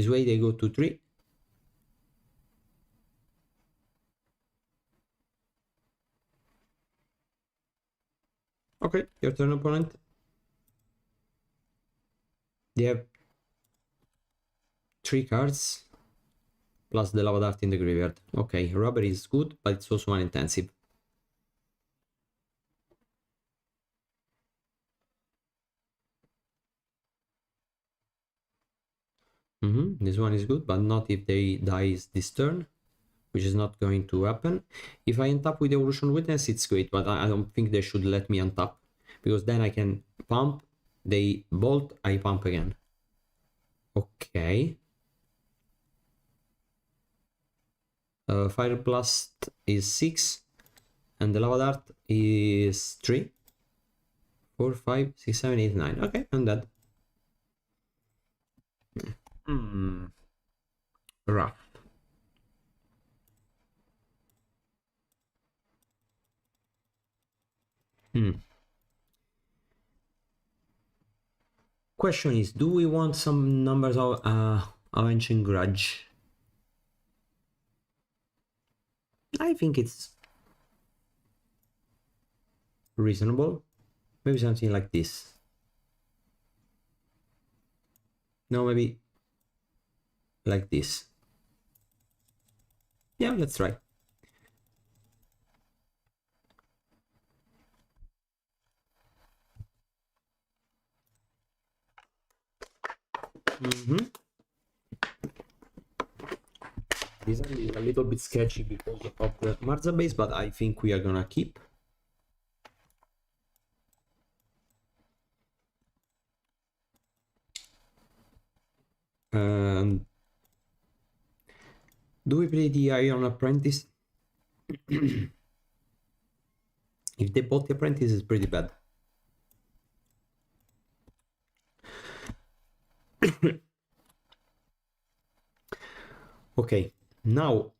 This way they go to 3. Okay, your turn, opponent. They have 3 cards plus the lava dart in the graveyard. Okay, rubber is good, but it's also one intensive. This one is good, but not if they dies this turn, which is not going to happen. If I untap with Evolution Witness, it's great, but I don't think they should let me untap, because then I can pump, they bolt, I pump again. Okay. Fire Blast is 6, and the Lava Dart is 3. 4, 5, 6, 7, 8, 9. Okay, I'm dead. Rough. Question is, do we want some numbers of Ancient Grudge? I think it's reasonable. Maybe something like this. No, maybe like this. Yeah, let's try. This is a little bit sketchy because of the Marza base, but I think we are gonna keep. And do we play the Iron Apprentice? If they bought the Apprentice, it's pretty bad. Okay, now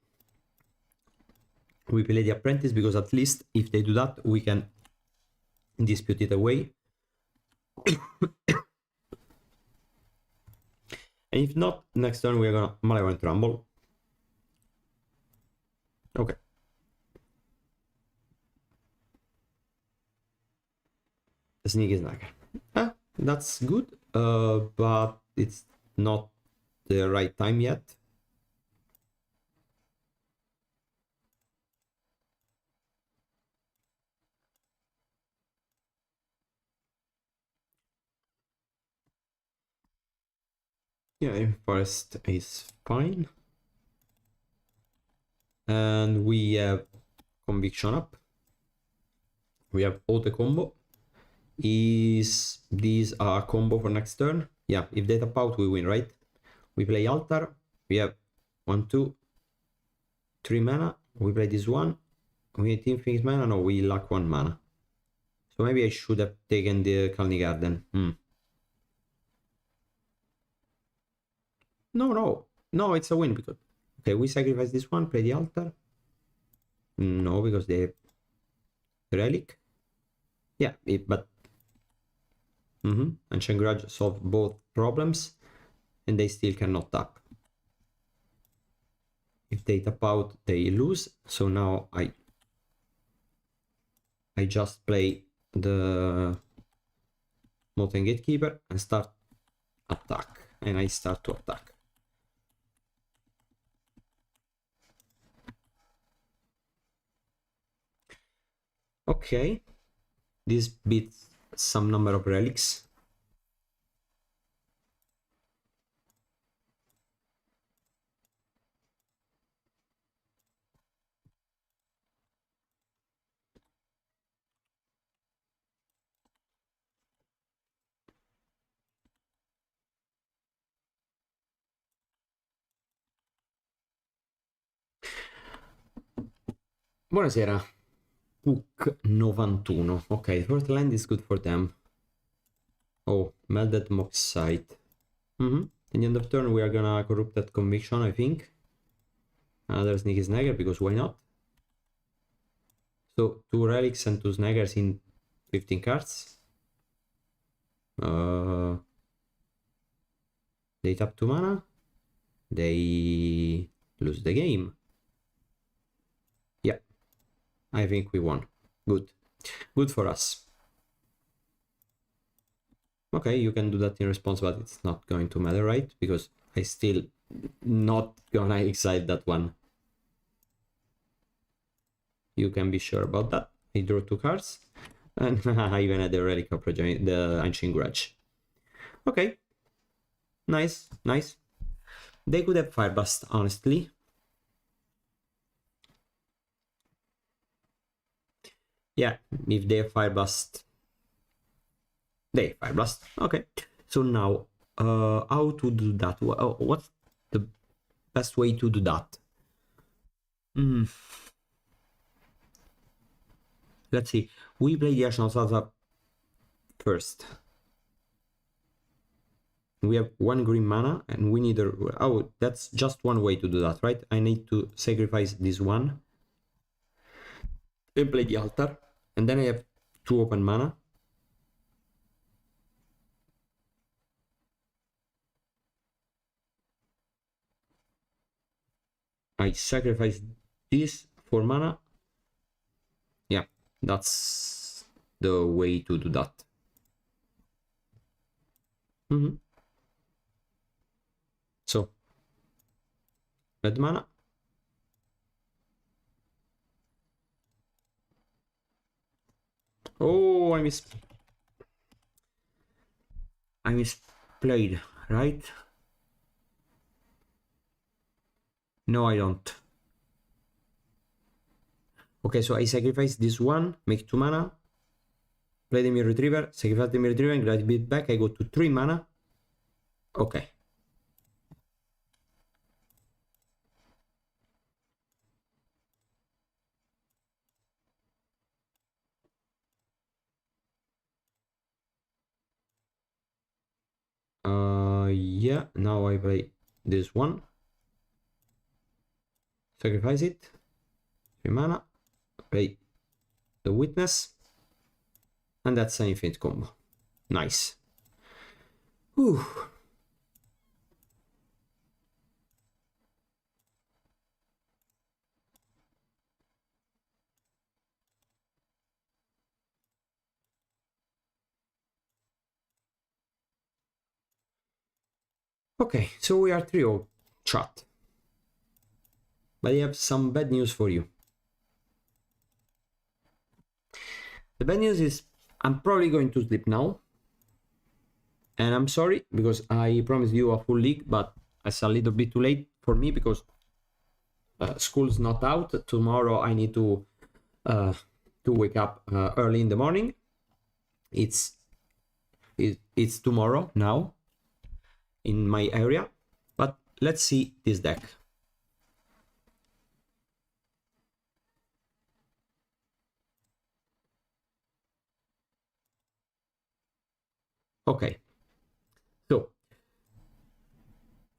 we play the Apprentice, because at least if they do that, we can dispute it away. And if not, next turn we're gonna Malevolent Rumble. Okay. Sneaky Snacker. That's good, but it's not the right time yet. Yeah, Forest is fine. And we have Conviction up. We have Auto Combo. Is these a combo for next turn? Yeah, if they tap out, we win, right? We play Altar. We have 1, 2, 3 mana. We play this one. We have Infinite mana. No, we lack 1 mana. So maybe I should have taken the Kalni Garden. No, it's a win because... Okay, we sacrifice this one, play the Altar. No, because they have Relic. Yeah, but... Ancient Grudge solved both problems, and they still cannot tap. If they tap out, they lose. So now I just play the Molten Gatekeeper and start attack. And I start to attack. Okay. This beats some number of relics. Buonasera. Cook 91. Okay, first land is good for them. Oh, Melded Moxite. At the end of turn, we are gonna Corrupted Conviction, I think. Another Sneaky Snagger, because why not? So, 2 relics and 2 snaggers in 15 cards. They tap 2 mana. they lose the game. Yeah, I think we won. Good. Good for us. Okay, you can do that in response, but it's not going to matter, right? Because I still not gonna excite that one. You can be sure about that. I drew 2 cards. And I even had the Relic of the Ancient Grudge. Okay. Nice, nice. They could have Fireblast, honestly. Yeah, if they have Fireblast, they Fireblast. Okay. So now, how to do that? What's the best way to do that? Let's see. We play the Ashen Salsa first. We have 1 green mana, and we need a... Oh, that's just one way to do that, right? I need to sacrifice this one and play the altar, and then I have 2 open mana. I sacrifice this for mana. Yeah, that's the way to do that. So, red mana. Oh, I misplayed, right? No, I don't. Okay, so I sacrifice this one, make 2 mana, play the Mirror Retriever, sacrifice the Mirror Retriever, and grab it back. I go to 3 mana. Okay. Yeah, now I play this one. Sacrifice it. 3 mana. Play the Witness. And that's an infinite combo. Nice. Whew. Okay, so we are 3-0 chat. But I have some bad news for you. The bad news is I'm probably going to sleep now. And I'm sorry because I promised you a full league, but it's a little bit too late for me because school's not out. Tomorrow I need to wake up early in the morning. It's tomorrow now in my area, but let's see this deck. Okay, so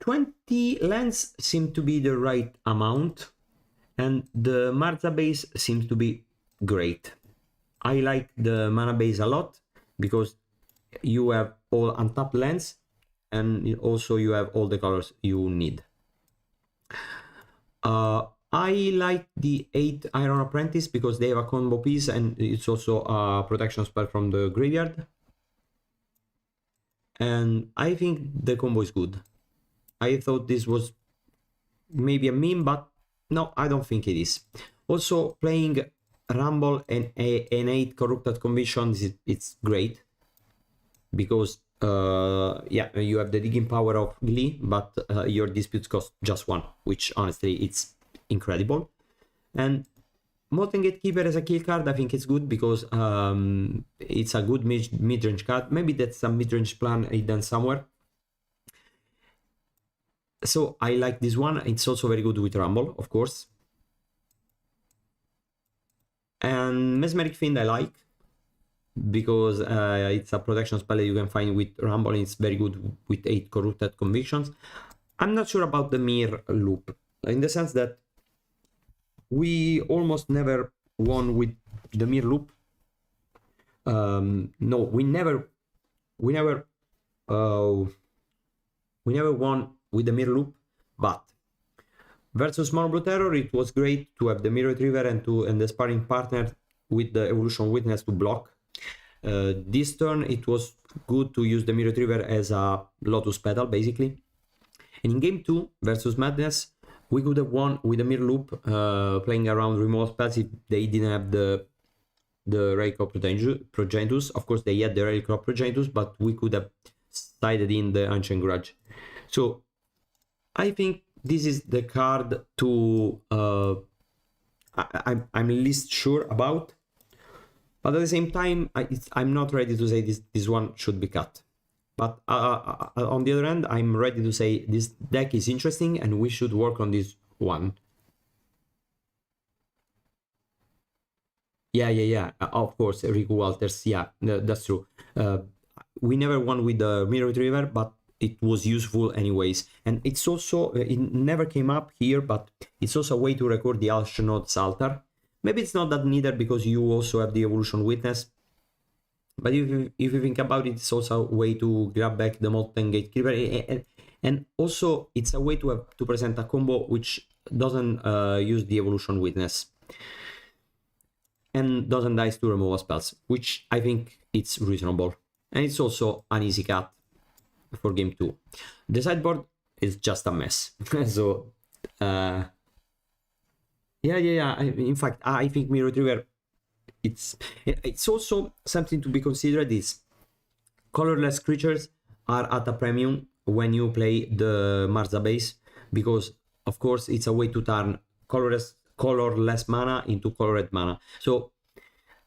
20 lands seem to be the right amount, and the Marza base seems to be great. I like the mana base a lot because you have all untapped lands, and also you have all the colors you need. I like the 8 Iron Apprentice because they have a combo piece and it's also a protection spell from the graveyard. And I think the combo is good. I thought this was maybe a meme, but no, I don't think it is. Also, playing Rumble and an 8 Corrupted Convictions, it's great. Because, yeah, you have the digging power of Glee, but your disputes cost just 1, which honestly, it's incredible. And Molten Gatekeeper as a kill card, I think it's good because it's a good mid-range card. Maybe that's a mid-range plan hidden somewhere. So I like this one. It's also very good with Rumble, of course. And Mesmeric Fiend I like because it's a protection spell that you can find with Rumble and it's very good with 8 Corrupted Convictions. I'm not sure about the Mirror Loop, in the sense that we almost never won with the Mirror Loop. No, we never won with the Mirror Loop, But versus Mono Blue Terror, it was great to have the Mirror Retriever and the sparring partner with the Evolution Witness to block. This turn it was good to use the Mirror Retriever as a Lotus Petal basically. And in game 2 versus Madness, we could have won with a Mirror Loop, playing around removal spells if they didn't have the Raycrop Progenitus. Of course they had the Raycrop Progenitus, but we could have sided in the Ancient Grudge. So I think this is the card to I'm least sure about, but at the same time I'm not ready to say this one should be cut. But on the other hand, I'm ready to say this deck is interesting and we should work on this one. Yeah. Of course, Rico Walters. Yeah, that's true. We never won with the Mirror Retriever, but it was useful anyways. And it's also, it never came up here, but it's also a way to record the Astronaut's Altar. Maybe it's not that needed because you also have the Evolution Witness. But if you think about it, it's also a way to grab back the Molten Gatekeeper, and also it's a way to present a combo which doesn't use the Evolution Witness and doesn't dice to removal spells, which I think it's reasonable, and it's also an easy cut for game 2. The sideboard is just a mess. So yeah. In fact, I think Mirror Retriever, it's also something to be considered is colorless creatures are at a premium when you play the Marza base, because of course it's a way to turn colorless mana into colored mana. So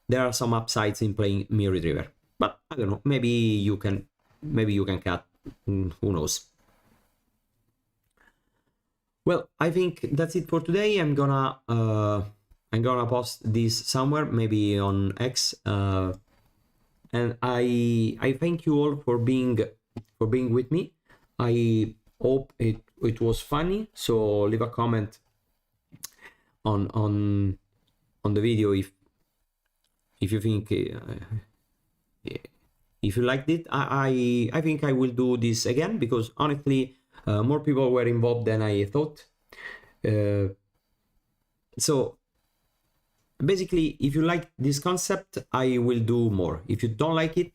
there are some upsides in playing Mirror Retriever, but I don't know, maybe you can cut, who knows. Well, I think that's it for today. I'm gonna post this somewhere, maybe on X, and I thank you all for being with me. I hope it was funny. So leave a comment on the video if you think if you liked it. I think I will do this again because honestly more people were involved than I thought. So basically, if you like this concept, I will do more. If you don't like it,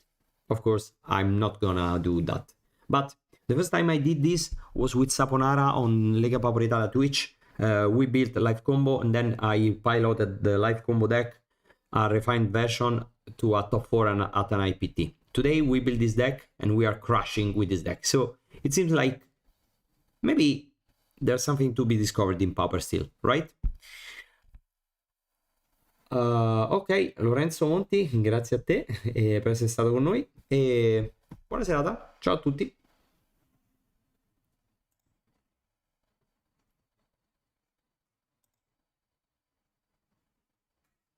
of course, I'm not gonna do that. But the first time I did this was with Saponara on Lega Pauper Italia Twitch. We built a live combo and then I piloted the live combo deck, a refined version, to a top 4 and at an IPT. Today we build this deck and we are crushing with this deck. So it seems like maybe there's something to be discovered in Pauper still, right? Ok, Lorenzo Monti, grazie a te per essere stato con noi e buona serata, ciao a tutti.